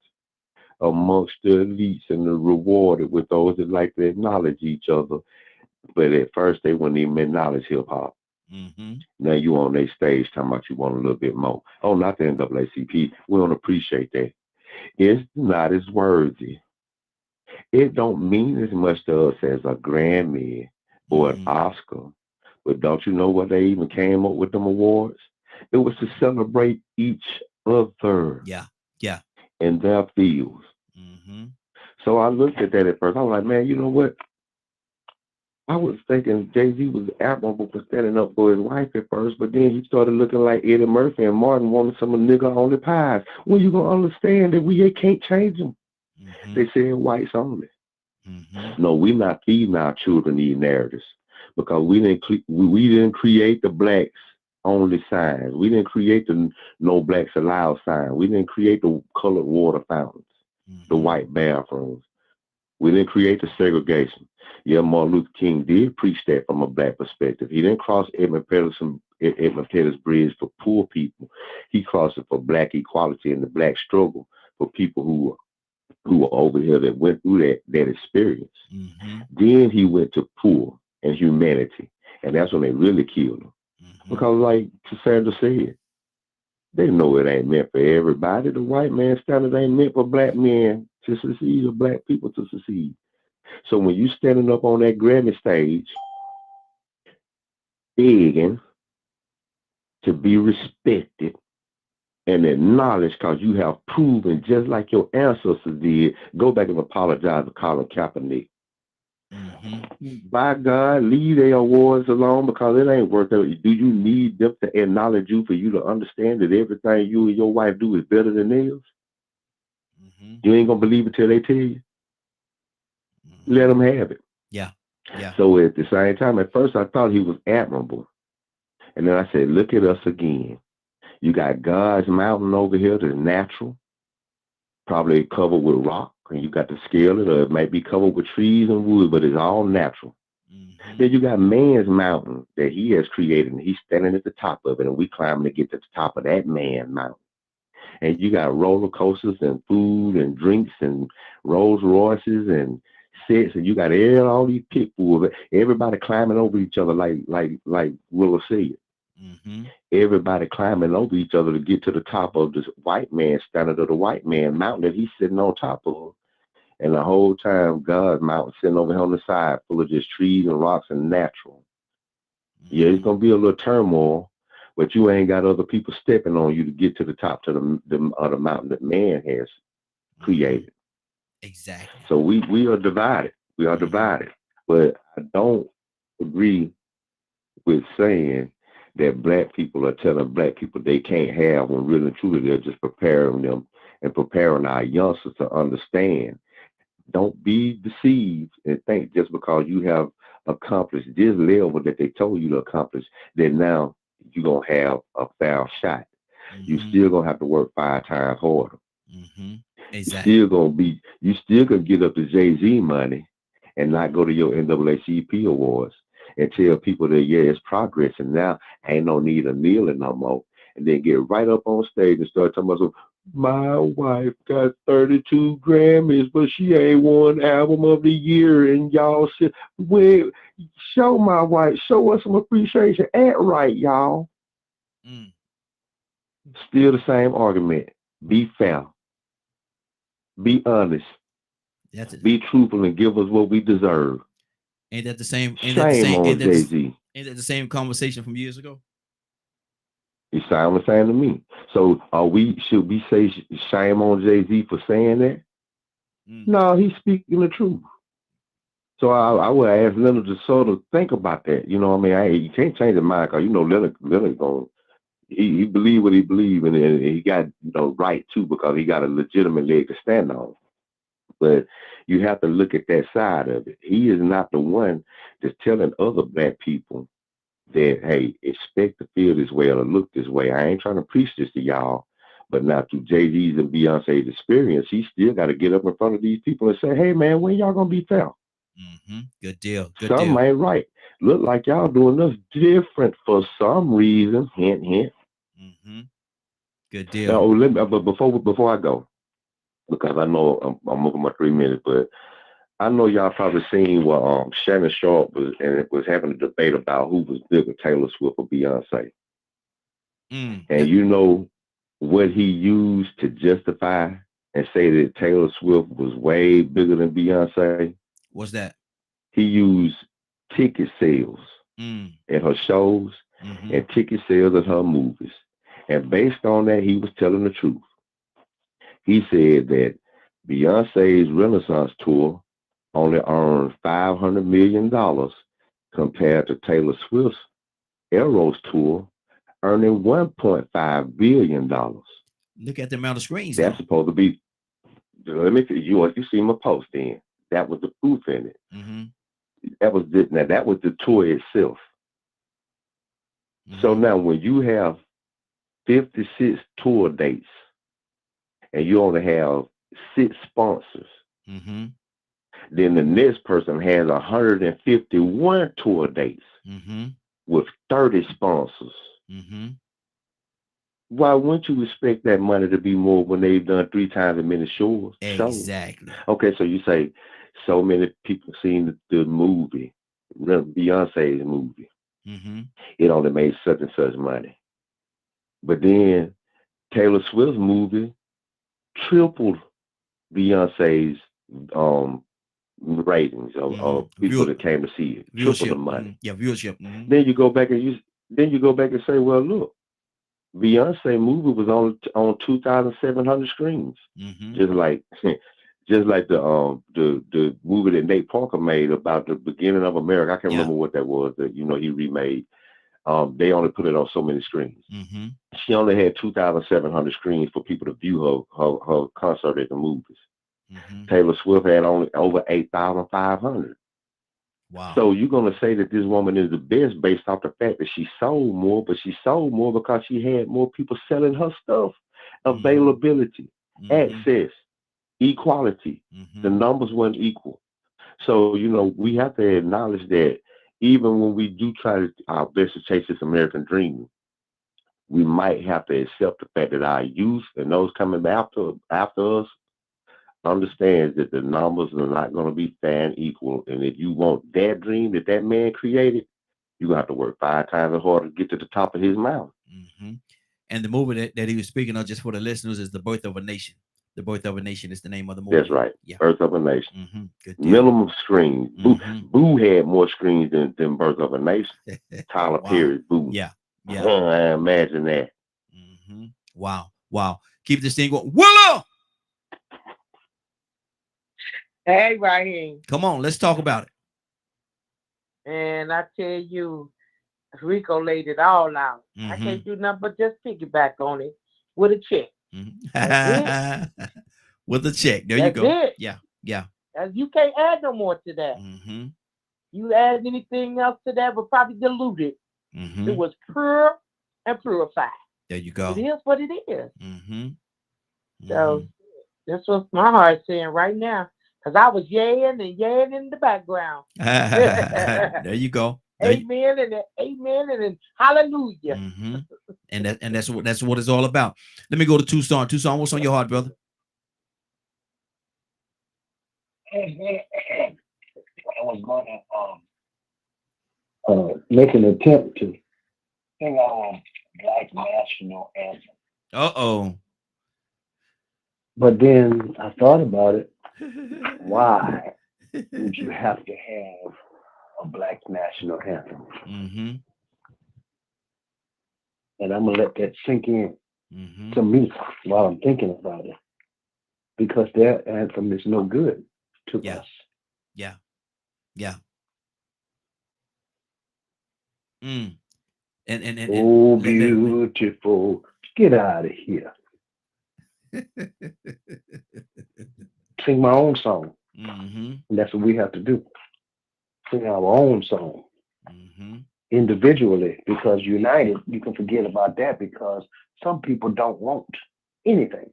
Speaker 11: amongst the elites and rewarded with those that like to acknowledge each other. But at first, they wouldn't even acknowledge hip-hop. Now you on their stage talking about you want a little bit more. Oh, not the NAACP. We don't appreciate that. It's not as worthy It don't mean as much to us as a Grammy or an
Speaker 1: Mhm.
Speaker 11: Oscar. But don't you know what they even came up with them awards? It was to celebrate each other
Speaker 1: Yeah. Yeah.
Speaker 11: in their fields.
Speaker 1: Mm-hmm.
Speaker 11: So I looked at that at first. I was like, man, you know what? I was thinking Jay-Z was admirable for standing up for his wife at first, but then he started looking like Eddie Murphy and Martin wanted some nigga only pies. When you gonna understand that we can't change them?
Speaker 1: Mm-hmm.
Speaker 11: They said whites only.
Speaker 1: Mm-hmm.
Speaker 11: No, we not feeding our children these narratives because we didn't create the blacks only signs. We didn't create the no blacks allowed sign. We didn't create the colored water fountains, the
Speaker 1: Mm-hmm.
Speaker 11: white bathrooms. We didn't create the segregation. Yeah, Martin Luther King did preach that from a black perspective. He didn't cross Edmund Pettus Bridge for poor people. He crossed it for black equality and the black struggle for people who were over here that went through that experience.
Speaker 1: Mm-hmm.
Speaker 11: Then he went to poor and humanity, and that's when they really killed him.
Speaker 1: Mm-hmm.
Speaker 11: Because, like Cassandra said, they know it ain't meant for everybody. The white man standard ain't meant for black men to succeed or black people to succeed. So when you standing up on that Grammy stage, begging to be respected and acknowledged because you have proven, just like your ancestors did, go back and apologize to Colin Kaepernick.
Speaker 1: Mm-hmm.
Speaker 11: By God, leave their awards alone because it ain't worth it. Do you need them to acknowledge you for you to understand that everything you and your wife do is better than theirs?
Speaker 1: Mm-hmm.
Speaker 11: You ain't gonna believe it till they tell you.
Speaker 1: Mm-hmm.
Speaker 11: Let them have it.
Speaker 1: Yeah. Yeah.
Speaker 11: So at the same time, at first I thought he was admirable, and then I said, look at us again. You got God's mountain over here that's natural, probably covered with rock, and you got to scale it, or it might be covered with trees and wood, but it's all natural.
Speaker 1: Mm-hmm.
Speaker 11: Then you got man's mountain that he has created, and he's standing at the top of it, and we climbing to get to the top of that man mountain. And you got roller coasters and food and drinks and Rolls Royces and sets, and you got all these pit bulls, everybody climbing over each other like Willa said.
Speaker 1: Mm-hmm.
Speaker 11: Everybody climbing over each other to get to the top of this white man standard of the white man mountain that he's sitting on top of. And the whole time, God's mountain sitting over here on the side, full of just trees and rocks and natural.
Speaker 1: Mm-hmm.
Speaker 11: Yeah, it's gonna be a little turmoil, but you ain't got other people stepping on you to get to the top to the mountain that man has created.
Speaker 1: Exactly.
Speaker 11: So we are divided. We are
Speaker 1: Mm-hmm.
Speaker 11: divided. But I don't agree with saying that black people are telling black people they can't have, when really and truly they're just preparing them and preparing our youngsters to understand. Don't be deceived and think just because you have accomplished this level that they told you to accomplish, that now you're going to have a fair shot.
Speaker 1: Mm-hmm.
Speaker 11: You still going to have to work 5 times harder.
Speaker 1: Mm-hmm. Exactly.
Speaker 11: You still gonna get up to Jay-Z money and not go to your NAACP awards and tell people that, yeah, it's progress and now ain't no need of kneeling no more. And then get right up on stage and start talking about, my wife got 32 Grammys, but she ain't won album of the year. And y'all said, well, show my wife, show us some appreciation. Act right, y'all.
Speaker 1: Mm.
Speaker 11: Still the same argument. Be fair. Be honest.
Speaker 1: That's it.
Speaker 11: Be truthful and give us what we deserve.
Speaker 1: Ain't that the same?
Speaker 11: Shame on Jay-Z.
Speaker 1: Ain't that the same conversation from years ago?
Speaker 11: It sounds the same to me. So should we say shame on Jay-Z for saying that?
Speaker 1: Mm.
Speaker 11: No, he's speaking the truth. So I would ask Leonard to sort of think about that. You know what I mean? You can't change his mind because, you know, Leonard going, he believe what he believe, and he got, you know, right too, because he got a legitimate leg to stand on. But you have to look at that side of it. He is not the one that's telling other black people that, hey, expect to feel this way or to look this way. I ain't trying to preach this to y'all, but now through Jay-Z's and Beyonce's experience, he still got to get up in front of these people and say, hey, man, when y'all going to be fair?
Speaker 1: Mm-hmm. Good deal. Good
Speaker 11: Something
Speaker 1: deal.
Speaker 11: ain't right. Look like y'all doing this different for some reason. Hint, hint.
Speaker 1: Mm-hmm. Good deal.
Speaker 11: Now, but before I go, because I know I'm over my 3 minutes, but I know y'all probably seen what Shannon Sharp was having a debate about who was bigger, Taylor Swift or Beyonce. And you know what he used to justify and say that Taylor Swift was way bigger than Beyonce?
Speaker 1: What's that?
Speaker 11: He used ticket sales at her shows and ticket sales at her movies. And based on that, he was telling the truth. He said that Beyonce's Renaissance tour only earned $500 million compared to Taylor Swift's Eras tour earning $1.5 billion.
Speaker 1: Look at the amount of screens.
Speaker 11: That's supposed to be, let me tell you, you see my post then. That was the proof in it. That was the tour itself. So now when you have 56 tour dates and you only have 6 sponsors, then the next person has 151 tour dates with 30 sponsors. Why wouldn't you expect that money to be more when they've done 3 times as many shows?
Speaker 1: Exactly.
Speaker 11: Okay, so you say so many people seen the movie, Beyonce's movie. It only made such and such money. But then Taylor Swift's movie tripled Beyonce's ratings of people that came to see it. Triple the money.
Speaker 1: Yeah, viewership.
Speaker 11: Then you go back and say, well, look, Beyonce movie was on 2,700 screens. Just like the movie that Nate Parker made about the beginning of America. I can't remember what that was that he remade. They only put it on so many screens. She only had 2,700 screens for people to view her concert at the movies. Taylor Swift had only over 8,500.
Speaker 1: Wow.
Speaker 11: So you're going to say that this woman is the best based off the fact that she sold more, but she sold more because she had more people selling her stuff. Availability, access, equality. The numbers weren't equal. So, we have to acknowledge that even when we do try our best to chase this American dream, we might have to accept the fact that our youth and those coming after us understands that the numbers are not going to be fair and equal. And if you want that dream that man created, you're going to have to work 5 times as hard to get to the top of his mountain.
Speaker 1: And the movie that he was speaking of, just for the listeners, is The Birth of a Nation. The Birth of a Nation is the name of the movie.
Speaker 11: That's right.
Speaker 1: Yeah.
Speaker 11: Birth of a Nation.
Speaker 1: Good deal.
Speaker 11: Minimum screens. Boo had more screens than Birth of a Nation. Tyler Perry's Boo.
Speaker 1: Yeah.
Speaker 11: I imagine that.
Speaker 1: Wow. Keep this thing going. Willow!
Speaker 12: Hey, Raheem.
Speaker 1: Come on, let's talk about it.
Speaker 12: And I tell you, Rico laid it all out. I can't do nothing but just piggyback on it with a check.
Speaker 1: With a check. There
Speaker 12: That's
Speaker 1: you go.
Speaker 12: it.
Speaker 1: Yeah.
Speaker 12: You can't add no more to that. You add anything else to that would probably dilute it. It was pure and purified.
Speaker 1: There you go.
Speaker 12: It is what it is. So that's what my heart's saying right now. Because I was yaying in the background.
Speaker 1: There you go.
Speaker 12: Amen and hallelujah.
Speaker 1: And that's what it's all about. Let me go to Tucson. Tucson, what's on your heart, brother?
Speaker 4: I was going to make an attempt to sing our Black National Anthem. But then I thought about it. Why would you have to have a Black National Anthem? And I'm going to let that sink in to me while I'm thinking about it. Because their anthem is no good to us.
Speaker 1: Yeah.
Speaker 4: Oh, beautiful. Get out of here. Sing my own song. And that's what we have to do. Sing our own song. Individually, because united, you can forget about that because some people don't want anything.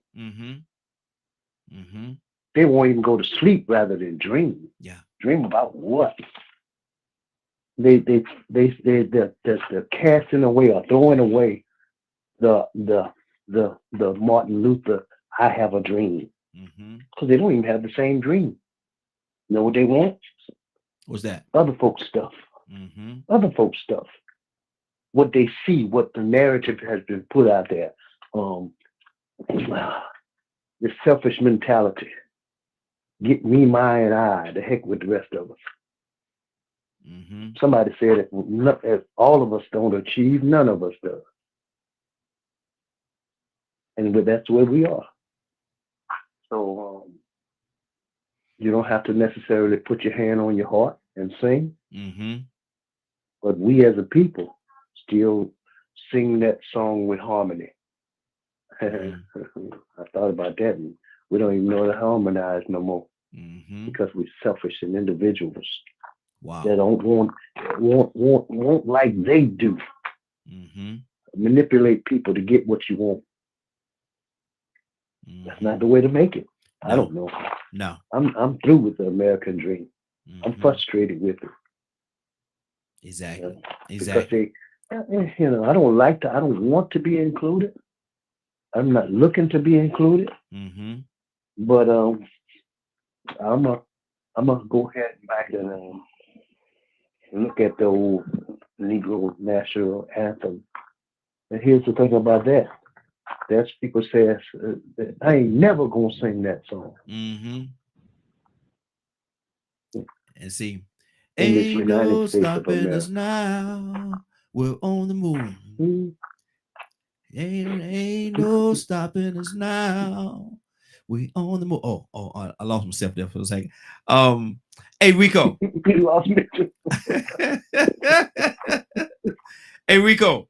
Speaker 4: They won't even go to sleep rather than dream. Dream about what? They're casting away or throwing away the Martin Luther, I have a dream. Because they don't even have the same dream. You know what they want?
Speaker 1: What's that?
Speaker 4: Other folks' stuff. Other folks' stuff. What they see, what the narrative has been put out there. This selfish mentality. Get me, my, and I. The heck with the rest of us.
Speaker 1: Mm-hmm.
Speaker 4: Somebody said if all of us don't achieve, none of us does. And that's where we are. So you don't have to necessarily put your hand on your heart and sing.
Speaker 1: Mm-hmm.
Speaker 4: But we as a people still sing that song with harmony.
Speaker 1: Mm-hmm.
Speaker 4: I thought about that, and we don't even know how to harmonize no more.
Speaker 1: Mm-hmm.
Speaker 4: Because we're selfish and individuals.
Speaker 1: Wow.
Speaker 4: That don't want like they do.
Speaker 1: Mm-hmm.
Speaker 4: Manipulate people to get what you want.
Speaker 1: Mm-hmm.
Speaker 4: That's not the way to make it.
Speaker 1: No.
Speaker 4: I don't know.
Speaker 1: No.
Speaker 4: I'm through with the American dream.
Speaker 1: Mm-hmm.
Speaker 4: I'm frustrated with it.
Speaker 1: Exactly.
Speaker 4: Because they, I don't want to be included. I'm not looking to be included.
Speaker 1: Mm-hmm.
Speaker 4: But I'm gonna go ahead back and look at the old Negro national anthem. And here's the thing about that. There's people says I ain't never gonna sing that song.
Speaker 1: Mm-hmm. And see,
Speaker 4: in this
Speaker 1: ain't
Speaker 4: United
Speaker 1: no
Speaker 4: States of
Speaker 1: stopping
Speaker 4: America.
Speaker 1: us now. We're on the moon.
Speaker 4: Mm-hmm.
Speaker 1: Ain't no stopping us now. We on the move. Oh, I lost myself there for a second. Hey Rico.
Speaker 4: You lost me too.
Speaker 1: Hey Rico.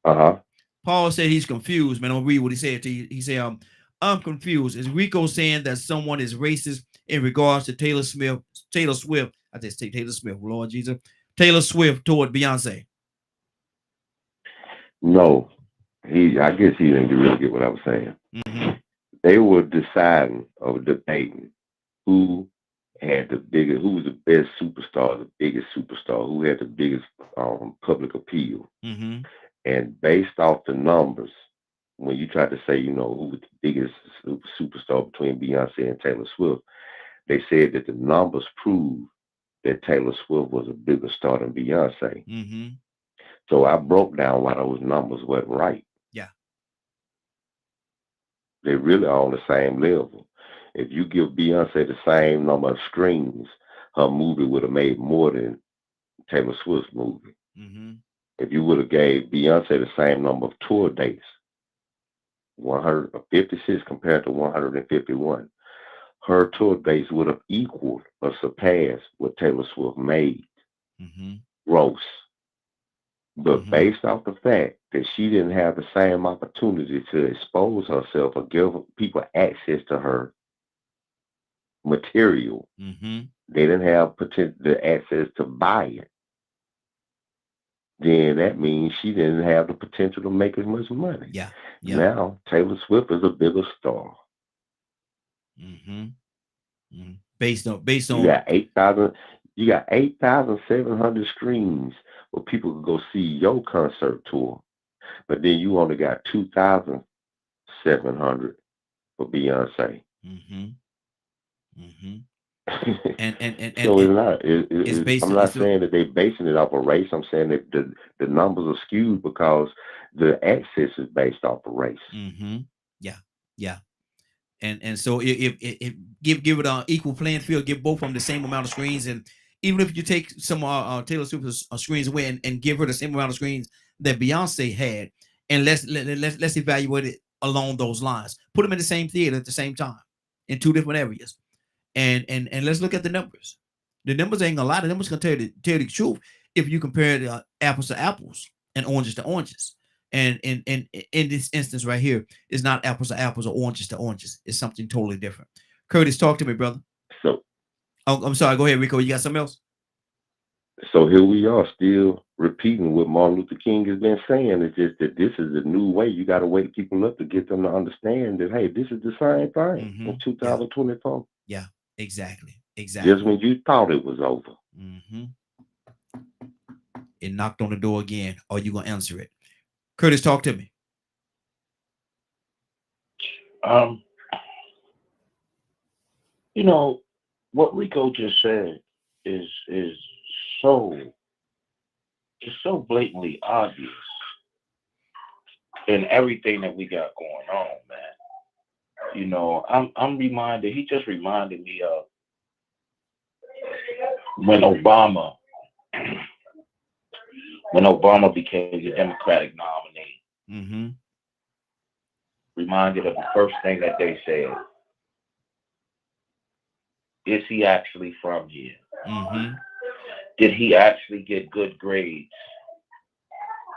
Speaker 11: Uh-huh.
Speaker 1: Paul said he's confused, man. I'll read what he said to you. He said, I'm confused. Is Rico saying that someone is racist in regards to Taylor Swift? I just say Taylor Swift, Lord Jesus. Taylor Swift toward Beyonce.
Speaker 11: No. I guess he didn't really get what I was saying.
Speaker 1: Mm-hmm.
Speaker 11: They were deciding or debating who was the best superstar, the biggest superstar, who had the biggest public appeal.
Speaker 1: Mm-hmm.
Speaker 11: And based off the numbers, when you try to say, who was the biggest superstar between Beyonce and Taylor Swift, they said that the numbers proved that Taylor Swift was a bigger star than Beyonce.
Speaker 1: Mm-hmm.
Speaker 11: So I broke down why those numbers weren't right.
Speaker 1: Yeah.
Speaker 11: They really are on the same level. If you give Beyonce the same number of streams, her movie would have made more than Taylor Swift's movie.
Speaker 1: Mm-hmm.
Speaker 11: If you would have gave Beyonce the same number of tour dates, 156 compared to 151, her tour dates would have equaled or surpassed what Taylor Swift made gross. But based off the fact that she didn't have the same opportunity to expose herself or give people access to her material, they didn't have the access to buy it. Then that means she didn't have the potential to make as much money.
Speaker 1: Yeah.
Speaker 11: Now Taylor Swift is a bigger star.
Speaker 1: Based on
Speaker 11: you got 8,700 streams where people could go see your concert tour, but then you only got 2,700 for Beyonce.
Speaker 1: So
Speaker 11: I'm not saying that they're basing it off of race. I'm saying that the numbers are skewed because the access is based off of race.
Speaker 1: Yeah. And so if give it an equal playing field, give both of them the same amount of screens, and even if you take some Taylor Swift's screens away and give her the same amount of screens that Beyonce had, and let's evaluate it along those lines. Put them in the same theater at the same time in two different areas, and let's look at the numbers. The numbers ain't gonna lie. The numbers gonna tell you the truth if you compare apples to apples and oranges to oranges. And in this instance right here, it's not apples to apples or oranges to oranges. It's something totally different. Curtis, talk to me, brother. I'm sorry. Go ahead, Rico. You got something else?
Speaker 11: So here we are, still repeating what Martin Luther King has been saying. It's just that this is the new way. You got to wake people up to get them to understand that, hey, this is the same thing in 2024.
Speaker 1: Yeah, exactly.
Speaker 11: Just when you thought it was over.
Speaker 1: It knocked on the door again. Are you gonna answer it? Curtis, talk to me.
Speaker 6: What Rico just said is so blatantly obvious in everything that we got going on, man. You know, I'm reminded. He just reminded me of when Obama became the Democratic nominee.
Speaker 1: Mm-hmm.
Speaker 6: Reminded of the first thing that they said. Is he actually from here?
Speaker 1: Mm-hmm.
Speaker 6: Did he actually get good grades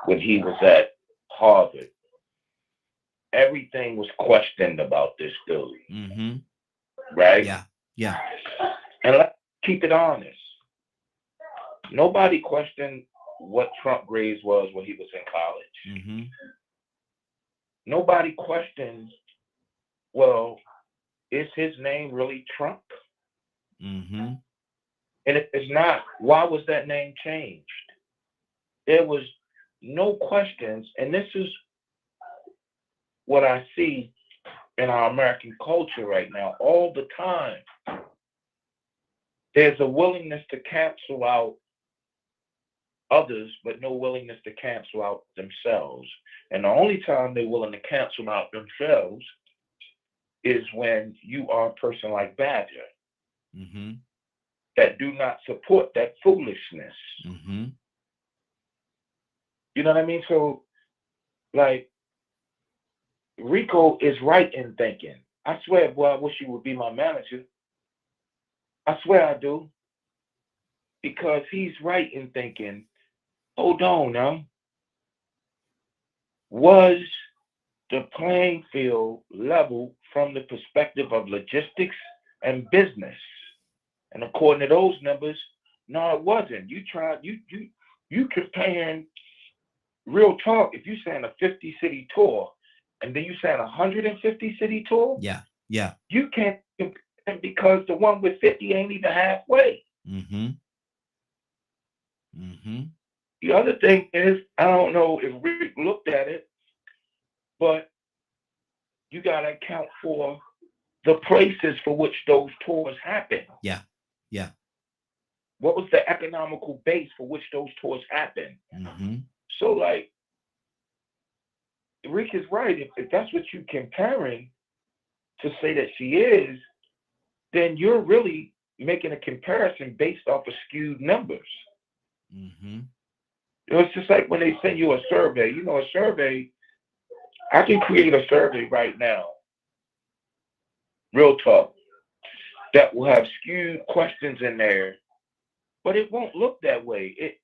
Speaker 6: when he was at Harvard? Everything was questioned about this dude.
Speaker 1: Mm-hmm.
Speaker 6: Right?
Speaker 1: Yeah.
Speaker 6: And let's keep it honest. Nobody questioned what Trump grades was when he was in college.
Speaker 1: Mm-hmm.
Speaker 6: Nobody questioned, well, is his name really Trump?
Speaker 1: Mm-hmm.
Speaker 6: And if it's not, why was that name changed? There was no questions, and this is what I see in our American culture right now all the time. There's a willingness to cancel out others, but no willingness to cancel out themselves. And the only time they're willing to cancel out themselves is when you are a person like Badger
Speaker 1: Mm-hmm.
Speaker 6: that do not support that foolishness.
Speaker 1: Mm-hmm.
Speaker 6: You know what I mean? So, like, Rico is right in thinking. I swear, boy, I wish you would be my manager. I swear I do. Because he's right in thinking, hold on now. Was the playing field level from the perspective of logistics and business? And according to those numbers, no, it wasn't. You comparing real talk. If you saying a 50-city tour, and then you saying 150-city tour,
Speaker 1: Yeah.
Speaker 6: you can't compare them because the one with 50 ain't even halfway.
Speaker 1: Mm-hmm. Mm-hmm.
Speaker 6: The other thing is, I don't know if Rick looked at it, but you got to account for the places for which those tours happen.
Speaker 1: Yeah.
Speaker 6: What was the economical base for which those tours happen?
Speaker 1: Mm-hmm.
Speaker 6: So, like, Rick is right. If that's what you're comparing to say that she is, then you're really making a comparison based off of skewed numbers.
Speaker 1: Mm-hmm.
Speaker 6: It's just like when they send you a survey. You know, a survey, I can create a survey right now, real talk, that will have skewed questions in there, but it won't look that way.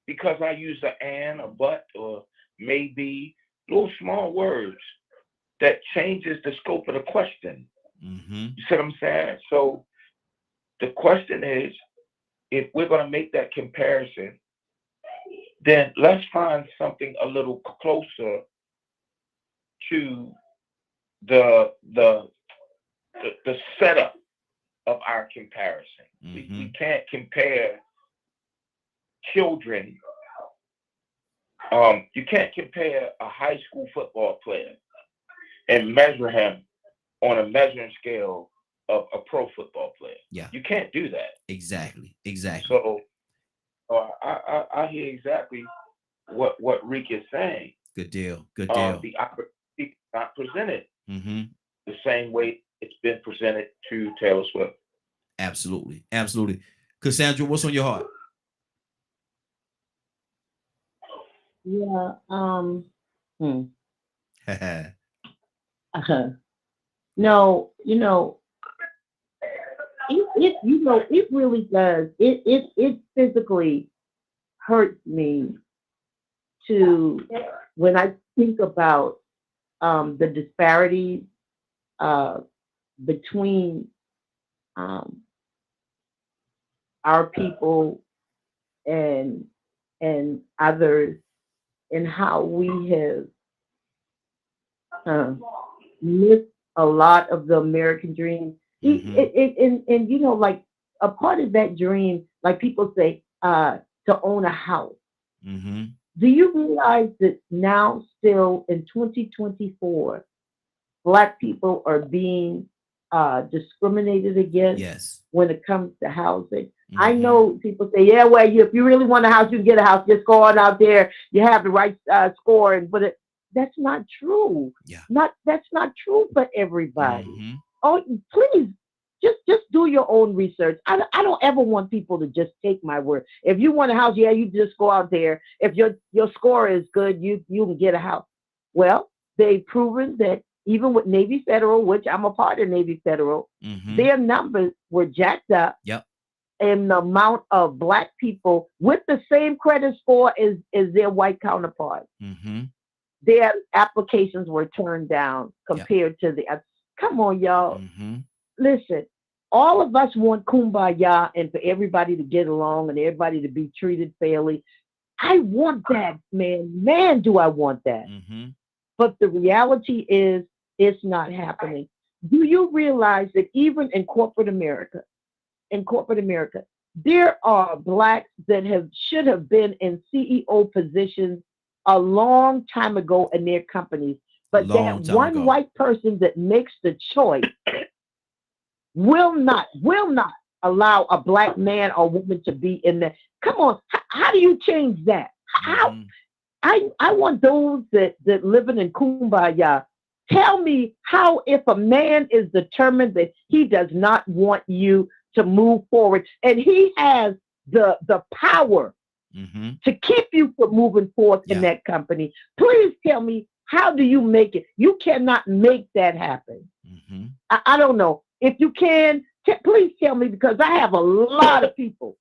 Speaker 6: Because I use an and, a but, or maybe, little small words that changes the scope of the question.
Speaker 1: Mm-hmm.
Speaker 6: You see what I'm saying? So the question is, if we're going to make that comparison, then let's find something a little closer to the setup of our comparison.
Speaker 1: Mm-hmm.
Speaker 6: We can't compare children. You can't compare a high school football player and measure him on a measuring scale of a pro football player.
Speaker 1: Yeah.
Speaker 6: You can't do that.
Speaker 1: Exactly.
Speaker 6: So I hear exactly what Rick is saying.
Speaker 1: Good deal.
Speaker 6: The opportunity is not presented
Speaker 1: Mm-hmm.
Speaker 6: the same way it's been presented to Taylor Swift.
Speaker 1: Absolutely. Cassandra, what's on your heart?
Speaker 10: Yeah. No, it really does. It physically hurts me when I think about the disparities between our people and others, and how we have missed a lot of the American dream.
Speaker 1: Mm-hmm.
Speaker 10: And like a part of that dream, like people say, to own a house.
Speaker 1: Mm-hmm.
Speaker 10: Do you realize that now, still in 2024, Black people are being discriminated against?
Speaker 1: Yes.
Speaker 10: When it comes to housing?
Speaker 1: Mm-hmm.
Speaker 10: I know people say, yeah, well, if you really want a house, you can get a house. Just go on out there. You have the right score,
Speaker 12: that's not true.
Speaker 1: Yeah.
Speaker 12: That's not true for everybody.
Speaker 1: Mm-hmm.
Speaker 12: Oh, please, just do your own research. I don't ever want people to just take my word. If you want a house, yeah, you just go out there. If your score is good, you can get a house. Well, they've proven that even with Navy Federal, which I'm a part of Navy Federal,
Speaker 1: Mm-hmm.
Speaker 12: their numbers were jacked up.
Speaker 1: Yep.
Speaker 12: And the amount of black people with the same credit score as their white counterparts,
Speaker 1: Mm-hmm.
Speaker 12: their applications were turned down compared to the. Come on, y'all.
Speaker 1: Mm-hmm.
Speaker 12: Listen, all of us want kumbaya and for everybody to get along and everybody to be treated fairly. I want that, man. Man, do I want that.
Speaker 1: Mm-hmm.
Speaker 12: But the reality is, it's not happening. Do you realize that even in corporate America, there are blacks that should have been in CEO positions a long time ago in their companies, but
Speaker 1: Long
Speaker 12: that
Speaker 1: time
Speaker 12: one
Speaker 1: ago.
Speaker 12: white person that makes the choice will not allow a black man or woman to be in there. Come on, how do you change that? How?
Speaker 1: Mm-hmm.
Speaker 12: I want those that living in kumbaya. Tell me how, if a man is determined that he does not want you to move forward, and he has the power
Speaker 1: Mm-hmm.
Speaker 12: to keep you from moving forward in that company, please tell me, how do you make it? You cannot make that happen.
Speaker 1: Mm-hmm.
Speaker 12: I don't know. If you can, please tell me, because I have a lot of people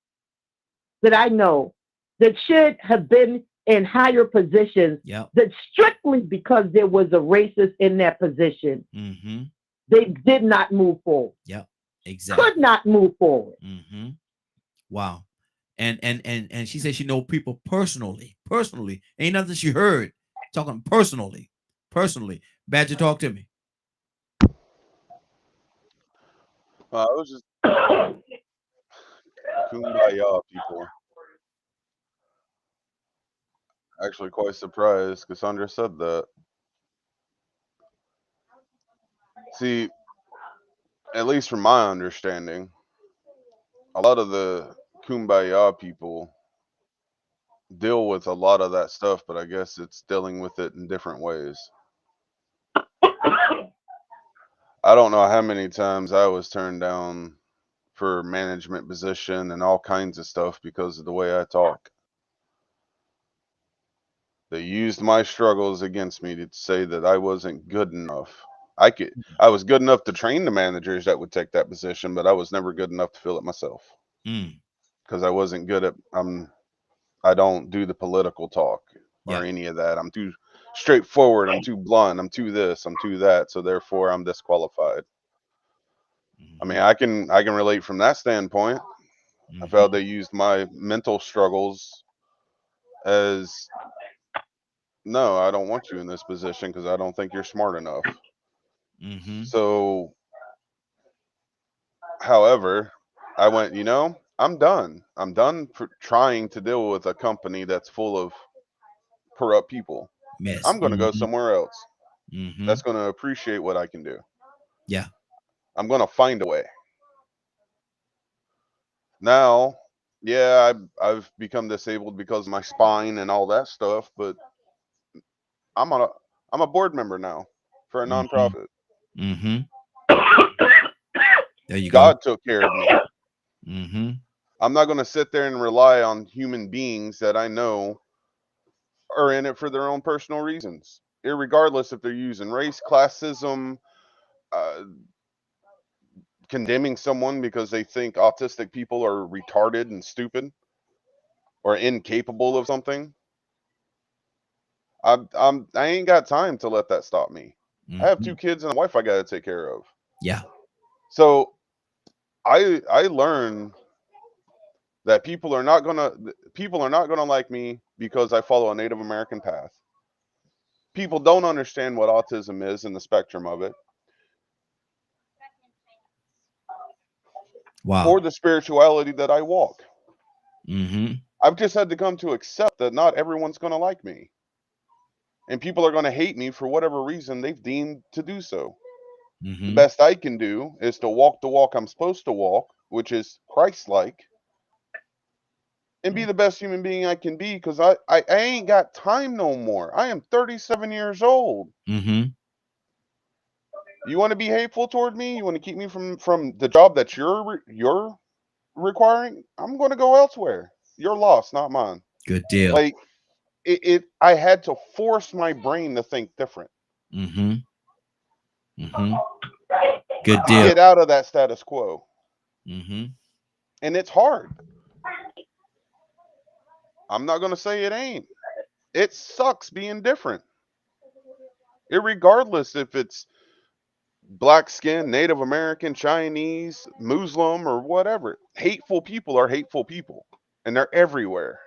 Speaker 12: that I know that should have been in higher positions,
Speaker 1: Yep.
Speaker 12: that strictly because there was a racist in that position,
Speaker 1: Mm-hmm.
Speaker 12: they did not move forward.
Speaker 1: Yep. Exactly.
Speaker 12: Could not move forward.
Speaker 1: Mm-hmm. Wow. And she said she know people personally. Personally. Ain't nothing she heard. Talking personally. Personally. Badger, talk to me.
Speaker 9: I was just kumbaya people. Actually, quite surprised Cassandra said that. See, at least from my understanding, a lot of the kumbaya people deal with a lot of that stuff, but I guess it's dealing with it in different ways. I don't know how many times I was turned down for management position and all kinds of stuff because of the way I talk. They used my struggles against me to say that I wasn't good enough. I was good enough to train the managers that would take that position, but I was never good enough to fill it myself.
Speaker 1: Mm.
Speaker 9: Because I wasn't good at I don't do the political talk or
Speaker 1: Yeah.
Speaker 9: any of that. I'm too straightforward, I'm too blunt, I'm too this, I'm too that, so therefore I'm disqualified. I mean, I can relate from that standpoint. I felt they used my mental struggles as, no, I don't want you in this position because I don't think you're smart enough.
Speaker 1: Mm-hmm.
Speaker 9: So, however, I went, I'm done. I'm done trying to deal with a company that's full of corrupt people.
Speaker 1: Yes.
Speaker 9: I'm going to go
Speaker 1: Mm-hmm.
Speaker 9: somewhere else
Speaker 1: Mm-hmm.
Speaker 9: that's going to appreciate what I can do.
Speaker 1: Yeah.
Speaker 9: I'm going to find a way. Now, yeah, I've become disabled because of my spine and all that stuff, but I'm a board member now for a nonprofit.
Speaker 1: Mm-hmm. There you go.
Speaker 9: God took care of me.
Speaker 1: Mm-hmm.
Speaker 9: I'm not going to sit there and rely on human beings that I know are in it for their own personal reasons, irregardless if they're using race, classism, condemning someone because they think autistic people are retarded and stupid or incapable of something. I ain't got time to let that stop me. I have 2 kids and a wife I got to take care of.
Speaker 1: Yeah.
Speaker 9: So I learned that people are not gonna like me because I follow a Native American path. People don't understand what autism is and the spectrum of it.
Speaker 1: Wow.
Speaker 9: Or the spirituality that I walk.
Speaker 1: Mm-hmm.
Speaker 9: I've just had to come to accept that not everyone's gonna like me. And people are gonna hate me for whatever reason they've deemed to do so.
Speaker 1: Mm-hmm.
Speaker 9: The best I can do is to walk the walk I'm supposed to walk, which is Christ-like, and be the best human being I can be, because I ain't got time no more. I am 37 years old.
Speaker 1: Mm-hmm.
Speaker 9: You want to be hateful toward me? You want to keep me from the job that you're requiring? I'm going to go elsewhere. Your loss, not mine.
Speaker 1: Good deal.
Speaker 9: Like I had to force my brain to think different.
Speaker 1: Mm-hmm. Mm-hmm. Good deal.
Speaker 9: Get out of that status quo.
Speaker 1: Mm-hmm.
Speaker 9: And it's hard. I'm not going to say it ain't. It sucks being different. Irregardless if it's black skin, Native American, Chinese, Muslim, or whatever. Hateful people are hateful people. And they're everywhere.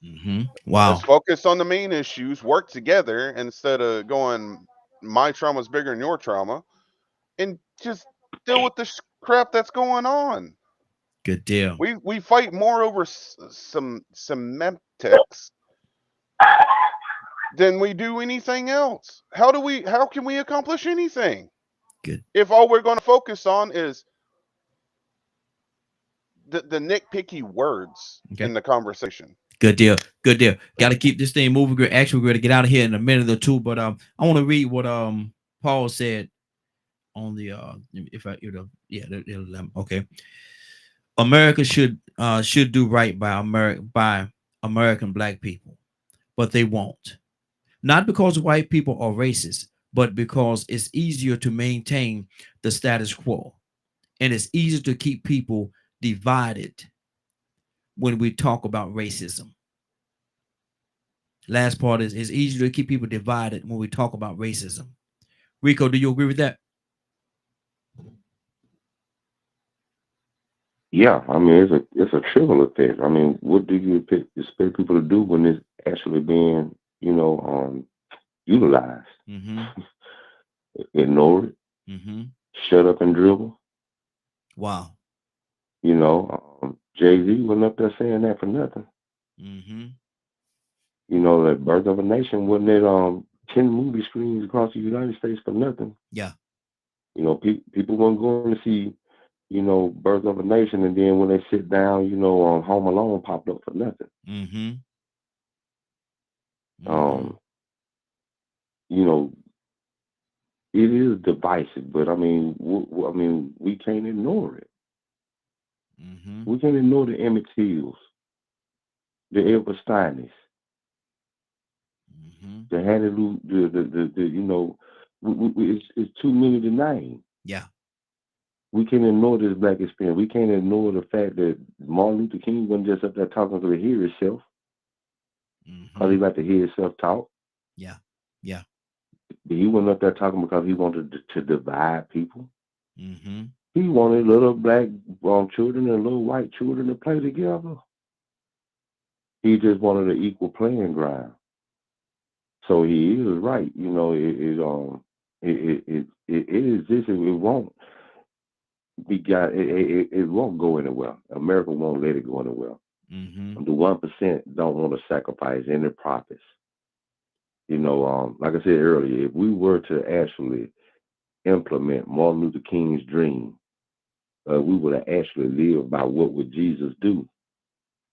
Speaker 1: Mm-hmm. Wow.
Speaker 9: Let's focus on the main issues, work together instead of going, my trauma's bigger than your trauma, and just deal with the crap that's going on.
Speaker 1: Good deal.
Speaker 9: We fight more over some semantics than we do anything else. How can we accomplish anything?
Speaker 1: Good.
Speaker 9: If all we're going to focus on is the nitpicky words in the conversation.
Speaker 1: Good deal. Good deal. Got to keep this thing moving. Actually, we're going to get out of here in a minute or two, but I want to read what Paul said on the okay. America should do right by American black people, but they won't. Not because white people are racist, but because it's easier to maintain the status quo, and it's easier to keep people divided when we talk about racism. Last part is it's easier to keep people divided when we talk about racism. Rico, do you agree with that?
Speaker 11: Yeah, I mean it's a trickle effect. I mean, what do you expect people to do when it's actually being, utilized?
Speaker 1: Mm-hmm.
Speaker 11: Ignore it.
Speaker 1: Mm-hmm.
Speaker 11: Shut up and dribble.
Speaker 1: Wow.
Speaker 11: Jay-Z wasn't up there saying that for nothing.
Speaker 1: Mm-hmm.
Speaker 11: The Birth of a Nation wasn't at 10 movie screens across the United States for nothing.
Speaker 1: Yeah.
Speaker 11: People weren't going to see, Birth of a Nation, and then when they sit down, Home Alone popped up for nothing.
Speaker 1: Mm-hmm.
Speaker 11: It is divisive, but I mean, we can't ignore it.
Speaker 1: Mm-hmm.
Speaker 11: We can't ignore the Emmett Tills, the Edward Steins, the Hannah Lou, it's too many to name.
Speaker 1: Yeah.
Speaker 11: We can't ignore this black experience. We can't ignore the fact that Martin Luther King wasn't just up there talking to hear himself. Because he got to hear himself talk.
Speaker 1: Yeah. Yeah.
Speaker 11: He wasn't up there talking because he wanted to divide people.
Speaker 1: Mm-hmm.
Speaker 11: He wanted little black children and little white children to play together. He just wanted an equal playing ground. So he is right. It exists. It won't be got. It won't go anywhere. America won't let it go anywhere.
Speaker 1: Mm-hmm.
Speaker 11: The 1% don't want to sacrifice any profits. Like I said earlier, if we were to actually implement Martin Luther King's dream, we would have actually lived by what would Jesus do.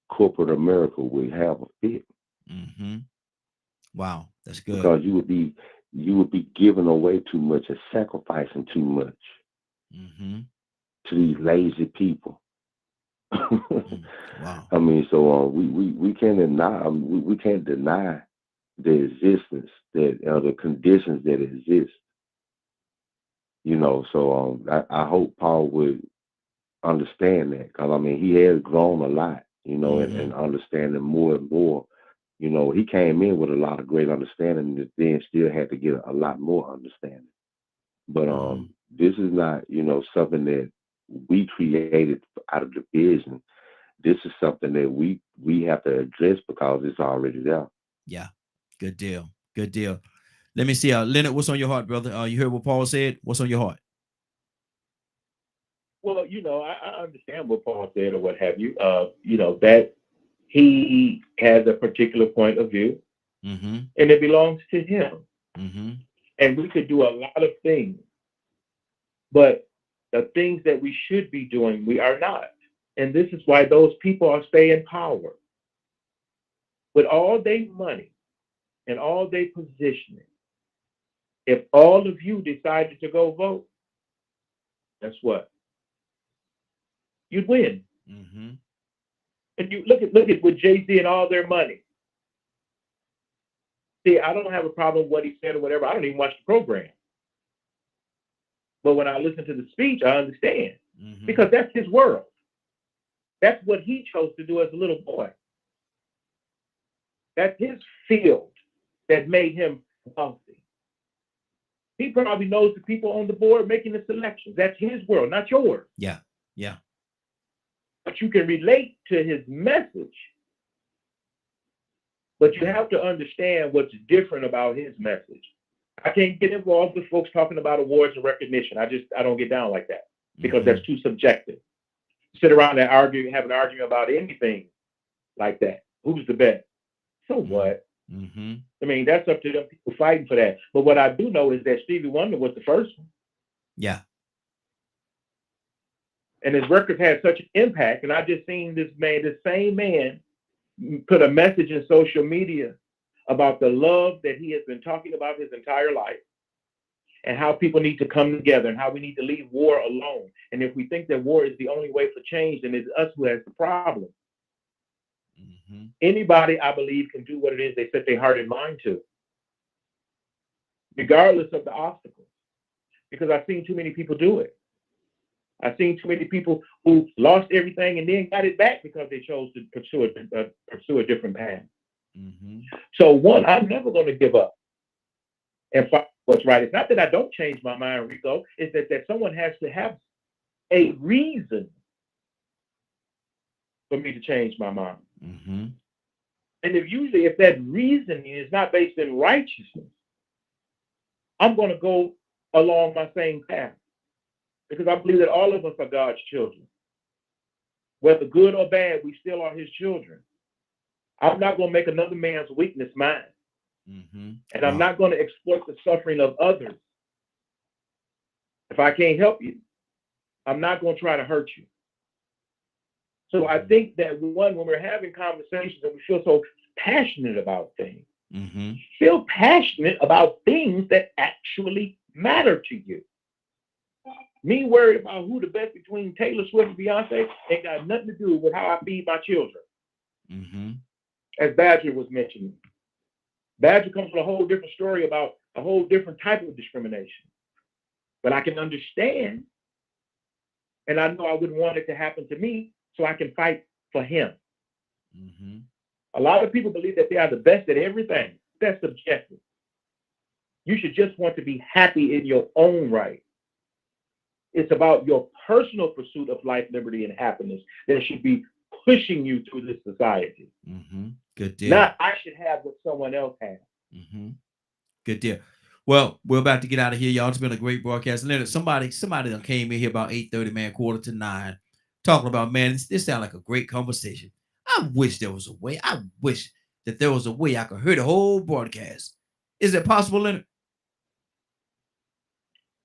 Speaker 11: Corporate America would have a fit.
Speaker 1: Mm-hmm. Wow, that's good.
Speaker 11: Because you would be giving away too much and sacrificing too much to these lazy people.
Speaker 1: Wow.
Speaker 11: I mean, so we can't deny we can't deny the existence the conditions that exist. So I hope Paul would understand that, because I mean he has grown a lot, and understanding more and more. He came in with a lot of great understanding, and then still had to get a lot more understanding. But this is not, something that we created out of division. This is something that we have to address because it's already there.
Speaker 1: Yeah, good deal. Good deal. Let me see. Leonard, what's on your heart, brother? You heard what Paul said? What's on your heart?
Speaker 8: Well, I understand what Paul said or what have you. That he has a particular point of view, and it belongs to him. And we could do a lot of things, but the things that we should be doing, we are not. And this is why those people are staying in power. With all their money and all their positioning, if all of you decided to go vote, guess what? You'd win.
Speaker 1: Mm-hmm.
Speaker 8: And you look at with Jay-Z and all their money. See, I don't have a problem with what he said or whatever. I don't even watch the program. But when I listen to the speech, I understand.
Speaker 1: Mm-hmm.
Speaker 8: Because that's his world. That's what he chose to do as a little boy. That's his field that made him wealthy. He probably knows the people on the board making the selections. That's his world, not yours.
Speaker 1: Yeah, yeah.
Speaker 8: But you can relate to his message. But you have to understand what's different about his message. I can't get involved with folks talking about awards and recognition. I don't get down like that because
Speaker 1: Mm-hmm.
Speaker 8: that's too subjective. Sit around and argue, have an argument about anything like that. Who's the best? So what?
Speaker 1: Mm-hmm.
Speaker 8: I mean, that's up to them people fighting for that. But what I do know is that Stevie Wonder was the first one.
Speaker 1: Yeah.
Speaker 8: And his records had such an impact. And I just seen this same man, put a message in social media about the love that he has been talking about his entire life and how people need to come together and how we need to leave war alone. And if we think that war is the only way for change, then it's us who has the problem.
Speaker 1: Mm-hmm.
Speaker 8: Anybody, I believe, can do what it is they set their heart and mind to, regardless of the obstacles, because I've seen too many people do it. I've seen too many people who lost everything and then got it back because they chose to pursue a different path.
Speaker 1: Mm-hmm.
Speaker 8: So one, I'm never going to give up and find what's right. It's not that I don't change my mind, Rico. It's that someone has to have a reason for me to change my mind.
Speaker 1: Mm-hmm.
Speaker 8: And if that reasoning is not based in righteousness, I'm going to go along my same path because I believe that all of us are God's children. Whether good or bad, we still are his children. I'm not going to make another man's weakness mine.
Speaker 1: Mm-hmm.
Speaker 8: And I'm not going to exploit the suffering of others. If I can't help you, I'm not going to try to hurt you. So I think that when we're having conversations and we feel so passionate about things,
Speaker 1: mm-hmm.
Speaker 8: feel passionate about things that actually matter to you. Me worried about who the best between Taylor Swift and Beyonce ain't got nothing to do with how I feed my children.
Speaker 1: Mm-hmm.
Speaker 8: As Badger was mentioning. Badger comes from a whole different story about a whole different type of discrimination. But I can understand, and I know I wouldn't want it to happen to me, so I can fight for him.
Speaker 1: Mm-hmm.
Speaker 8: A lot of people believe that they are the best at everything. That's subjective. You should just want to be happy in your own right. It's about your personal pursuit of life, liberty, and happiness that should be pushing you through this society.
Speaker 1: Mm-hmm. Good deal.
Speaker 8: Not I should have what someone else has.
Speaker 1: Mm-hmm. Good deal. Well, we're about to get out of here, y'all. It's been a great broadcast. Leonard, somebody that came in here about 8:30, man, 8:45, talking about, man, this sounds like a great conversation. I wish there was a way. I wish that there was a way I could hear the whole broadcast. Is it possible, Leonard?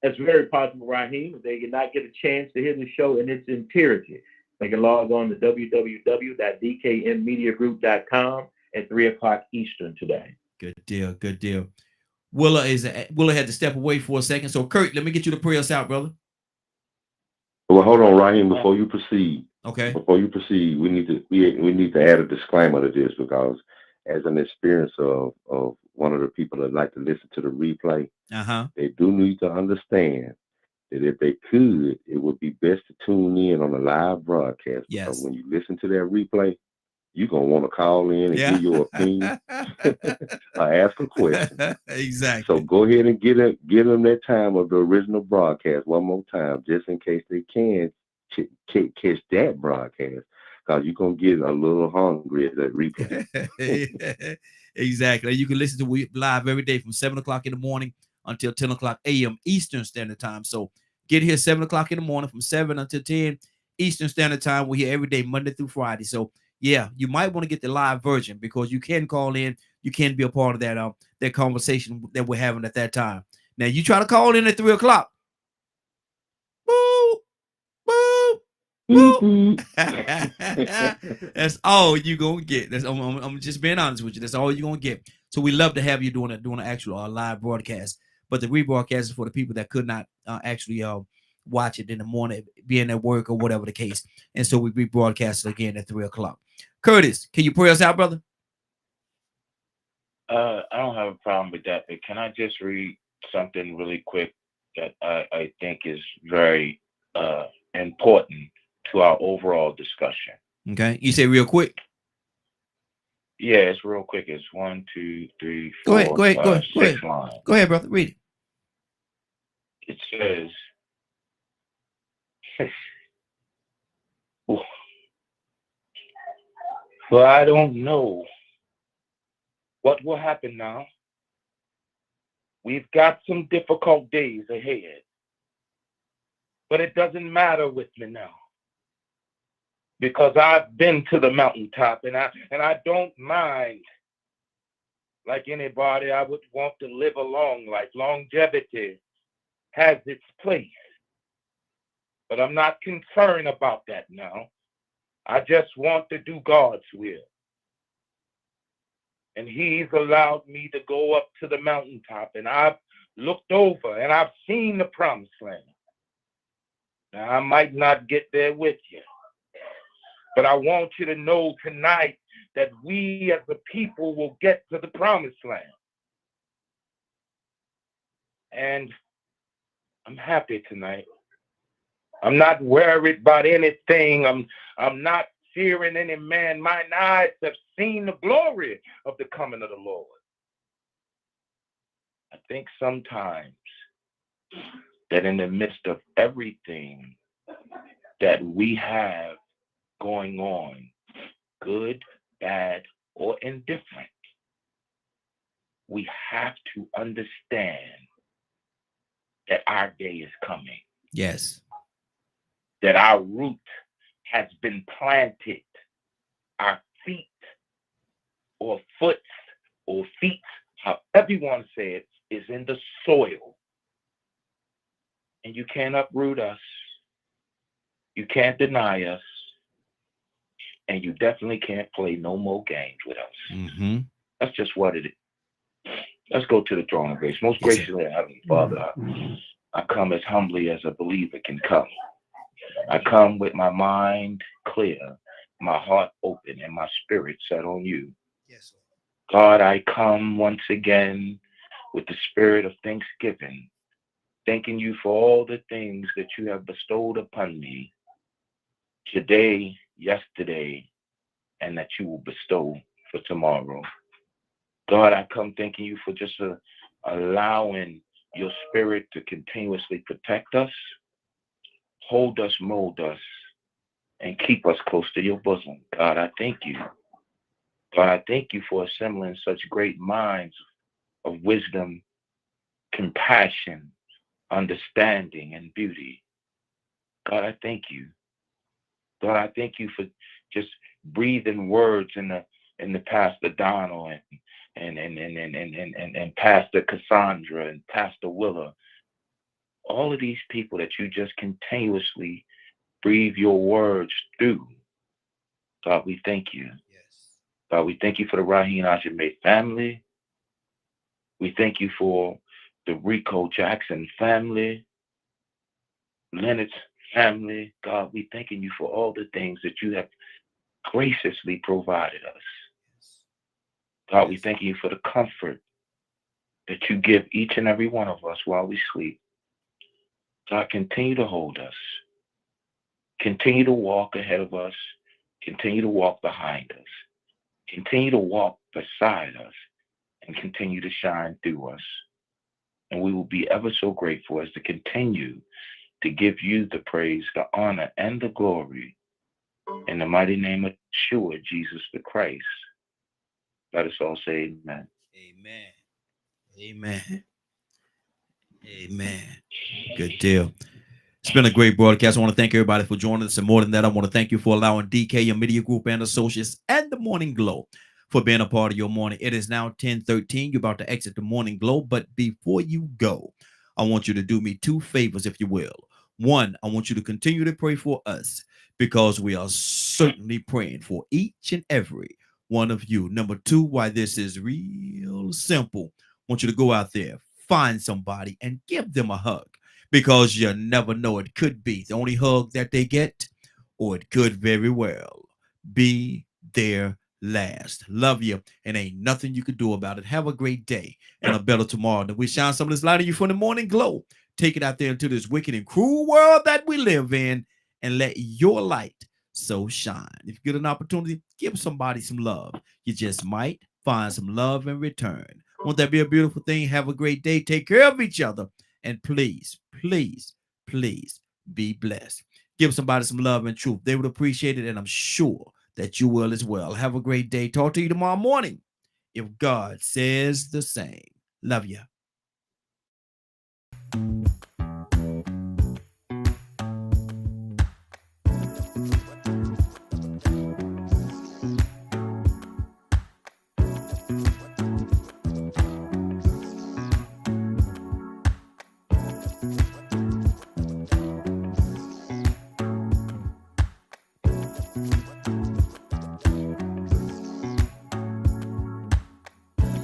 Speaker 8: It's very possible, Raheem. If they did not get a chance to hear the show in its entirety, they can log on to www.dkmmediagroup.com at 3:00 Eastern today.
Speaker 1: Good deal. Good deal. Willa had to step away for a second. So, Kurt, let me get you to pray us out, brother.
Speaker 11: Well, hold on, Raheem. Before you proceed,
Speaker 1: okay.
Speaker 11: We need to add a disclaimer to this because, as an experience of one of the people that like to listen to the replay, they do need to understand that if they could, it would be best to tune in on a live broadcast.
Speaker 1: Yes.
Speaker 11: Because when you listen to that replay, you're going to want to call in and give your opinion or ask a question.
Speaker 1: Exactly.
Speaker 11: So go ahead and give them that time of the original broadcast one more time, just in case they can catch that broadcast, because you're going to get a little hungry at that replay.
Speaker 1: Exactly. You can listen to it live every day from 7 o'clock in the morning until 10 o'clock a.m. Eastern Standard Time. So get here 7 o'clock in the morning from 7 until 10 Eastern Standard Time. We're here every day, Monday through Friday. So yeah, you might want to get the live version because you can call in. You can be a part of that conversation that we're having at that time. Now, you try to call in at 3 o'clock. Boo, boo. Woo! That's all you gonna get. I'm just being honest with you. That's all you're gonna get. So we love to have you doing an actual live broadcast. But the rebroadcast is for the people that could not actually watch it in the morning, being at work or whatever the case. And so we rebroadcast it again at 3 o'clock. Curtis, can you pray us out, brother?
Speaker 6: I don't have a problem with that, but can I just read something really quick that I think is very important to our overall discussion?
Speaker 1: Okay. You say real quick?
Speaker 6: Yeah, it's real quick. It's 1, 2, 3, 4,
Speaker 1: Go ahead.
Speaker 6: 6 lines.
Speaker 1: Go ahead, brother. Read it.
Speaker 6: It says, well, I don't know what will happen now. We've got some difficult days ahead, but it doesn't matter with me now, because I've been to the mountaintop, and I don't mind. Like anybody, I would want to live a long life. Longevity has its place, but I'm not concerned about that now. I just want to do God's will. And he's allowed me to go up to the mountaintop, and I've looked over and I've seen the promised land. Now, I might not get there with you, but I want you to know tonight that we as a people will get to the promised land. And I'm happy tonight. I'm not worried about anything. I'm not fearing any man. Mine eyes have seen the glory of the coming of the Lord. I think sometimes that in the midst of everything that we have going on, good, bad, or indifferent, we have to understand that our day is coming.
Speaker 1: Yes.
Speaker 6: That our root has been planted. Our feet or foot or feet, however you want to say it, is in the soil. And you can't uproot us. You can't deny us. And you definitely can't play no more games with us.
Speaker 1: Mm-hmm.
Speaker 6: That's just what it is. Let's go to the throne of grace. Most graciously, Heavenly Father, I come as humbly as a believer can come. I come with my mind clear, my heart open, and my spirit set on you.
Speaker 1: Yes.
Speaker 6: God, I come once again with the spirit of thanksgiving, thanking you for all the things that you have bestowed upon me today, yesterday, and that you will bestow for tomorrow. God, I come thanking you for just allowing your spirit to continuously protect us, hold us, mold us, and keep us close to your bosom. God, I thank you. God, I thank you for assembling such great minds of wisdom, compassion, understanding, and beauty. God, I thank you. God, I thank you for just breathing words in the Pastor Donald and Pastor Cassandra and Pastor Willa. All of these people that you just continuously breathe your words through. God, we thank you.
Speaker 1: Yes.
Speaker 6: God, we thank you for the Raheem Ajimay family. We thank you for the Rico Jackson family, Leonard's family. God, we thanking you for all the things that you have graciously provided us. God, we thank you for the comfort that you give each and every one of us while we sleep. God, continue to hold us. Continue to walk ahead of us. Continue to walk behind us. Continue to walk beside us. And continue to shine through us. And we will be ever so grateful as to continue to give you the praise, the honor, and the glory. In the mighty name of Yeshua, Jesus the Christ. Let us all say amen.
Speaker 1: Amen. Amen. Amen. Good deal. It's been a great broadcast. I want to thank everybody for joining us. And more than that, I want to thank you for allowing DK, your media group and associates, and the Morning Glow for being a part of your morning. It is now 10:13. You're about to exit the Morning Glow. But before you go, I want you to do me two favors, if you will. One, I want you to continue to pray for us because we are certainly praying for each and every one of you. Number two, why this is real simple. I want you to go out there, find somebody, and give them a hug because you never know. It could be the only hug that they get, or it could very well be their last. Love you, and ain't nothing you can do about it. Have a great day and a better tomorrow. And we shine some of this light on you from the morning glow. Take it out there into this wicked and cruel world that we live in and let your light so shine. If you get an opportunity, give somebody some love. You just might find some love in return. Won't that be a beautiful thing? Have a great day. Take care of each other. And please, please, please be blessed. Give somebody some love and truth. They would appreciate it, and I'm sure that you will as well. Have a great day. Talk to you tomorrow morning if God says the same. Love you.